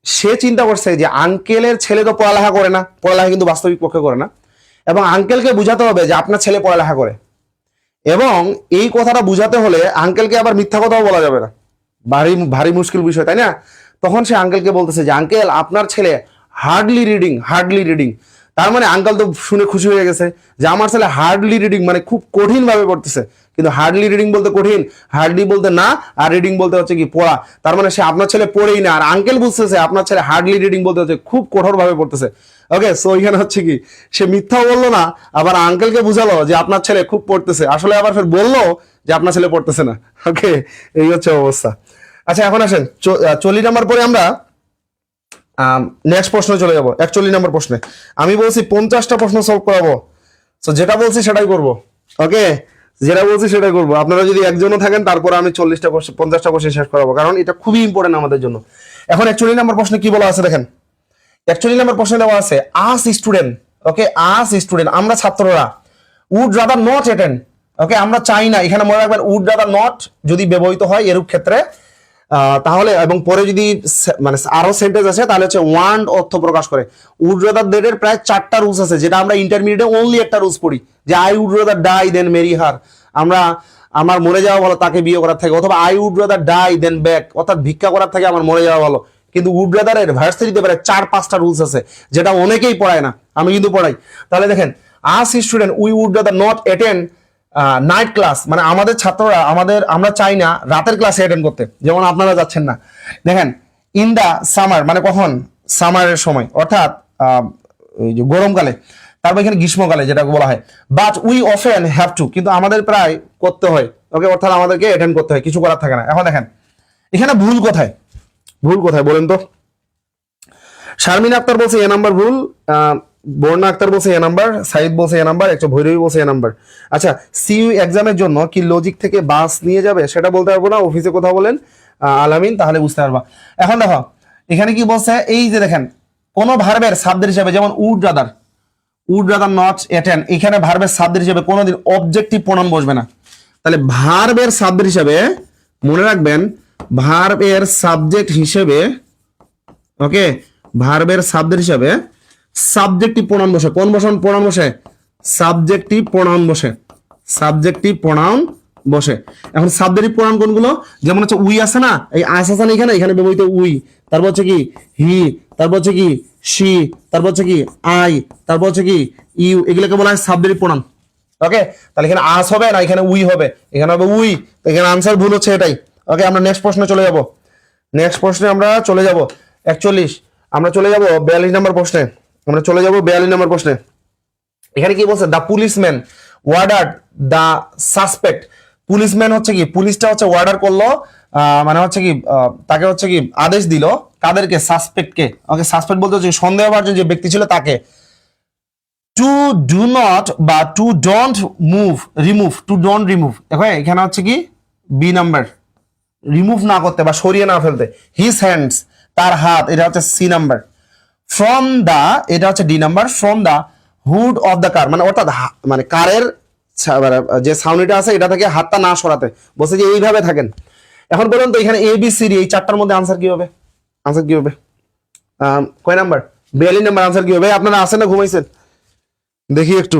সে চিন্তা করছে যে আঙ্কেলের ছেলে তো পড়ালেখা করে না, পড়ালেখা কিন্তু বাস্তবিক পক্ষে করে না, এবং আঙ্কেলকে বুঝাতে হবে যে আপনার ছেলে পড়ালেখা করে, এবং এই কথাটা বুঝাতে হলে আঙ্কেলকে আবার মিথ্যা কথাও বলা যাবে না, ভারী ভারী মুশকিল বিষয়, তাই না? তখন সে আঙ্কেলকে বলতেছে যে আঙ্কেল আপনার ছেলে হার্ডলি রিডিং। তার মানে আঙ্কেল তো শুনে খুশি হয়ে গেছে যে আমার ছেলে হার্ডলি রিডিং মানে খুব কঠিন ভাবে পড়তেছে, কিন্তু হার্ডলি রিডিং বলতে কঠিন, হার্ডলি বলতে না, আর রিডিং বলতে হচ্ছে কি পড়া। তার মানে সে আপনার ছেলে পড়েই না, আর আঙ্কেল বুঝতেছে আপনার ছেলে হার্ডলি রিডিং বলতে হচ্ছে খুব কঠোর ভাবে পড়তেছে, ওকে। সো এখানে হচ্ছে কি সে মিথ্যাও বললো না, আবার আঙ্কেলকে বুঝালো যে আপনার ছেলে খুব পড়তেছে, আসলে আবার ফের বললো যে আপনার ছেলে পড়তেছে না, ওকে। এই হচ্ছে অবস্থা। আচ্ছা এখন আসেন 40 নাম্বার পরে আমরা নেক্সট প্রশ্নে চলে যাবো, 41 নম্বর প্রশ্নে। আমি বলছি 50টা প্রশ্ন সলভ করাবো, তো যেটা বলছি সেটাই করবো। ওকে, যেটা বলছি সেটাই করবো। আপনারা যদি একজনও থাকেন তারপরে আমি 40টা কোশ্চেন 50টা কোশ্চেন শেষ করাবো, কারণ এটা খুবই ইম্পর্টেন্ট আমাদের জন্য। এখন 41 নম্বর প্রশ্নে কি বলা আছে দেখেন। 41 নম্বর প্রশ্নে দেওয়া আছে আস স্টুডেন্ট, ওকে, আস স্টুডেন্ট, আমরা ছাত্ররা, উড রাদার নট অ্যাটেন্ড, ওকে, আমরা চাই না, এখানে মনে রাখবেন উড রাদার নট যদি ব্যবহৃত হয় এরূপ ক্ষেত্রে তাহলে, এবং পরে যদি মানে আরো সেন্টেন্স আছে তাহলে হচ্ছে ওয়ান্ট অর্থ প্রকাশ করে। উড রাদার দেন এর প্রায় 4টা রুলস আছে, যেটা আমরা ইন্টারমিডিয়েটে অনলি একটা রুলস পড়ি, যে I would rather die than marry her, আমরা আমার মরে যাওয়া ভালো তাকে বিয়ে করার থেকে, অথবা I would rather die than beg, অর্থাৎ ভিক্ষা করার থেকে আমার মরে যাওয়া ভালো। কিন্তু উড রাদার এর ভার্সিটিতে পারে 4-5টা রুলস আছে, যেটা অনেকেই পড়ায় না, আমি কিন্তু পড়াই। তাহলে দেখেন as student we would rather not attend night class, মানে আমাদের ছাত্ররা আমরা চাই না রাতের ক্লাসে অ্যাটেন্ড করতে, যেমন আপনারা যাচ্ছেন না। দেখেন ইন দা সামার, মানে কখন, সামারের সময়, অর্থাৎ ওই যে গরমকালে, তারপর এখানে গ্রীষ্মকালে যেটা বলা হয়। But we often have to, কিন্তু আমাদের প্রায় করতে হয়, ওকে, অর্থাৎ আমাদেরকে অ্যাটেন্ড করতে হয়, কিছু করার থাকে না। এখন দেখেন এখানে ভুল কোথায়, ভুল কোথায় বলেন তো? শারমিন আক্তার বলছে এ নাম্বার ভুল, বর্ণা আক্তার বলছে এ নাম্বার, সাইদ বলছে এ নাম্বার, একটা ভৈরবী বলছে এ নাম্বার। আচ্ছা, সিইউ এক্সামের জন্য কি লজিক থেকে বাস নিয়ে যাবে সেটা বলতে পারবো না, অফিসে কোথাও বলেন আলামিন, তাহলে বুঝতে পারবা। এখন দেখো এখানে কি বলছে, এই যে দেখেন কোন ভার্বের সাবজেক্ট হিসেবে, যেমন উড রাদার নট অ্যাটেন্ড, এখানে ভার্বের সাবজেক্ট হিসেবে কোনোদিন অবজেক্টিভ প্রোনাউন বসবে না। তাহলে ভার্বের সাবজেক্ট হিসেবে মনে রাখবেন, ভার্বের সাবজেক্ট হিসেবে, ওকে, ভার্বের সাবজেক্ট হিসেবে সাবজেক্টিভ প্রোনাউন বসে। কোন প্রোনাউন বসে? সাবজেক্টিভ প্রোনাউন বসে, সাবজেক্টিভ প্রোনাউন বসে। এখন সাবজেক্টিভ প্রোনাউন কোনগুলো? যেমন হচ্ছে উই আছে না, এই আস আছে না, এখানে ব্যবহৃত উই, তারপর হচ্ছে কি হি, তারপর হচ্ছে কি শি, তারপর হচ্ছে কি আই, তারপর হচ্ছে কি ইউ, এগুলোকে বলা হয় সাবজেক্টিভ প্রোনাউন। ওকে, তাহলে এখানে আস হবে না, এখানে উই হবে, এখানে হবে উই, এখানে আনসার ভুল হচ্ছে এটাই। ওকে, আমরা নেক্সট প্রশ্নে চলে যাব, নেক্সট প্রশ্নে আমরা চলে যাব 41, আমরা চলে যাব 42 নম্বর প্রশ্নে, আমরা চলে যাব 42 নম্বর প্রশ্নে। এখানে কি বলছে? দা পুলিশম্যান ওয়ার্ডার দা সাসপেক্ট, পুলিশম্যান হচ্ছে কি, পুলিশটা হচ্ছে ওয়ার্ডার করলো, মানে হচ্ছে কি তাকে হচ্ছে কি আদেশ দিল, তাদেরকে, সাসপেক্টকে, ওকে, সাসপেক্ট বলতে হচ্ছে সন্দেহভাজন যে ব্যক্তি ছিল তাকে, টু ডু নট বা to don't move, remove, to don't remove, দেখো এখানে হচ্ছে কি বি নাম্বার, রিমুভ না করতে বা সরিয়ে না ফেলতে। হিজ হ্যান্ডস, তার হাত, এটা হচ্ছে সি নাম্বার। ফ্রম দা, এটা হচ্ছে D number. From the hood of the car, মানে অর্থাৎ মানে কারের যে ছাউনিটা আছে এটা থেকে হাতটা না সরাতে, বলছে যে এইভাবে থাকেন। এখন বলুন তো এখানে এ বি সি ডি এই 4টার মধ্যে আনসার কি হবে? আনসার কি হবে? কয় নাম্বার? 42 নাম্বার আনসার কি হবে? আপনারা আছেন না ঘুমাইছেন? দেখি একটু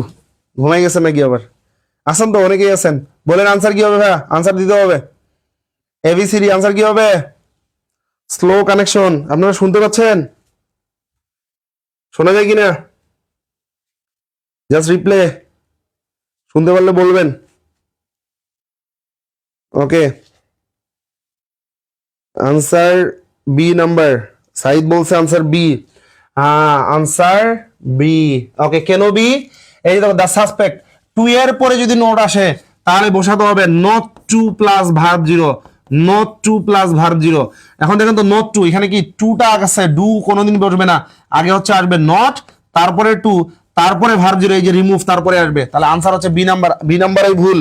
ঘুমাই গেছেন নাকি আবার? আছেন তো, অনেকেই আছেন, বলেন আনসার কি হবে? ভাইয়া আনসার দিতে হবে। এবিসিডি আনসার কি হবে? স্লো কানেকশন, আপনারা শুনতে পাচ্ছেন? শোনা যায় কিনা? জাস্ট রিপ্লে, শুনতে পারলে বলবেন। Okay, answer B number, Sayed বলছে আনসার বি। হ্যাঁ, আনসার বি। ওকে, কেন বি? এই দেখো দা সাসপেক্ট, টু এর পরে যদি নোট আসে তাহলে বসাতে হবে not to plus verb zero, not to plus verb zero. এখন দেখেন তো নট টু, এখানে কি টুটা আছে, ডু কোনোদিন বসবে না, আগে হচ্ছে আসবে নট, তারপরে টু, তারপরে ভার্ব জিরো, এই যে রিমুভ, তারপরে আসবে। তাহলে আনসার হচ্ছে বি নাম্বার, বি নাম্বারে ভুল,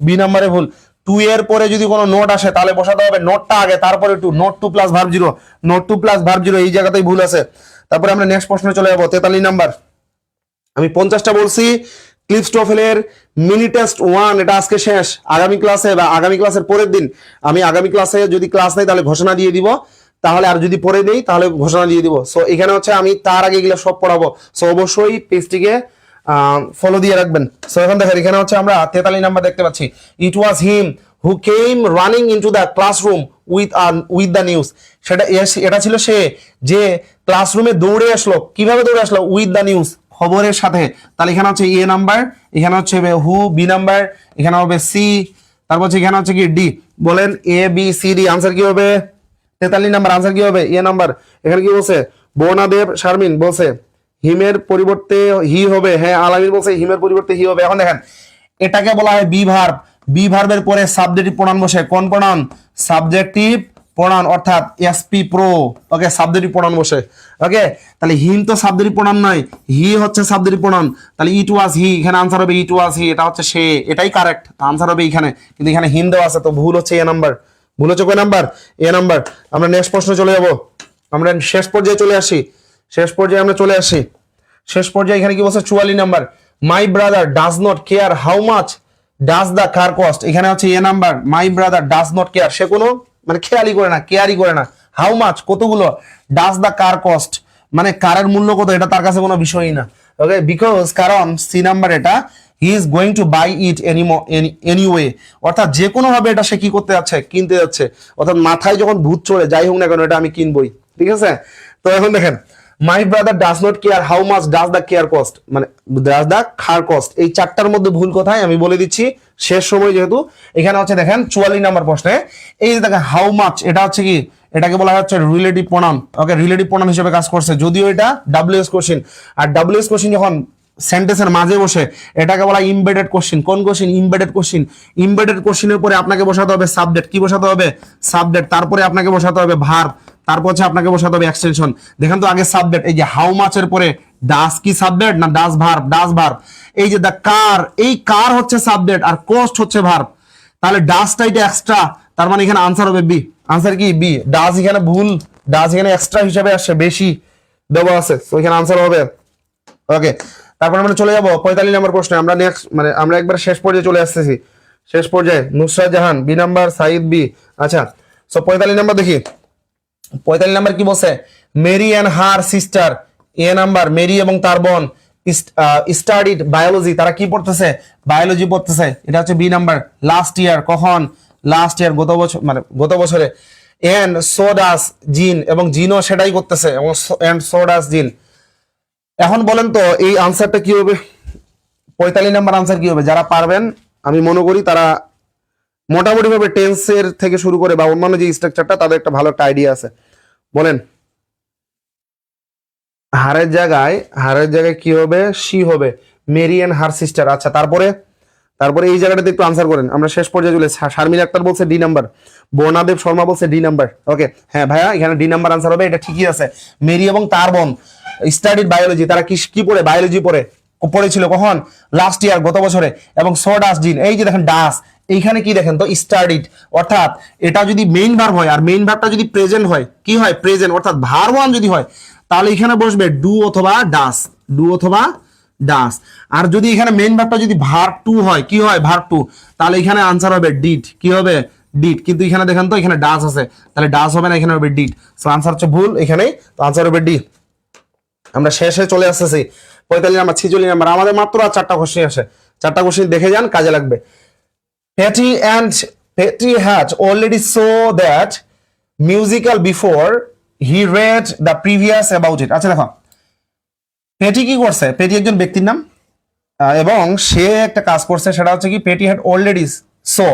বি নাম্বারে ভুল। টু এর পরে যদি কোনো নোট আসে তাহলে বসাতে হবে নোটটা আগে, তারপরে to, not to plus verb zero, not to plus verb zero, এই জায়গাতেই ভুল আছে। তারপরে আমরা নেক্সট প্রশ্নে চলে যাবো 43 নাম্বার। আমি 50টা বলছি। ক্লিপস্টোফেলের মিনি টেস্ট 1 এটা আজকে শেষ। আগামী ক্লাসে বা আগামী ক্লাসের পরের দিন, আমি আগামী ক্লাসে যদি ক্লাস নেই তাহলে ঘোষণা দিয়ে দিব, তাহলে আর যদি পরে নেই তাহলে ঘোষণা দিয়ে দিব। সো এখানে হচ্ছে আমি তার আগে এগুলো সব পড়াবো, সো অবশ্যই পেজটিকে ফলো দিয়ে রাখবেন। সো এখন দেখেন এখানে হচ্ছে আমরা 43 নাম্বার দেখতে পাচ্ছি। It was him who came running into the classroom with the news, এটা ছিল সে যে ক্লাসরুমে দৌড়ে আসলো। কিভাবে দৌড়ে আসলো? উইথ দ্য নিউজ, খবরের সাথে। তাহলে এখানে হচ্ছে এ নাম্বার, এখানে হচ্ছে হু, বি নাম্বার, এখানে হবে সি, তারপর হচ্ছে এখানে হচ্ছে কি ডি। বলেন এ বি সি ডি আনসার কি হবে? 43 নাম্বার আনসার কি হবে? A number. এখানে কি বলছে? বর্ণাদেব শারমিন বলছে হিমের পরিবর্তে হি হবে। হ্যাঁ, আলামিন বলছে হিমের পরিবর্তে হি হবে। এখন দেখেন এটাকে বলা হয় বি ভার্ব। বি ভার্বের পরে সাবজেক্টিভ প্রোনাউন বসে। কোন প্রোনাউন? সাবজেক্টিভ প্রনাউন অর্থাৎ এসপি প্রো, ওকে সাবজেক্টিভ প্রনাউন বসে। ওকে, তাহলে হিম তো সাবজেক্টিভ প্রনাউন নয়, হি হচ্ছে সাবজেক্টিভ প্রনাউন, তাহলে ইট ওয়াজ হি, এখানে আনসার হবে ইট ওয়াজ হি, এটা হচ্ছে সে, এটাই কারেক্ট, আনসার হবে এখানে, কিন্তু এখানে হিম দেওয়া আছে, তো ভুল হচ্ছে এ নাম্বার, ভুল হচ্ছে কয় নাম্বার, এ নাম্বার। আমরা নেক্সট প্রশ্নে চলে যাব, আমরা শেষ পর্যায়ে চলে আসি, শেষ পর্যায়ে আমরা চলে আসি, শেষ পর্যায়ে এখানে কি বলছে 44 number, my brother does not care how much does the car cost, এখানে হচ্ছে A number, my brother does not care, সে কোনো মানে খেয়ালই করে না, কেয়ারই করে না, হাউ মাচ কতগুলো, ডাজ দ্য কার কস্ট মানে কারের মূল্য কত, এটা তার কাছে কোনো বিষয়ই না। ওকে, বিকজ কারণ সি নাম্বার এটা, he is going to buy it anyway, অর্থাৎ যে কোনো ভাবে এটা সে কি করতে যাচ্ছে, কিনতে যাচ্ছে, অর্থাৎ মাথায় যখন ভূত চড়ে যাই হোক না কেন এটা আমি কিনবই, ঠিক আছে। তো এখন দেখেন, মাই brother does not care how much does the care cost, মানে ডাজ দ্য খার কস্ট, এই চারটার মধ্যে ভুল কোথায় আমি বলে দিচ্ছি শেষ সময় যেহেতু। এখানে হচ্ছে দেখেন 44 নাম্বার প্রশ্নে এই যে দেখেন হাউ মাচ, এটা হচ্ছে কি, এটাকে বলা হচ্ছে রিলেটিভ প্রনাউন। ওকে, রিলেটিভ প্রনাউন হিসেবে কাজ করছে, যদিও এটা ডাব্লিউএস কোশ্চেন, আর ডাব্লিউএস কোশ্চেন যখন সেন্টেন্সের মাঝে বসে এটাকে বলা ইমবেডেড কোশ্চেন। কোন কোশ্চেন? Embedded question. ইমবেডেড কোশ্চেনের পরে আপনাকে বসাতে হবে সাবজেক্ট, কি বসাতে হবে? সাবজেক্ট, তারপরে আপনাকে বসাতে হবে ভার্ব, তারপর হচ্ছে আপনাকে বসাতে হবে এক্সটেনশন। দেখেন তো আগে সাবজেক্ট, এই যে হাউ মাচ এর পরে ডাস কি সাবজেক্ট না ডাস ভার্ব? ডাস ভার্ব। এই যে দা কার, এই কার হচ্ছে সাবজেক্ট আর কোস্ট হচ্ছে ভার্ব, তাহলে ডাসটা এটা এক্সট্রা, তার মানে এখানে আনসার হবে বি। আনসার কি? বি। ডাস এখানে ভুল, ডাস এখানে এক্সট্রা হিসাবে আসছে, বেশি দেওয়া আছে, তো এখানে আনসার হবে। ওকে, তারপর আমরা চলে যাব 45 নম্বর প্রশ্নে। আমরা নেক্সট মানে আমরা একবার শেষ পর্যায়ে চলে আসতেছি, শেষ পর্যায়ে। Nusrat Jahan B number, Sayed B. আচ্ছা, সো 45 নাম্বার দেখি, 45 নাম্বার কি বলছে? Mary and her sister, A number Mary এবং তার বোন স্টাডিড বায়োলজি, তারা কি পড়তেছে? বায়োলজি পড়তেছে, এটা হচ্ছে বি নাম্বার। লাস্ট ইয়ার, কখন? লাস্ট ইয়ার, গত বছর, মানে গত বছরে। এন্ড সো ডাস জিন, এবং জিনও সেটাই করতেছে, এবং এন্ড সো ডাস জিন। এখন বলেন তো এই আনসারটা কি হবে? 45 নাম্বার আনসার কি হবে? যারা পারবেন আমি মনে করি তারা মোটামুটি ভাবে টেন্সের থেকে শুরু করে বা অন্যান্য যে স্ট্রাকচারটা তাদের একটা ভালো একটা আইডিয়া আছে। বলেন, হারের জায়গায় কি হবে? সি হবে, মেরি এন্ড হার সিস্টার। আচ্ছা, তারপরে এই জায়গাটাতে একটু আনসার করেন। আমরা শেষ পর্যায়ে চলে, শারমিন আক্তার বলছে ডি নাম্বার, বর্ণাদেব শর্মা বলছে ডি নাম্বার। ওকে, হ্যাঁ ভাইয়া, এখানে ডি নাম্বার আনসার হবে, এটা ঠিকই আছে। মেরি এবং তার বোন স্টাডিড বায়োলজি, তারা কি পড়ে? বায়োলজি পড়েছিল, কখন? লাস্ট ইয়ার, গত বছরে। এবং সো ডাস জিন, এই যে দেখেন ডাস, এইখানে কি দেখেন তো? স্টাডিড, অর্থাৎ এটা যদি মেইন ভার্ব হয় আর মেইন ভার্বটা যদি প্রেজেন্ট হয়, কি হয়? প্রেজেন্ট, অর্থাৎ ভার্ব ওয়ান যদি হয় তাহলে এখানে বসবে ডু অথবা ডাস, ডু অথবা ডাস। আর যদি এখানে মেইন ভার্বটা যদি ভার্ব টু হয়, কি হয়? ভার্ব টু, তাহলে এখানে আনসার হবে ডিড, কি হবে? ডিড। কিন্তু এখানে দেখেন তো এখানে ডাস আছে, তাহলে ডাস হবে না, এখানে হবে ডিড। সো আনসার হচ্ছে ভুল এখানেই, তো আনসার হবে ডি। আমরা শেষে চলে আসতেছি 45 নাম্বার, 46 নাম্বার। আমাদের মাত্র আর 4টা কোশ্চেন আছে, 4টা কোশ্চেন দেখে যান, কাজে লাগবে। Petty had already saw that musical before he read the previous about it. আচ্ছা দেখো, পেটি কি করছে? পেটি একজন ব্যক্তির নাম, এবং সে একটা কাজ করছে, সেটা হচ্ছে কি পেটি হ্যাড অলরেডি সো,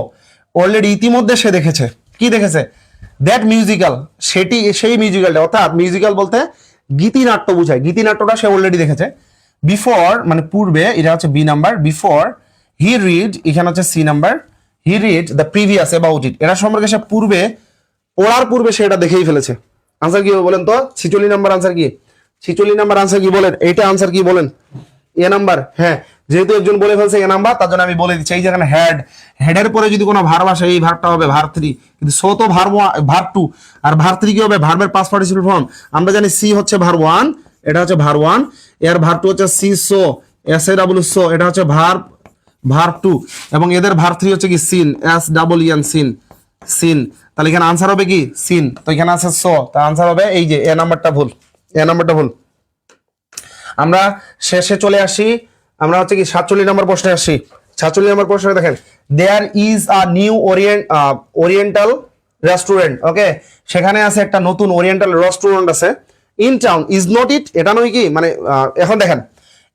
অলরেডি ইতিমধ্যে সে দেখেছে, কি দেখেছে? দ্যাট মিউজিক্যাল, সেটি সেই মিউজিক্যালটা, অর্থাৎ মিউজিক্যাল বলতে গীতিনাট্য বোঝায়, গীতিনাট্যটা সে অলরেডি দেখেছে। বিফোর মানে পূর্বে, এটা হচ্ছে B number. Before he read, এখানে হচ্ছে C number. He read the previous about it, এটা সম্পর্কে সে পূর্বে, পড়ার পূর্বে সে এটা দেখেই ফেলেছে। আনসার কি হবে বলেন তো? 46 নাম্বার আনসার কি? 46 নাম্বার আনসার কি বলেন? এইটা আনসার কি বলেন? এ নাম্বার। হ্যাঁ, যেহেতু একজন বলে ফেলছে এ নাম্বার, তার জন্য আমি বলে দিচ্ছি। এই যেখানে হেডের পরে যদি কোনো ভার্ব আসে, এই ভার্বটা হবে ভার্ব 3, কিন্তু সো তো ভার্ব 2, আর ভার্ব 3 কি হবে? ভার্বের পাস্ট পার্টিসিপল ফর্ম। আমরা জানি সি হচ্ছে ভার্ব 1, এটা হচ্ছে ভার্ব 1, এর ভার্ব 2 হচ্ছে see saw, S A W saw, এটা হচ্ছে ভার্ব 2, এবং এদের ভার্ব 3 হচ্ছে কি seen, S double E N seen, seen. তাহলে এখানে আনসার হবে কি? সিন। তো এখানে আছে সো, তা আনসার হবে এই যে এ নাম্বারটা ভুল, এ নাম্বারটা ভুল। আমরা শেষে চলে আসি, আমরা হচ্ছে কি 47 নম্বর প্রশ্নে আসি। 47 নম্বর প্রশ্নে দেখেন, there is a new oriental restaurant. Okay, সেখানে আছে একটা নতুন ওরিয়েন্টাল রেস্টুরেন্ট আছে in town, is not it, এটা নয় কি? মানে এখন দেখেন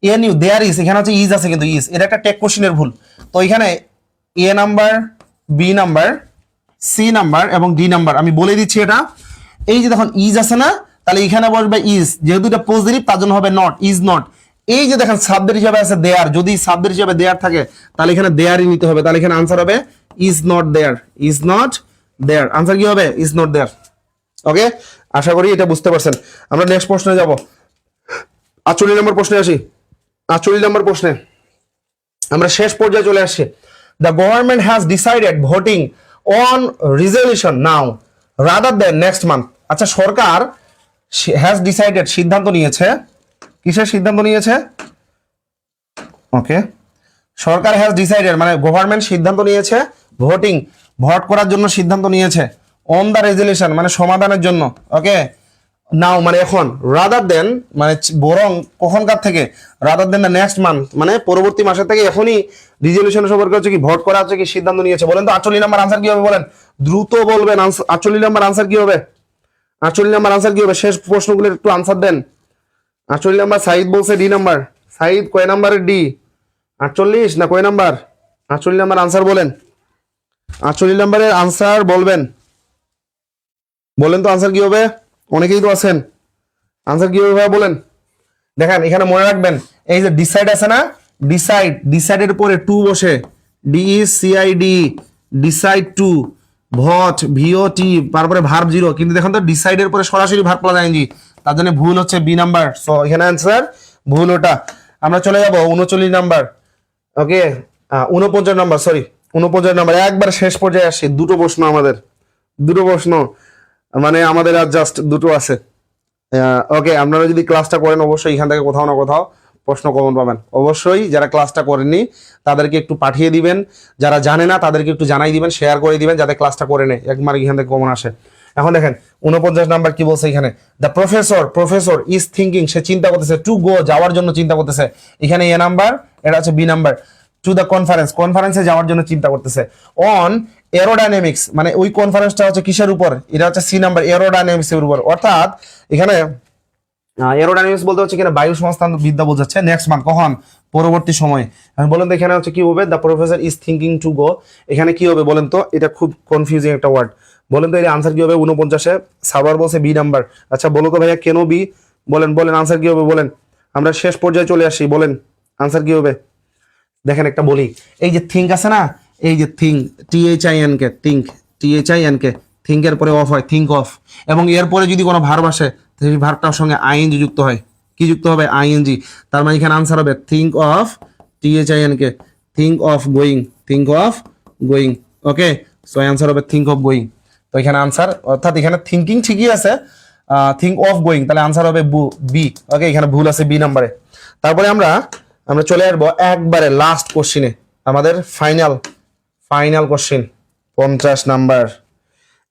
এ নিউ, দেয়ার ইজ, এখানে হচ্ছে ইজ আছে, কিন্তু ইজ এটা একটা টেক কোশ্চেনের ভুল। তো এখানে A number, B number, C number এবং ডি নাম্বার আমি বলে দিচ্ছি। এটা এই যে দেখুন ইজ আছে না, তাহলে এখানে বসবে ইজ, যেহেতু এটা পজিটিভ তার জন্য হবে নট, ইজ নট। এই যে দেখেন সাবজেক্ট হিসাবে আছে দেয়ার, যদি সাবজেক্ট হিসাবে দেয়ার থাকে তাহলে এখানে দেয়ারই নিতে হবে, তাহলে এখানে আনসার হবে is not there, is not there, answer কি হবে? ইজ নট দেয়ার। ওকে, আশা করি এটা বুঝতে পারছেন। আমরা নেক্সট প্রশ্নে যাব। 48 নম্বর প্রশ্নে আসি। 48 নম্বর প্রশ্নে আমরা শেষ পর্যায়ে চলে আসছি। The government has decided voting on resolution now rather than next month. আচ্ছা, সরকার হ্যাজ ডিসাইডেড সিদ্ধান্ত নিয়েছে, কিসের সিদ্ধান্ত নিয়েছে? ওকে, সরকার হ্যাজ ডিসাইডেড মানে গভর্নমেন্ট সিদ্ধান্ত নিয়েছে ভোটিং, ভোট করার জন্য সিদ্ধান্ত নিয়েছে, অন দ্য রেজলিউশন মানে সমাধানের জন্য। ওকে, নাও মানে এখন, রাদার দেন মানে বরং কখনকার থেকে, rather than the next month মানে পরবর্তী মাসের থেকে এখনই রিজলিউশন সম্পর্কে হচ্ছে কি ভোট করা হচ্ছে কি সিদ্ধান্ত নিয়েছে। বলেন তো 48 নম্বর আনসার কি হবে? বলেন, দ্রুত বলবেন। 48 নম্বর আনসার কি হবে? 48 নম্বর আনসার কি হবে? শেষ প্রশ্নগুলোর একটু আনসার দেন। 48 নম্বর সাইদ বলছে ডি নাম্বার। সাইদ কয় নাম্বারের ডি? 48 না কয় নাম্বার? 48 নম্বর আনসার বলেন। 48 নম্বরের আনসার বলবেন, বলেন তো আনসার কি হবে? অনেকেই তো আছেন, আনসার কি হবে ভাই বলেন। দেখেন এখানে মনে রাখবেন, এই যে ডিসাইড আছে না, ডিসাইড, ডিসাইডের পরে টু বসে, DECID, decide to, Bhatt VOT, তারপরে ভার্ব জিরো। কিন্তু দেখেন তো ডিসাইডের পরে সরাসরি ভার্ব প্লাস আইএনজি, তার জন্য ভুল হচ্ছে বি নাম্বার। সো এখানে আনসার ভুল ওটা। আমরা চলে যাব 39 নাম্বার। ওকে, 49 নাম্বার, সরি 49 নাম্বার, একবার শেষ পর্যায়ে আসি। দুটো প্রশ্ন আমাদের, দুটো প্রশ্ন মানে আমাদের আর জাস্ট দুটো আছে। ওকে, আপনারা যদি ক্লাসটা করেন অবশ্যই এখান থেকে কোথাও না কোথাও প্রশ্ন কমন পাবেন। অবশ্যই যারা ক্লাসটা করেননি তাদেরকে একটু পাঠিয়ে দিবেন, যারা জানে না তাদেরকে একটু জানাই দিবেন, শেয়ার করে দিবেন যাতে ক্লাসটা করে নেয়, একবার এখান থেকে কমন আসে। এখন দেখেন 49 নাম্বার কি বলছে এখানে, দ্য প্রফেসর ইজ থিঙ্কিং, সে চিন্তা করতেছে, টু গো যাওয়ার জন্য চিন্তা করতেছে। এখানে এ নাম্বার, এটা হচ্ছে বি নাম্বার। টু দ্য কনফারেন্সে যাওয়ার জন্য চিন্তা করতেছে। অন এরোডাইনামিক্স মানে ওই কনফারেন্সটা হচ্ছে কিসের উপর? এটা হচ্ছে সি নাম্বার, এরোডাইনামিক্স এর উপর। অর্থাৎ এখানে এরোডাইনামিক্স বলতে হচ্ছে কিনা বায়ু সংস্থান বিদ্যা বোঝাচ্ছে। নেক্সট মান্থ কখন? পরবর্তী সময়ে। বলেন তো এখানে হচ্ছে কি হবে? The professor is thinking to go, এখানে কি হবে বলেন তো? এটা খুব কনফিউজিং একটা ওয়ার্ড। বলেন তো এর আনসার কি হবে? 49-এ সার্ভার বলছে বি নাম্বার। আচ্ছা বলো তো ভাইয়া কেন বি? বলেন বলেন আনসার কি হবে বলেন। আমরা শেষ পর্যায়ে চলে আসি, বলেন আনসার কি হবে? দেখেন একটা বলি, এই যে থিঙ্ক আছে না, এই যে থিঙ্ক, THINK, থিঙ্ক, THINK, থিঙ্কের পরে অফ হয়, থিঙ্ক অফ, এবং এরপরে যদি কোনো ভার্ব আসে সেই ভার্বটার সঙ্গে আইএনজি যুক্ত হয়। কি যুক্ত হবে? আইএনজি। তার মানে এখানে আনসার হবে think of, THINK, think of going, think of going. Okay, so answer হবে থিঙ্ক অফ গোয়িং। তো এখানে আনসার, অর্থাৎ এখানে থিঙ্কিং ঠিকই আছে, থিঙ্ক অফ গোয়িং, তাহলে আনসার হবে বি। ওকে, এখানে ভুল আছে বি নাম্বারে। তারপরে আমরা চলে আসবো একবারে লাস্ট কোশ্চিনে, আমাদের ফাইনাল কোশ্চিন 50 নাম্বার।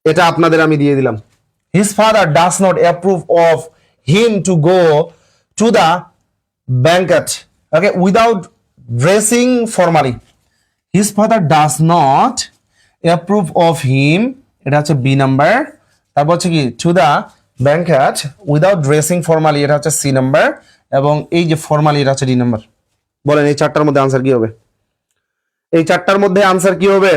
এটা আপনাদের আমি দিয়ে দিলাম। His father does not approve of him to go to the banquet, okay, without dressing formally. His father does not approve of him, এটা হচ্ছে বি নাম্বার। তারপর হচ্ছে কি to the banquet without dressing formally, এটা হচ্ছে C number, এবং এই যে ফর্মালি এটা হচ্ছে ডি নাম্বার। বলেন এই চারটার মধ্যে আনসার কি হবে? এই চারটার মধ্যে আনসার কি হবে?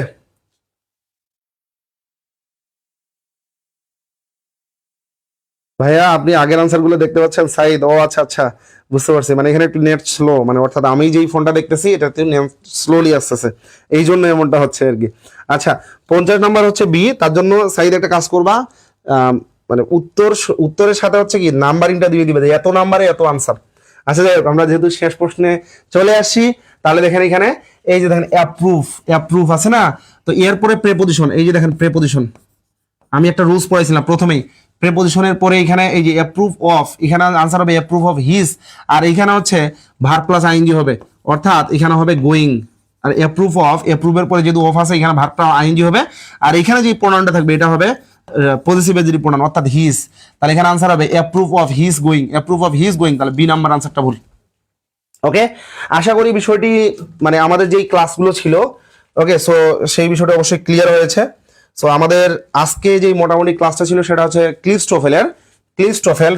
ভাইয়া আপনি আগের আনসার গুলো দেখতে পাচ্ছেন? সাইদ, ও আচ্ছা আচ্ছা বুঝতে পারছি, মানে এখানে একটু নেট স্লো, মানে অর্থাৎ আমি যেই ফোনটা দেখতেছি এটাতে নেট স্লোলি আসতেছে, এই জন্য এমনটা হচ্ছে আর কি। আচ্ছা 50 নাম্বার হচ্ছে বি, তার জন্য সাইদ একটা কাজ করবা, মানে উত্তরের সাথে হচ্ছে কি নাম্বারিংটা দিয়ে দিবে, এত নাম্বারে এত আনসার। আচ্ছা যাই হোক, আমরা যেহেতু শেষ প্রশ্নে চলে আসছি, তাহলে দেখেন এখানে এই যে দেখেন অ্যাপ্রুভ আছে না, তো এরপরে প্রেপোজিশন, এই যে দেখেন প্রেপোজিশন, আমি একটা রুলস পড়াইছিলাম প্রথমেই, প্রেপোজিশনের পরে এখানে এই যে অ্যাপ্রুভ অফ, এখানে আনসার হবে অ্যাপ্রুভ অফ হিজ, আর এখানে হচ্ছে ভার্ব প্লাস আইএনজি হবে, অর্থাৎ এখানে হবে গোয়িং। আর অ্যাপ্রুভ অফ, অ্যাপ্রুভের পরে যেহেতু অফ আছে এখানে ভার্বটা আইএনজি হবে, আর এখানে যে প্রোনাউনটা থাকবে এটা হবে পজিটিভ এজেটিভ প্রোনাউন, অর্থাৎ হিজ। তাহলে এখানে আনসার হবে approve of his going, approve of his going, তাহলে বি নাম্বার আনসারটা ভুল। ওকে, আশা করি বিষয়টি মানে আমাদের যেই ক্লাসগুলো ছিল, ওকে, সো সেই বিষয়টা অবশ্যই ক্লিয়ার হয়েছে। সো আমাদের আজকে যে মোটামুটি ক্লাসটা ছিল সেটা হচ্ছে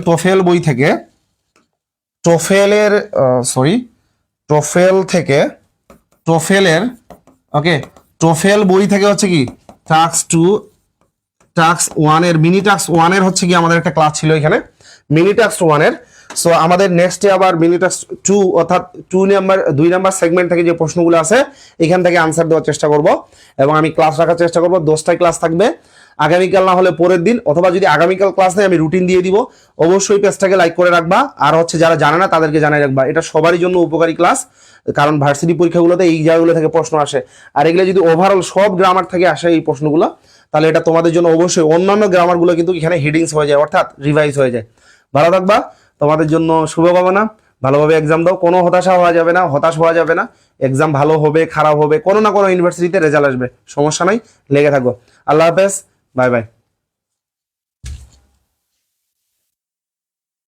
টোফেল বই থেকে, টোফেল বই থেকে হচ্ছে কি টাস্ক 1 এর মিনি টাস্ক 1 এর হচ্ছে কি আমাদের একটা ক্লাস ছিল এখানে, মিনি টাস্ক 1 এর। সো আমাদের নেক্সটে আবার মিনি টাস্ক 2, অর্থাৎ 2 নাম্বার সেগমেন্ট থেকে যে প্রশ্নগুলো আছে এখান থেকে আনসার দেওয়ার চেষ্টা করব, এবং আমি ক্লাস রাখার চেষ্টা করব, 10টায় ক্লাস থাকবে। আগামীকাল না হলে পরের দিন, অথবা যদি আগামীকাল ক্লাস নেই আমি রুটিন দিয়ে দিব। অবশ্যই পেজটাকে লাইক করে রাখবা, আর হচ্ছে যারা জানে না তাদেরকে জানাই রাখবা। এটা সবারই জন্য উপকারী ক্লাস, কারণ ভার্সিটি পরীক্ষাগুলোতে এই জায়গাগুলো থেকে প্রশ্ন আসে। আর এগুলো যদি ওভারঅল সব গ্রামার থেকে আসে এই প্রশ্নগুলো, তাহলে এটা তোমাদের জন্য অবশ্যই অন্যান্য গ্রামারগুলো কিন্তু এখানে হেডিংস হয়ে যায়, অর্থাৎ রিভাইজ হয়ে যায়। ভালো থাকবা, তোমাদের জন্য শুভকামনা। ভালোভাবে এক্সাম দাও, কোনো হতাশ হওয়া যাবে না। এক্সাম ভালো হবে খারাপ হবে, কোনো না কোনো ইউনিভার্সিটিতে রেজাল্ট আসবে, সমস্যা নাই, লেগে থাকো। আল্লাহ হাফেজ, বাই বাই।